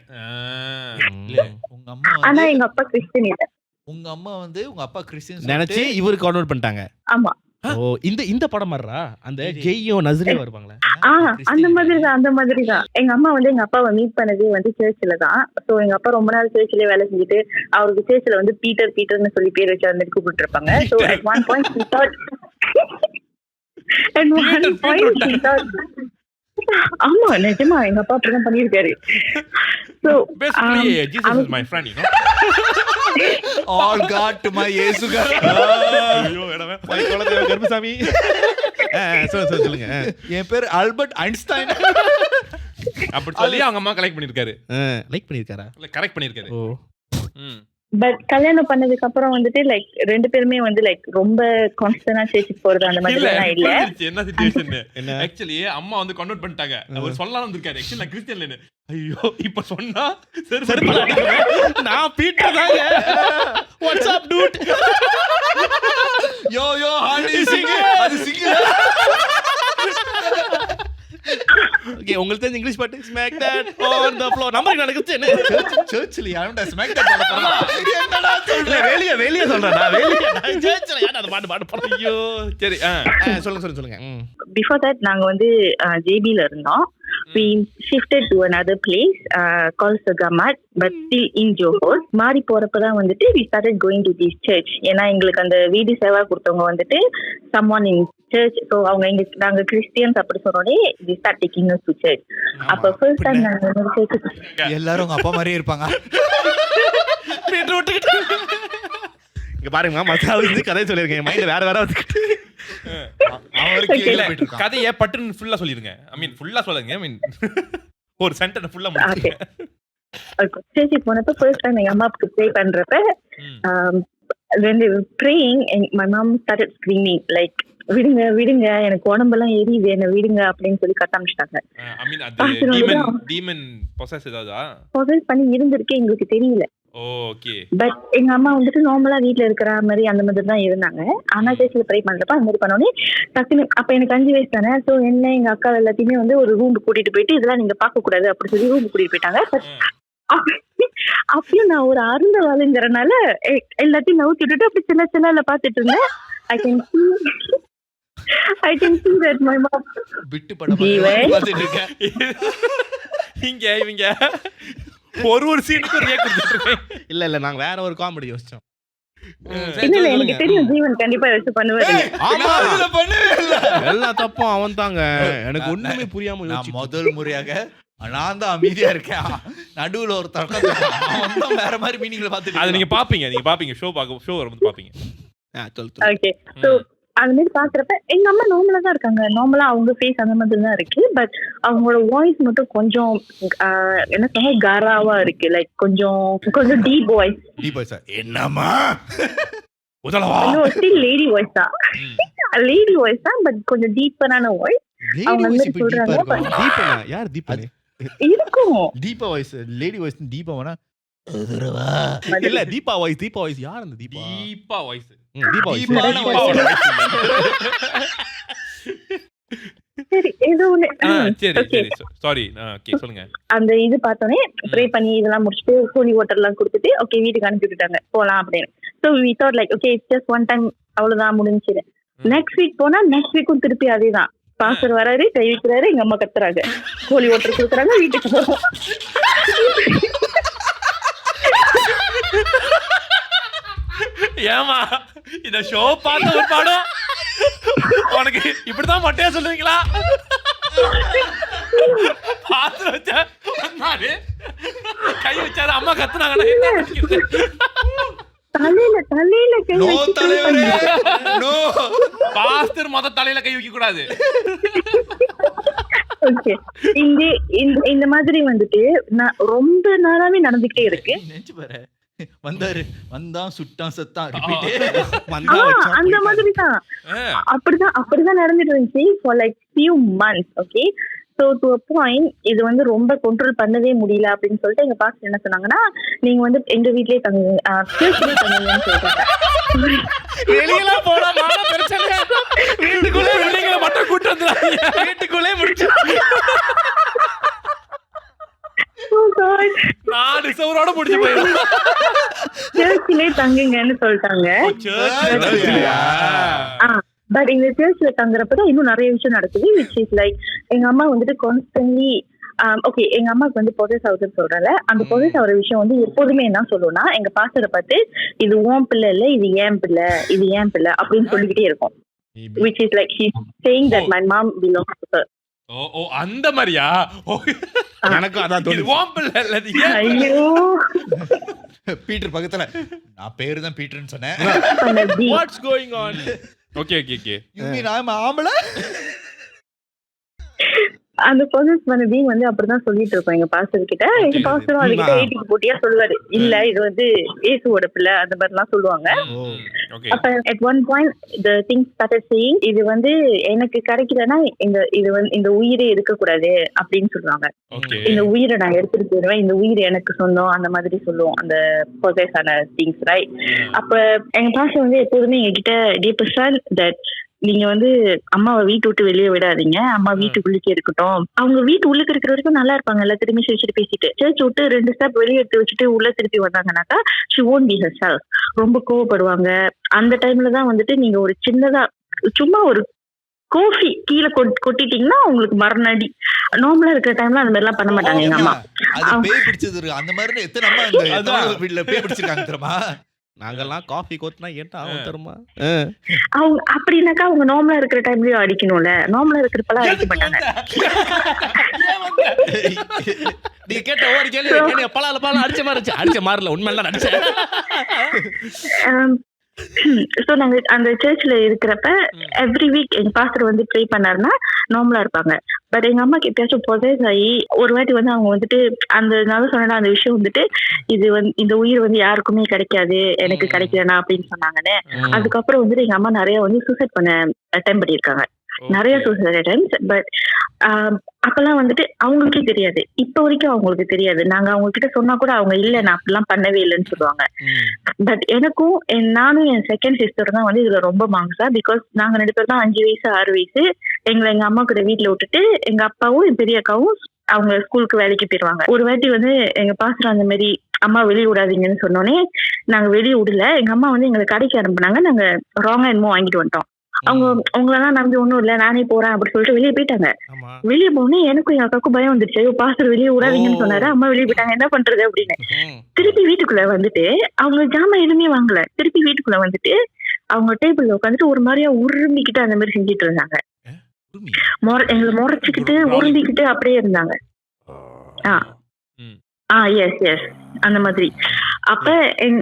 இல்ல உங்க அம்மா ஆனா எங்க அப்பா கிறிஸ்டியன் இல்ல. உங்க அம்மா வந்து உங்க அப்பா கிறிஸ்டியன் நினைச்சு இவருக்கு கன்வெர்ட் பண்ணிட்டாங்க. ஆமா. ஓ இந்த படம் மாதிரிரா அந்த ஜெய்யும் நஸ்ரியா வருவாங்களே அந்த மாதிரி தான். எங்க அம்மா வந்து எங்க அப்பாவை மீட் பண்ணதே வந்து சர்ச்சில் தான். ஸோ எங்க அப்பா ரொம்ப நாள் சர்ச்சிலே வேலை செஞ்சுட்டு அவருக்கு சர்ச்சில் வந்து பீட்டர்னு சொல்லி பேர் வச்சு அந்த மாதிரி கூப்பிட்டு இருப்பாங்க. So at one point he thought ஆமா நிஜமா எங்க அப்பா அப்படிதான் பண்ணிருக்காரு. So basically Jesus is my friend, you know. all god to my yesuga. ஐயோ எடமே மை குலதேவ கர்ப்பசாமி. சொல்லுங்க. என் பேர் ஆல்பர்ட் ஐன்ஸ்டைன். அப்படி சொல்லி அவங்க அம்மா கரெக்ட் பண்ணிருக்காரு. லைக் பண்ணிருக்காரா? இல்ல கரெக்ட் பண்ணிருக்காரு. ஓ பட் கல்யாணம் பண்ணதுக்கு அப்புறம் வந்துட்டு லைக் ரெண்டு பேருமே வந்து லைக் ரொம்ப கான்ஸ்டன்டா சேர்த்துட்டு போறது அந்த மாதிரி எல்லாம் இல்ல. என்ன சிச்சுவேஷன் ஆக்சுவலி அம்மா வந்து கன்வெர்ட் பண்ணிட்டாங்க. அவர் சொல்லலாம் வந்திருக்காரு ஆக்சுவலி நான் கிறிஸ்டியன் இல்லன்னு. ஐயோ இப்ப சொன்னா சரி நான் பீட்டர் தாங்க. What's up dude? Yo Hardy Singh அது சிங். ஓகே உங்களுக்கு தெரிஞ்ச இங்கிலீஷ் பாட்டு smack that on the floor. Number நடக்குது என்ன சர்ச்சில் யாருடா ஸ்மாக் தட் பாட போறான்? என்னடா சொல்ற? வெளிய சொல்றேன் நான் சர்ச்சில் யாரா அந்த பாட்டு பாட போறேன்? ஐயோ சரி சொல்லுங்க. பிஃபோர் தட் நாங்க வந்து ஜேபில இருந்தோம். We shifted to another place called Sagamat, but still in Johor. மாறி போறப்பதான் வந்துட்டு we started going to this church. ஏன்னா எங்களுக்கு அந்த வீடு சேவா கொடுத்தவங்க வந்துட்டு someone in church. So அவங்க நாங்க கிறிஸ்டியன்ஸ் அப்படி சொன்னோடனே we start taking us to church. அப்ப ஃபர்ஸ்ட் டைம் நாங்க church எல்லாரும் உங்க அப்பா மாதிரியே இருப்பாங்க. இங்க பாருங்க மசாலா வந்து கதை சொல்லிருக்கேன். மைண்ட்ல வேற வந்துட்டு அவருக்கு கதையை பட்டுன்னு ஃபுல்லா சொல்லிருங்க. ஐ மீன் ஃபுல்லா சொல்லுங்க. ஐ மீன் ஒரு சென்டென்ஸ் ஃபுல்லா முடிங்க. சர்ச்சுக்கு போனப்ப ஃபர்ஸ்ட் டைம் எங்க அம்மாவுக்கு ப்ரே பண்றப்ப when they were praying and my mom started screaming like விடுங்க எனக்கு உடம்பெல்லாம் எரியுது என்ன விடுங்க அப்படின்னு சொல்லி கட்டாமிச்சிட்டாங்க. ஐ மீன் அது டீமன் பொசஸ் ஏதாவதா பொசஸ் பண்ணி இருந்திருக்கு எங்களுக்கு தெரியல. ஓகே. பட் எங்க அம்மா வந்துட்டு நார்மலா வீட்ல இருக்கிற மாதிரி அந்த மாதிரி தான் இருந்தாங்க. ஆனா சர்ச்சில் ப்ரே பண்றப்ப அந்த மாதிரி பண்ணோடனே டக்குனு அப்ப எனக்கு 5 வயசு தானே. ஸோ என்ன எங்க அக்கா எல்லாத்தையுமே வந்து ஒரு ரூம் கூட்டிட்டு போயிட்டு இதெல்லாம் நீங்க பார்க்க கூடாது அப்படி சொல்லி ரூம் கூட்டிட்டு போயிட்டாங்க. அப்பயும் நான் ஒரு அருந்த வாழுங்கிறனால எல்லாத்தையும் நவுத்தி விட்டுட்டு அப்படி சின்ன பாத்துட்டு இருந்தேன். I can see that my mom விட்டு படம் பார்த்துட்டு இருக்கேன். இவங்க ஒரு சீனுக்கு ரியாக்ட் பண்ணிருக்கேன். இல்ல நாங்க வேற ஒரு காமெடி யோசிச்சோம். இல்ல எனக்கு தெரியும் ஜீவன் கண்டிப்பா வச்சு பண்ணுவாரு. ஆமா அதுல பண்ணவே இல்ல. எல்லா தப்பும் அவன் தாங்க. எனக்கு ஒண்ணுமே புரியாம யோசிச்சு முதல் முறையாக நான் தான் அமைதியா இருக்கேன். நடுவுல ஒரு தர்க்கம் வேற மாதிரி மீனிங்ல பாத்துட்டு அது நீங்க பாப்பீங்க ஷோ வரும்போது பாப்பீங்க. ஓகே. சோ அந்த மாதிரி பாக்குறப்ப எங்க அம்மா நார்மலா தான் இருக்காங்க. நார்மலா அவங்க ஃபேஸ் அந்த மாதிரி தான் இருக்கு. பட் அவங்களோட வாய்ஸ் மட்டும் கொஞ்சம் என்ன சொல்ல காராவா இருக்கு. லைக் கொஞ்சம் டீப் வாய்ஸ். என்னம்மா முதலவா ஸ்டில் லேடி வாய்ஸ் தான். லேடி வாய்ஸ் தான் பட் கொஞ்சம் டீப்பரான வாய்ஸ். அவங்க வந்து சொல்றாங்க தீபனா யார் தீபனே இருக்கும். தீபா வாய்ஸ் லேடி வாய்ஸ் தீபாவனா இல்ல தீபா வாய்ஸ் யார் அந்த தீபா வாய்ஸ் சரி ஏதோ ஒண்ணு. சரி சாரி ஓகே சொல்லுங்க. அந்த இது பார்த்தோன்னே ப்ரே பண்ணி இதெல்லாம் முடிச்சுட்டு ஹோலி வாட்டர் எல்லாம் கொடுத்துட்டு ஓகே வீட்டுக்கு அனுப்பி விட்டுட்டாங்க போலாம் அப்படின்னு. So we thought like okay it's just one time அவ்வளவுதான் முடிஞ்சிரு. நெக்ஸ்ட் வீக் போனா நெக்ஸ்ட் வீக்கும் திருப்பி அதேதான். பாஸ்டர் வராரு கை வைக்கிறாரு எங்க அம்மா கத்துறாங்க ஹோலி வாட்டர் கொடுக்குறாங்க வீட்டுக்கு போறோம். ஏமா இந்த ஷோ பார்த்த ஒரு பாடம் உனக்கு இப்படிதான் மொட்டையா சொல்லுவீங்களா? பாத்து வச்ச கை வச்சாரு அம்மா கத்துனாங்க. தலையில கை பாஸ்டர் தலையில கை வைக்க கூடாது. ஓகே மாதிரி வந்துட்டு நான் ரொம்ப நாளாவே நடந்துகிட்டே இருக்கு. நினைச்சு பாரு, வந்தாரு, வந்தான், சுட்டான், செத்தான், அந்த மாதிரி தான். அப்படிதான் நடந்துட்டு இருந்துச்சு for like few months. Okay, so to a point இது வந்து ரொம்ப கண்ட்ரோல் பண்ணவே முடியல அப்படின்னு சொல்லிட்டு எங்க பாஸ்டர் என்ன சொன்னாங்கன்னா, நீங்க வந்து எங்க வீட்லயே தங்குங்க, சர்ச்லயே தங்குங்கன்னு சொல்லிட்டாங்க. வெளியெல்லாம் போனா பிரச்சனை, வீட்டுக்குள்ளே வெளியங்கள மட்டும் கூட்டு வந்துறாங்க, வீட்டுக்குள்ளே முடிச்சு நாலு சவரோட முடிச்சு போயிடும். சர்ச்லயே தங்குங்கன்னு சொல்லிட்டாங்க. பட் இந்த சர்ச்ல தங்குறப்பதான் இன்னும் நிறைய விஷயம் நடக்குது. which is like எங்க அம்மா வந்துட்டு கான்ஸ்டன்ட்லி ஓகே, எங்க அம்மாவுக்கு வந்து பொசஸ் ஆகுதுன்னு சொல்றல, அந்த பொசஸ் ஆகிற விஷயம் வந்து எப்போதுமே என்ன சொல்லுவோம்னா, எங்க பாஸ்டரை பார்த்து இது உன் பிள்ளை இல்ல, இது ஏன் பிள்ளை, இது ஏன் பிள்ளை அப்படின்னு சொல்லிக்கிட்டே இருக்கும். which is like she's saying that my mom belongs to her. ஓ அந்த மாதிரியா? எனக்கு அதான் தோணுது. உன் பிள்ளை இல்ல, இது ஏன்? ஐயோ, பீட்டர் பக்கத்துல, நான் பேரு தான் பீட்டர்னு சொன்னேன். What's going on? ஓகே நான் ஆம்பளை. அந்த பொசஸ் பண்ண பீங் வந்து அப்படிதான் சொல்லிட்டு இருக்கோம் எங்க பாஸ்டர் கிட்ட. எங்க பாஸ்டரும் அதுக்கிட்ட ஏட்டிக்கு போட்டியா சொல்லுவாரு, இல்ல இது வந்து ஏசுவோட பிள்ளை, அந்த மாதிரி எல்லாம் சொல்லுவாங்க. அப்ப at one point the things started saying இது வந்து எனக்கு கிடைக்கலன்னா இது வந்து இந்த உயிரே இருக்கக்கூடாது அப்படின்னு சொல்லுவாங்க. இந்த உயிரை நான் எடுத்துட்டு போயிடுவேன், இந்த உயிர் எனக்கு சொந்தம், அந்த மாதிரி சொல்லுவோம் அந்த பொசஸ் ஆன திங்ஸ், ரைட்? அப்ப எங்க பாஸ்டர் வந்து எப்போதுமே எங்ககிட்ட டீப்பர் தட் நீங்க வந்து அம்மாவை வீட்டு விட்டு வெளியே விடாதீங்க, அம்மா வீட்டுக்குள்ளே இருக்கட்டும், அவங்க வீட்டு உள்ளுக்கு இருக்கிற வரைக்கும் நல்லா இருப்பாங்க, எல்லாம் திரும்பி சிரிச்சுட்டு பேசிட்டு. சர்ச் விட்டு 2 ஸ்டெப் வெளியே எடுத்து வச்சுட்டு உள்ள திருப்பி வந்தாங்கன்னாக்கா she won't be herself. ரொம்ப கோவப்படுவாங்க. அந்த டைம்ல தான் வந்துட்டு நீங்க ஒரு சின்னதா சும்மா ஒரு கோஃபி கீழே கொட்டிட்டீங்கன்னா உங்களுக்கு மரணடி. நார்மலா இருக்கிற டைம்ல அந்த மாதிரி எல்லாம் பண்ண மாட்டாங்க எங்க அம்மா. பேய் பிடிச்சது அந்த மாதிரி எத்தனை அம்மா வீட்டுல பேய் பிடிச்சிருக்காங்க தெரியுமா? நாங்கெல்லாம் காஃபி கோத்துனா ஏன்டா ஆகும் தெரியுமா? அவங்க அப்படின்னாக்கா அவங்க நார்மலா இருக்கிற டைம்லயும் அடிக்கணும்ல, நார்மலா இருக்கிறப்பெல்லாம் அடிக்க மாட்டாங்க. நீங்க கேட்ட ஒரு கேள்வி பலால அடிச்ச மாறல, உண்மையில அடிச்சேன். ஸோ நாங்க அந்த சர்ச்ல இருக்கிறப்ப எவ்ரி வீக் எங்க பாஸ்டர் வந்து ப்ரே பண்ணாருன்னா நார்மலா இருப்பாங்க. பட் எங்க அம்மாக்கு எப்பயாச்சும் பொசஸ் ஆகி ஒரு வாட்டி வந்து அவங்க வந்துட்டு அந்த நான் சொன்னா அந்த விஷயம் வந்துட்டு இது வந்து இந்த உயிர் வந்து யாருக்குமே கிடைக்காது, எனக்கு கிடைக்கலனா அப்படின்னு சொன்னாங்கன்னு. அதுக்கப்புறம் வந்துட்டு எங்க அம்மா நிறைய வந்து சூசைட் பண்ண அட்டெம்ப்ட் பண்ணியிருக்காங்க, நிறைய சூசைட் அட்டெம்ப்ட்ஸ். பட் அப்பெல்லாம் வந்துட்டு அவங்களுக்கே தெரியாது, இப்ப வரைக்கும் அவங்களுக்கு தெரியாது. நாங்க அவங்க கிட்ட சொன்னா கூட அவங்க இல்ல நான் அப்படிலாம் பண்ணவே இல்லைன்னு சொல்லுவாங்க. பட் எனக்கும் நானும் என் செகண்ட் சிஸ்டர் தான் வந்து இதுல ரொம்ப மாங்ஸா. பிகாஸ் நாங்க 2 பேர் தான் 5 வயசு 6 வயசு. எங்களை எங்க அம்மா கூட வீட்டுல விட்டுட்டு எங்க அப்பாவும் என் பெரிய அக்காவும் அவங்க ஸ்கூலுக்கு வேலைக்கு போயிருவாங்க. ஒரு வாட்டி வந்து எங்க பாஸ்டர் அந்த மாதிரி அம்மா வெளியே விடாதீங்கன்னு சொன்னோன்னே நாங்க வெளியே விடல. எங்க அம்மா வந்து எங்களை கடைக்கு அனுப்புனாங்க. நாங்க ராங்கா என்னமோ வாங்கிட்டு வந்துட்டோம். அவங்க உங்களெல்லாம் நம்பி ஒண்ணும் இல்ல, நானே போறேன் அப்படி சொல்லிட்டு வெளியே போயிட்டாங்க. வெளியே போனே எனக்கும் என் அக்காவுக்கும் பயம் வந்துருச்சு. ஐயோ பாஸ்டர் வெளியே விடாதீங்கன்னு சொன்னாரு, அம்மா வெளியே போயிட்டாங்க, என்ன பண்றது அப்படின்னு. திருப்பி வீட்டுக்குள்ள வந்துட்டு அவங்க ஜாமான் எதுவுமே வாங்கல. திருப்பி வீட்டுக்குள்ள வந்துட்டு அவங்க டேபிள்ல உட்காந்துட்டு ஒரு மாதிரியா உரும்பிக்கிட்டு அந்த மாதிரி செஞ்சுட்டு இருந்தாங்க. எங்களை முறைச்சுக்கிட்டு உரும்பிக்கிட்டு அப்படியே இருந்தாங்க. எஸ் அந்த மாதிரி. அப்ப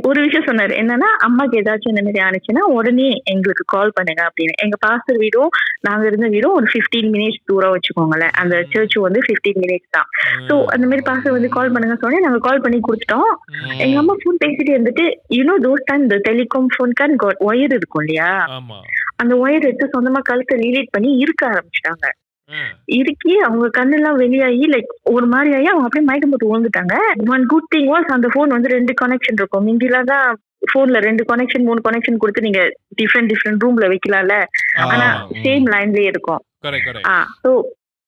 ஒரு விஷயம் சொன்னாரு, என்னன்னா அம்மாக்கு ஏதாச்சும் இந்த மாதிரி ஆனிச்சுன்னா உடனே எங்களுக்கு கால் பண்ணுங்க அப்படின்னு. எங்க பாஸ்டர் வீடும் நாங்க இருந்த வீடும் ஒரு 15 மினிட்ஸ் தூரம் வச்சுக்கோங்களேன். அந்த சர்ச் வந்து 15 மினிட்ஸ் தான். ஸோ அந்த மாதிரி பாஸ்டர் வந்து கால் பண்ணுங்க சொன்னே நாங்க கால் பண்ணி கொடுத்துட்டோம். எங்க அம்மா போன் பேசிட்டு இருந்துட்டு தோஸ் டைம் இந்த டெலிகாம் போன் கான் ஒயர் இருக்கும் இல்லையா, அந்த ஒயர் எடுத்து சொந்தமா கழுத்தை ரிலேட் பண்ணி இருக்க ஆரம்பிச்சிட்டாங்க. இருக்கி அவங்க கண்ணெல்லாம் வெளியாகி லைக் ஒரு மாதிரி ஆகி அவங்க அப்படியே மயக்கம் போட்டு விழுந்துட்டாங்க. ஒன் குட் திங் வாஸ் அந்த போன் வந்து 2 கனெக்ஷன் இருக்கும். மிந்திலாம் தான் போன்ல 2 கனெக்ஷன் 3 கனெக்ஷன் கொடுத்து நீங்க டிஃப்ரெண்ட் ரூம்ல வைக்கலாம்ல, ஆனா சேம் லைன்லயே இருக்கும். சோ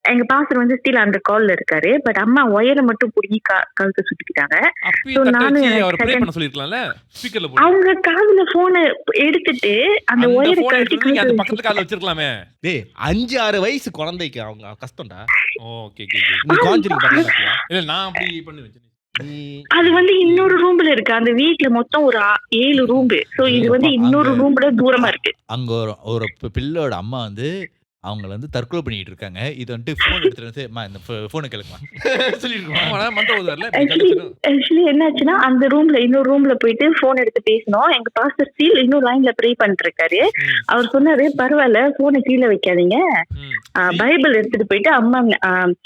எங்க பாஸ்டர் வந்து ஸ்டில் அந்த கால்ல இருக்காரு. பட் அம்மா ஒயரை மட்டும் புடிங்கி கழுத்தை சுத்திக்கிட்டாங்க. அவங்க காதுல போனை எடுத்துட்டு அந்த ஒயரை வச்சிருக்கலாமே. 5-6 வயசு குழந்தைக்கு அவங்க கஷ்டம்டா. அது வந்து இன்னொரு ரூம்ல இருக்கு. அந்த வீட்ல மொத்தம் ஒரு 7 ரூம். சோ இது வந்து இன்னொரு ரூம்ல தூரமா இருக்கு. அங்க ஒரு பிள்ளையோட அம்மா வந்து அவங்க வந்து தற்கொலை பண்ணிட்டு இருக்காங்க. இது வந்துட்டு ஃபோன் எடுத்துட்டு வந்து இந்த ஃபோனை கேளுங்கம்மா சொல்லிட்டு மந்திரம் ஓதுவார்ல ஆக்சுவலி என்னாச்சுன்னா அந்த ரூம்ல இன்னொரு ரூம்ல போயிட்டு போன் எடுத்து பேசணும். எங்க பாஸ்டர் ஸ்டில் இன்னும் லைன்ல ப்ரே பண்ணிட்டு இருக்காரு. அவர் சொன்னாரு, பரவாயில்ல போனை கீழே வைக்காதீங்க, பைபிள் எடுத்துட்டு போயிட்டு அம்மா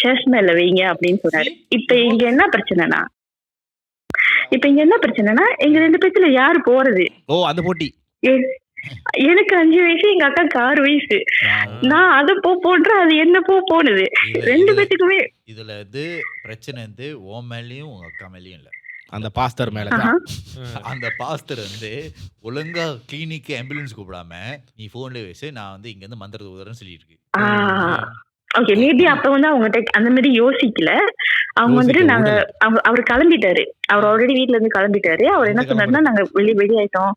சேர்ச் மேல வைங்க அப்படின்னு சொன்னாரு. இப்ப இங்க என்ன பிரச்சனைனா எங்க 2 பேத்துல யாரு போறது? அந்த போட்டி. எனக்கு 5 வயசு, எங்க அக்காக்கு 6 வயசு. நான் அதை போன்றேன், அது என்ன போனது 2 பேத்துக்குமே. இதுல இது பிரச்சனை வந்து ஓ மேலயும் உங்க அக்கா மேலயும் இல்ல, அந்த பாஸ்டர் மேல. அந்த பாஸ்டர் வந்து ஒழுங்கா கிளினிக் ஆம்புலன்ஸ் கூப்பிடாம நீ போன்ல வச்சு நான் வந்து இங்க இருந்து மந்திரத்தை ஊதுறேன்னு சொல்லிட்டு இருக்கு. ஓகே, மேபி அப்ப வந்து அவங்க அந்த மாதிரி யோசிக்கல. அவங்க வந்துட்டு நாங்க அவர் கிளம்பிட்டாரு, அவர் ஆல்ரெடி வீட்ல இருந்து கிளம்பிட்டாரு. அவர் என்ன சொன்னாருன்னா, நாங்க வெளியாயிட்டோம்,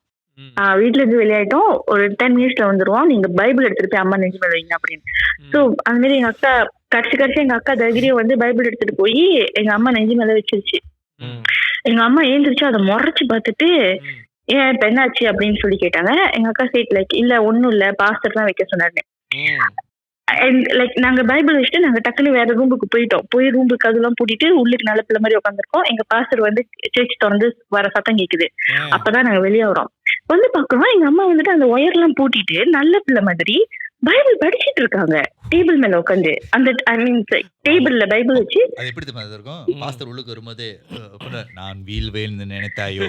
வீட்ல இருந்து வெளியாயிட்டோம், ஒரு 10 மினிட்ஸ்ல வந்துருவோம், நீங்க பைபிள் எடுத்துட்டு போய் அம்மா நெஞ்சு மேல வைங்க அப்படின்னு. சோ அந்த மாதிரி எங்க அக்கா கடைசி எங்க அக்கா தைரியம் வந்து பைபிள் எடுத்துட்டு போய் எங்க அம்மா நெஞ்சு மேல வச்சிருச்சு. எங்க அம்மா ஏந்திரிச்சு அதை முறைச்சு பார்த்துட்டு, ஏன் இப்ப என்னாச்சு அப்படின்னு சொல்லி கேட்டாங்க. எங்க அக்கா சைட் லைக் இல்ல ஒண்ணும் இல்ல, பாஸ்டர் தான் வைக்க சொன்னாரு. லைக் நாங்க பைபிள் வச்சுட்டு நாங்க டக்குன்னு வேற ரூமுக்கு போயிட்டோம். போய் ரூமுக்கு அதெல்லாம் பூட்டிட்டு உள்ளுக்கு நல்ல பிள்ளை மாதிரி உட்காந்துருக்கோம். எங்க பாஸ்டர் வந்து சர்ச் திறந்து வர சத்தம் கேக்குது. அப்பதான் நாங்க வெளியே வரோம். வந்து பாக்குறோம் எங்க அம்மா வந்துட்டு அந்த ஒயர் எல்லாம் பூட்டிட்டு நல்ல பிள்ளை மாதிரி பைபிள் படிச்சிட்டு இருக்காங்க டேபிள் மேல உட்காந்து. அந்த ஐ மீன் டேபிள்ல பைபிள் வச்சு. அது எப்படி தெரியுமா இருக்கும்? பாஸ்டர் உள்ளுக்கு வரும்போது நான் வீல் வேல்னு நினைத்தாயோ,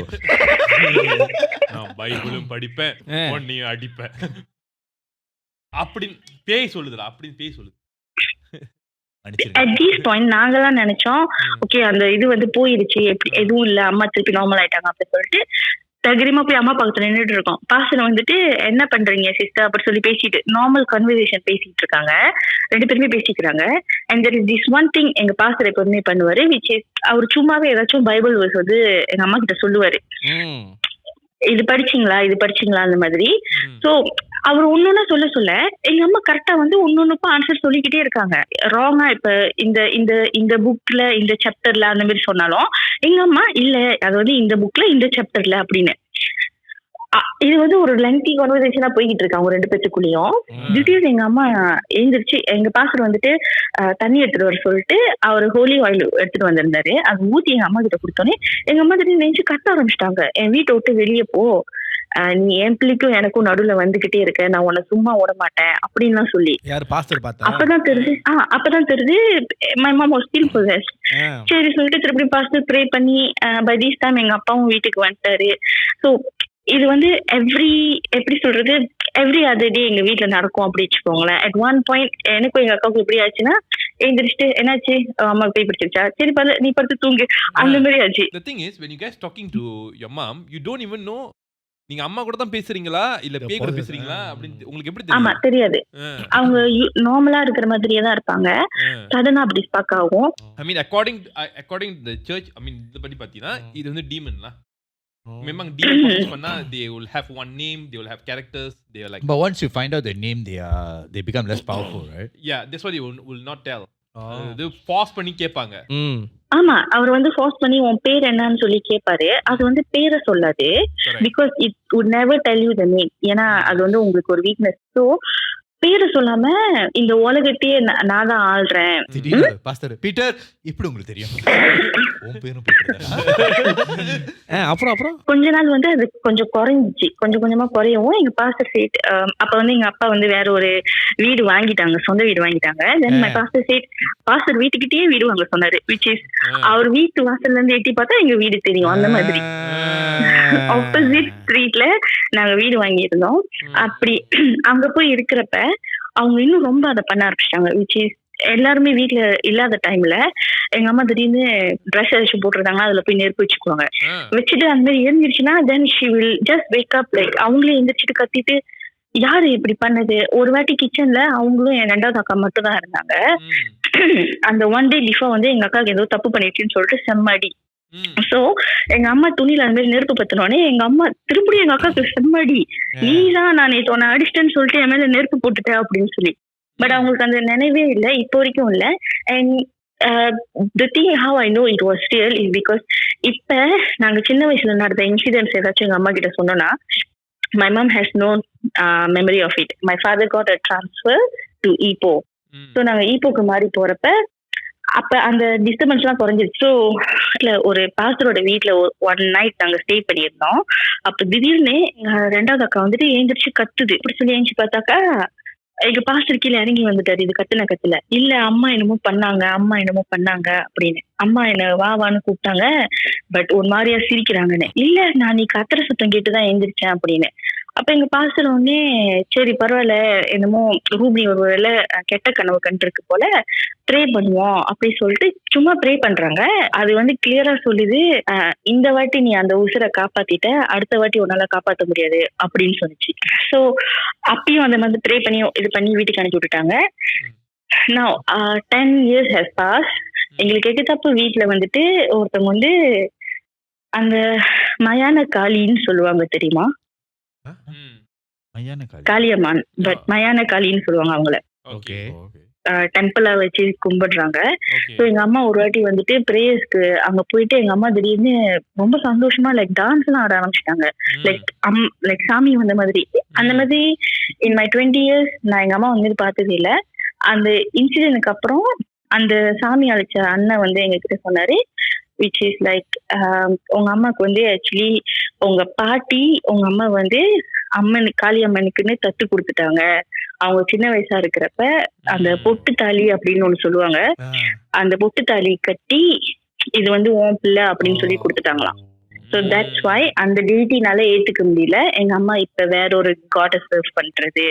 நான் பைபிளும் படிப்பேன் உன்னையும் அடிப்பேன் அப்படின்னு பேய் சொல்லுதுடா, அப்படின்னு பேய் சொல்லுது. அட் திஸ் பாயிண்ட் நாங்கெல்லாம் நினைச்சோம், ஓகே அந்த இது வந்து போயிடுச்சு, எப்படி எதுவும் இல்ல, அம்மா திருப்பி நார்மல் ஆயிட்டாங்க அப்படின்னு சொல்லிட்டு தைரியமா போய் அம்மா பக்கத்துல நின்றுட்டு இருக்கோம். பாஸ்டர் வந்துட்டு என்ன பண்றீங்க சிஸ்டர் அப்படி சொல்லி பேசிட்டு நார்மல் கன்வர்சேஷன் பேசிட்டு இருக்காங்க. 2 பேருமே பேசிக்கிறாங்க. And there is this one thing எங்க பாஸ்டர் எப்போதுமே பண்ணுவாரு, விச் இஸ் அவர் சும்மாவே ஏதாச்சும் பைபிள் வேர்ஸ் வந்து எங்க அம்மா கிட்ட சொல்லுவாரு, இது படிச்சீங்களா அந்த மாதிரி. சோ அவர் ஒன்னொன்னு சொல்ல எங்க அம்மா கரெக்டா வந்து ஒன்னொன்னுக்கும் ஆன்சர் சொல்லிக்கிட்டே இருக்காங்க. ராங்கா இப்ப இந்த புக்ல இந்த சாப்டர்ல அந்த மாதிரி சொன்னாலும் எங்க அம்மா இல்ல அது வந்து இந்த புக்ல இந்த சாப்டர்ல அப்படின்னு. இது வந்து ஒரு லெங்தி கான்வர்சேஷனா போய்கிட்டு இருக்கு அவங்க 2 பேத்துக்குள்ளயும். திடீர்னு எங்க அம்மா எழுந்திரிச்சு எங்க பாஸ்டர் வந்துட்டு தண்ணி எடுத்துட்டு வர சொல்லிட்டு அவர் ஹோலி ஆயில் எடுத்துட்டு வந்திருந்தாரு. அது ஊத்தி எங்க அம்மா கிட்ட கொடுத்தோன்னே எங்க அம்மா திடீர்னு நினைச்சு கத்த ஆரம்பிச்சிட்டாங்க, என் வீட்டை விட்டு வெளியே போ, நீ என் பிள்ளைக்கும் எனக்கும் நடுவுல வந்துகிட்டே இருக்க, நான் உன்னை சும்மா விட மாட்டேன் அப்படின்லாம் சொல்லி. அப்பதான் தெரியுது my mom was still possessed. சரி சொல்லிட்டு திருப்பி பாஸ்டர் ப்ரே பண்ணி பை திஸ் டைம் எங்க அப்பாவும் வீட்டுக்கு வந்துட்டாரு. ஸோ இது வந்து எப்படி சொல்றது, எவ்ரி அதர் டே எங்க வீட்டுல நடக்கும் அப்படி வச்சுக்கோங்களேன். அட் ஒன் பாயிண்ட் எனக்கும் எங்க அக்காவுக்கும் எப்படி ஆச்சுன்னா, எழுந்திரிச்சிட்டு என்னாச்சு அம்மா போய் பிடிச்சிருச்சா, சரி நீ படுத்து தூங்கு, அந்த மாதிரி ஆச்சு. The thing is when you guys talking to your mom, you don't even know நீங்க அம்மா கூட தான் பேசுறீங்களா இல்ல பேய் கூட பேசுறீங்களா அப்படின்னு உங்களுக்கு எப்படி தெரியும்? ஆமா தெரியாது. அவங்க நார்மலா இருக்கிற மாதிரியே தான் இருப்பாங்க. சடனா அப்படி ஸ்பாக் ஆகும். I mean according to the church, I mean இது பத்தி பாத்தீனா இது வந்து டீமன்ல. memang demon focus பண்ணா they will have one name, they will have characters, they are like, but once you find out their name they become less powerful, right? Yeah, that's why they will not tell. they force பண்ணி கேட்பாங்க. ஆமா, அவர் வந்து force பண்ணி உன் பேர் என்னன்னு சொல்லி கேட்பாரு. அது வந்து பேரை சொல்லாது, because it would never tell you the name. ஏன்னா அது வந்து உங்களுக்கு ஒரு வீக்னஸ். ஸோ பேரை சொல்லாம இந்த உலகத்தையே நான் தான் ஆள்றேன். பாஸ்டர் பீட்டர் இப்படி உங்களுக்கு தெரியும் உன் பேரும் பீட்டர். அப்புறம் கொஞ்ச நாள் வந்து அது கொஞ்சம் குறைஞ்சிச்சு, கொஞ்சமா குறையவும் எங்க பாஸ்டர் சைட் அப்ப வந்து எங்க அப்பா வந்து வேற ஒரு வீடு வாங்கிட்டாங்க, சொந்த வீடு வாங்கிட்டாங்க. Then my pastor side pastor வீட்டுக்கிட்டே வீடு வாங்க சொன்னாரு, விச் இஸ் அவர் வீட்டு வாசல்ல இருந்து எட்டி பார்த்தா எங்க வீடு தெரியும். அந்த மாதிரி ஆப்போசிட் ஸ்ட்ரீட்ல நாங்க வீடு வாங்கியிருந்தோம். அப்படி அங்க போய் இருக்கிறப்ப அவங்க இன்னும் ரொம்ப அதை பண்ண ஆரம்பிச்சிட்டாங்க. விச் இஸ் எல்லாருமே வீட்டுல இல்லாத டைம்ல எங்க அம்மா திடீர்னு ட்ரெஸ் அடிச்சு போட்டுருந்தாங்க, அதுல போய் நெருப்பு வச்சுக்குவாங்க. வச்சுட்டு அந்த மாதிரி எரிஞ்சிருச்சுன்னா then she will just wake up, like அவங்களே எந்திரிச்சிட்டு கத்திட்டு யாரு இப்படி பண்ணது. ஒரு வாட்டி கிச்சன்ல அவங்களும் என் 2வது அக்கா மட்டும் தான் இருந்தாங்க. அந்த ஒன் டே பிஃபோர் வந்து எங்க அக்காவுக்கு ஏதோ தப்பு பண்ணிடுச்சுன்னு சொல்லிட்டு செம்மடி. சோ எங்க அம்மா துணியில அந்த மாதிரி நெருப்பு பத்தினோடனே எங்க அம்மா திருப்பி எங்க அக்காவுக்கு செம்மடி, நீதான் நான் நேற்று உன்னை அடிச்சிட்டேன்னு சொல்லிட்டு என் மேல நெருப்பு போட்டுட்டேன் அப்படின்னு சொல்லி. பட் அவங்களுக்கு அந்த நினைவே இல்லை, இப்போ வரைக்கும் இல்லை. And the thing how I know it was real is because இப்ப நாங்க சின்ன வயசுல நடந்த இன்சிடென்ட்ஸ் ஏதாச்சும் எங்க அம்மா கிட்ட சொன்னோம்னா my mom has no memory of it. My father got a transfer to Ipoh. So நாங்க ஈப்போக்கு மாறி போறப்ப அப்ப அந்த டிஸ்டர்பன்ஸ் எல்லாம் குறைஞ்சிருச்சு. ஸோ ஒரு பாஸ்டரோட வீட்டுல ஒன் நைட் நாங்க ஸ்டே பண்ணியிருந்தோம். அப்ப திடீர்னு எங்க ரெண்டாவது அக்கா வந்துட்டு எழுந்திரிச்சு கத்துது. இப்படி சொல்லி எழுந்துச்சு பார்த்தாக்கா எங்க பாஸ்டர் கீழே இறங்கி வந்துட்டாரு. இது கத்துல இல்ல அம்மா என்னமோ பண்ணாங்க அப்படின்னு. அம்மா என்ன வான்னு கூப்பிட்டாங்க. பட் ஒரு மாதிரியா சிரிக்கிறாங்கன்னு. இல்ல நான் நீ கத்துற சத்தம் கேட்டுதான் எழுந்திரிச்சேன் அப்படின்னு. அப்ப எங்க பாஸ்டர் உடனே சரி பரவாயில்ல, என்னமோ ரூபி ஒரு வேளை கெட்ட கனவு கண்டிருக்கு போல, ப்ரே பண்ணுவோம் அப்படி சொல்லிட்டு சும்மா ப்ரே பண்றாங்க. அது வந்து கிளியரா சொல்லுது, இந்த வாட்டி நீ அந்த உசுரை காப்பாத்திட்ட, அடுத்த வாட்டி உன்னால காப்பாற்ற முடியாது அப்படின்னு சொன்னிச்சு. ஸோ அப்பயும் அந்த மாதிரி ப்ரே பண்ணி இது பண்ணி வீட்டுக்கு அனுப்பி விட்டுட்டாங்க. Now 10 years has passed. எங்களுக்கு எதிர்த்தாப்பு வீட்டுல வந்துட்டு ஒருத்தவங்க வந்து அந்த மயான காளின்னு சொல்லுவாங்க தெரியுமா? காளியம்மான், பட் மயான காளின்னு சொல்லுவாங்க அவங்கள. ஓகே. டெம்பிளா வச்சு கும்பிடுறாங்க. ஸோ எங்க அம்மா ஒரு வாட்டி வந்துட்டு பிரேயர்ஸ்க்கு அங்க போயிட்டு எங்க அம்மா திடீர்னு ரொம்ப சந்தோஷமா டான்ஸ் எல்லாம் ஆட ஆரம்பிச்சிட்டாங்க. லைக் சாமி வந்த மாதிரி. அந்த மாதிரி இன் மை 20 years நான் எங்க அம்மா வந்து பார்த்ததே இல்லை. அந்த இன்சிடென்ட்க்கு அப்புறம் அந்த சாமி அழைச்ச அண்ணன் வந்து எங்க கிட்ட சொன்னாரு, விச் இஸ் லைக் உங்க அம்மாவுக்கு வந்து ஆக்சுவலி உங்க பாட்டி உங்க அம்மா வந்து காளி அம்மனுக்குன்னு தத்து கொடுத்துட்டாங்க. அவங்க சின்ன வயசா இருக்கிறப்ப அந்த பொட்டு தாலி அப்படின்னு ஒண்ணு சொல்லுவாங்க, அந்த பொட்டு தாலி கட்டி இது வந்து உன் பிள்ளை அப்படின்னு சொல்லி கொடுத்துட்டாங்களாம். ஸோ தட்ஸ் வை அந்த டெய்டினால ஏத்துக்க முடியல, எங்க அம்மா இப்ப வேற ஒரு காடை சர்வ் பண்றது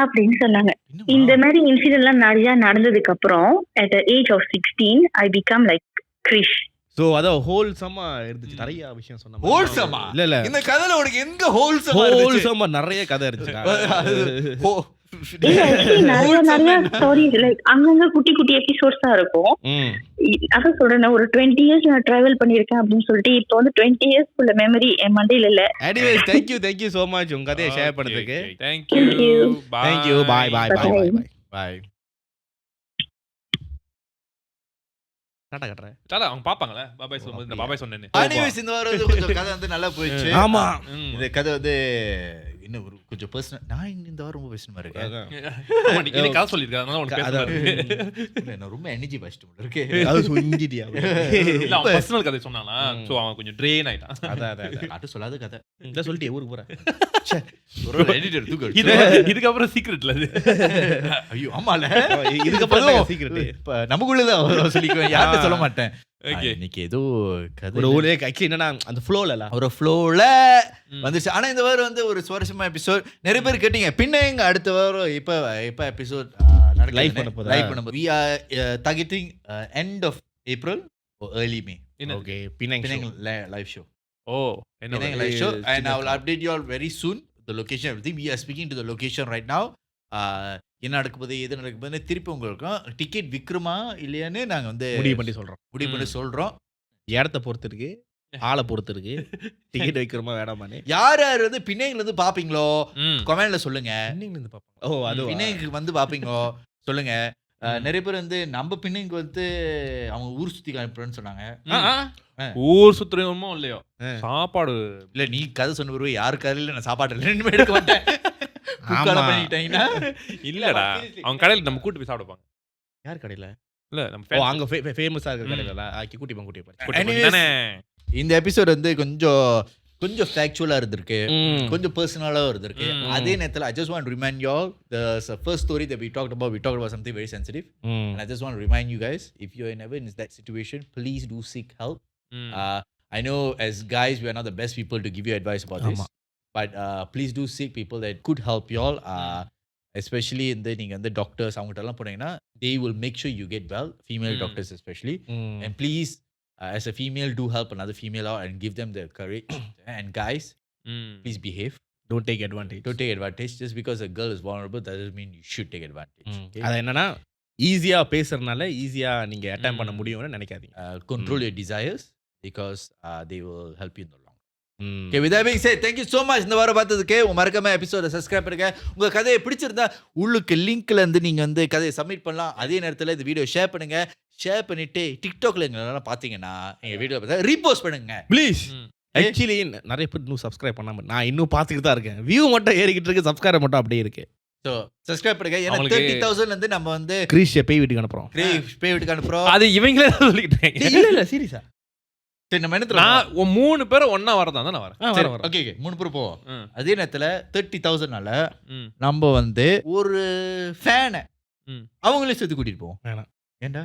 அப்படின்னு சொன்னாங்க. இந்த மாதிரி இன்சிடென்ட் எல்லாம் நிறைய நடந்ததுக்கு அப்புறம் at the age of 16 I become like Krish. So அத ஹோல்சமா இருந்துச்சு. நிறைய விஷயம் சொன்னாங்க. ஹோல்சமா இல்ல இந்த கதையில உனக்கு எங்க ஹோல்சமா இருந்துச்சு? ஹோல்சமா நிறைய கதை இருந்துச்சு. நிறைய ஸ்டோரிஸ் லைக் அங்கங்க குட்டி குட்டி எபிசோட்ஸ் தான் இருக்கும். அதான் சொல்றேன், ஒரு 20 years நான் டிராவல் பண்ணிருக்கேன் அப்படின்னு சொல்லிட்டு இப்போ வந்து 20 years உள்ள மெமரி என் மண்டையில இல்ல. anyways thank you so much உங்க கதையை ஷேர் பண்ணதுக்கு. Thank you. Bye. Tata கட்டறேன். Tata அவங்க பாப்பாங்களே பாபாய் சொல்லும்போது இந்த பாபாய் சொன்னேனே. anyways இந்த வாரம் வந்து கொஞ்சம் கதை வந்து நல்லா போயிடுச்சு. ஆமா இந்த கதை வந்து இன்னும் கொஞ்சம் பர்சனல். நான் இந்த வாரம் ரொம்ப பேசணுமா இருக்கேன். நீ கதை சொல்லிருக்க, அதனால உனக்கு பேச நான் ரொம்ப எனர்ஜி பஸ்ட் இருக்கு. அது சொல்லிட்டியா? இல்ல அவன் பர்சனல் கதை சொன்னானா, சோ அவன் கொஞ்சம் ட்ரெயின் ஆயிட்டான். அதான் அது சொல்லாத கதை. இத சொல்லிட்டே ஊருக்கு போறேன். ஒரு எடிட்டர் தூக்கு. இதுக்கு அப்புறம் சீக்ரெட்ல அது. ஐயோ ஆமால, இதுக்கு அப்புறம் சீக்ரெட் இப்ப நமக்குள்ள தான் சொல்லிக்குவேன், யார்கிட்ட சொல்ல மாட்டேன். ஓகே. இன்னைக்கு ஏதோ கதை ஒரு ஆக்சுவலி என்னன்னா அந்த ஃப்ளோல ஒரு ஃப்ளோல வந்துச்சு. ஆனா இந்த வாரம் வந்து ஒரு சுவாரஸ்யமா எபிசோட். நிறைய பேர் கேட்டீங்க பின்ன எங்க அடுத்த வாரம் இப்ப எபிசோட் லைவ் பண்ண போறோம். we are targeting end of April or early May. Okay. பின்ன live show. என்ன live show and I will update you all very soon the location everything. We are speaking to the location right now. என்ன நடக்குது எது நடக்குதுன்னு திருப்பி உங்களுக்கு ticket விற்கிறோமா இல்லையான்னு நாங்க வந்து முடிவு பண்ணி சொல்றோம். இடத்த பொறுத்து இருக்கு, ஆளை பொறுத்து இருக்கு, டிக்கெட் வைக்கிறோமா வேணாமான்னு. யார் வந்து பின்னைங்கல இருந்து பாப்பீங்களோ கமெண்ட்ல சொல்லுங்க. இருந்து பாப்பாங்க. அது பின்னைக்கு வந்து பாப்பீங்களோ சொல்லுங்க. நிறைய பேர் வந்து நம்ம பின்னைக்கு வந்து அவங்க ஊர் சுத்தி காமிப்பேன்னு சொன்னாங்க. ஊர் சுத்துறோமோ இல்லையோ சாப்பாடு இல்ல நீ கதை சொன்ன பிறகு யாரு கதையில நான் சாப்பாடு ரெண்டுமே எடுக்க மாட்டேன். இல்லடா அவங்க கடையில நம்ம கூட்டி போய் சாப்பிடுவாங்க. யார் கடையில? இல்ல நம்ம அங்க ஃபேமஸா இருக்கிற கடையில கூட்டி போய். இந்த எபிசோட் வந்து கொஞ்சம் ஃபேக்சுவலா இருந்திருக்கு, கொஞ்சம் பர்சனலா இருந்திருக்கு. அதே நேரத்துல I just want to remind you all the first story that we talked about something very sensitive, and I just want to remind you guys, if you are never in that situation, please do seek help. I know as guys we are not the best people to give you advice about this, but please do seek people that could help you all, especially in the நீங்க வந்து doctors அவங்ககிட்ட எல்லாம் போனீங்கன்னா they will make sure you get well, female doctors especially, and please as a female do help another female out and give them the courage. And guys, please behave, don't take advantage. Just because a girl is vulnerable doesn't mean you should take advantage. அது என்னன்னா ஈஸியா பேசுறதுனால ஈஸியா நீங்க attempt பண்ண முடியும்னு நினைக்காதீங்க. Control your desires because they will help you in the long. Okay, with that being said, thank you so much இந்த வாரம் பார்த்ததுக்கு. மறக்காம எபிசோட சப்ஸ்கிரைப் பண்ணுங்க. உங்க கதையை பிடிச்சிருந்தா உள்ளுக்கு லிங்க்ல இருந்து நீங்க வந்து கதையை சப்மிட் பண்ணலாம். அதே நேரத்துல இந்த வீடியோ ஷேர் பண்ணுங்க. ஷேர் பண்ணிட்டு டிக்டாக்ல எங்களெல்லாம் பாத்தீங்கன்னா எங்க வீடியோ பார்த்தா ரீபோஸ்ட் பண்ணுங்க ப்ளீஸ். ஆக்சுவலி நிறைய பேர் இன்னும் சப்ஸ்கிரைப் பண்ணாம நான் இன்னும் பார்த்துக்கிட்டு தான் இருக்கேன். வியூ மட்டும் ஏறிக்கிட்டு இருக்கு, சப்ஸ்கிரைப் மட்டும் அப்படியே இருக்கு. ஸோ சப்ஸ்கிரைப் பண்ணுங்க. ஏன்னா அவங்களுக்கு 30,000 வந்து நம்ம வந்து கிரீஷ் பேய் வீட்டுக்கு அனுப்புறோம். பே வீட்டுக்கு அனுப்புறோம். அது இவங்களே தான் சொல்லிக்கிட்டாங்க. இல்ல சீரியஸா. சரி நம்ம என்ன நான் 3 பேரும் ஒண்ணா வரதா தான் நான் வரேன். வரேன். ஓகே 3 பேர் போவோம். ம். அதே நேரத்துல 30,000னால ம். நம்ம வந்து ஒரு ஃபேனை ம். அவங்களே சேர்த்து கூட்டிட்டு போவோம். வேணாம். ஏன்டா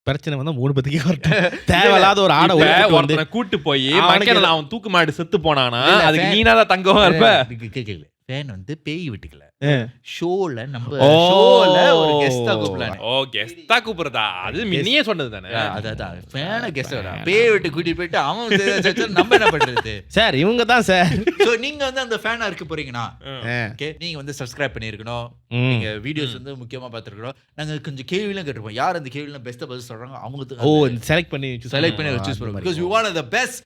பிரச்சனை வந்தா 3 பேத்துக்கே வரட்டும். தேவையில்லாத ஒரு ஆட இப்ப வந்து ஒருத்தனை கூட்டு போய் அவனுக்கு மக்கள் அவன் தூக்கு மாடு செத்து போனானா இல்ல, அதுக்கு fan- நீனாதான் தங்கமா இருப்ப. கேக்கல. ஃபேன் வந்து பேய் வீட்டுக்குல ஆ. ஷோல நம்ம ஓ. ஷோல ஒரு கெஸ்டா கூப்பிடலாம். ஓ கெஸ்டா கூப்பிடுறதா? அது நீயே சொன்னது தானே. அதான் ஃபேனை கெஸ்ட் பேய் வீட்டுக்கு கூட்டிட்டு போயிட்டு அவன் செஞ்சா நம்ம என்ன பண்றது? சார் இவங்க தான் சார். சோ நீங்க வந்து அந்த ஃபேனா இருக்க போறீங்கன்னா ஓகே நீங்க வந்து சப்ஸ்கிரைப் பண்ணிருக்கணும். நீங்க வீடியோஸ் வந்து முக்கியமா பார்த்திருக்கணும். நாங்க கொஞ்சம் கேள்விலாம் கேட்டிருப்போம். யார் அந்த கேள்விலாம் பெஸ்ட்டா பதில் சொல்றாங்க அவங்க ஓ செலக்ட் பண்ணி செலக்ட் பண்ணி சூஸ் பண்ணுவோம். because we want the best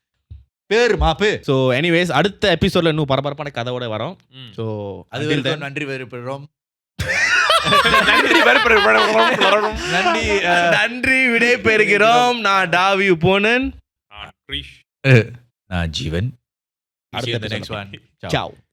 பேர் மாப்பு. ஸோ எனிவேஸ் அடுத்த எபிசோட்ல இன்னும் பரபரப்பான கதையோட வரோம். ஸோ அது வரைக்கும் நன்றி வேறுபடுறோம். நன்றி நன்றி விடை பெறுகிறோம். நான் டாவி போனன். க்ரிஷ். நான் ஜீவன். அடுத்த next one. சாவ்.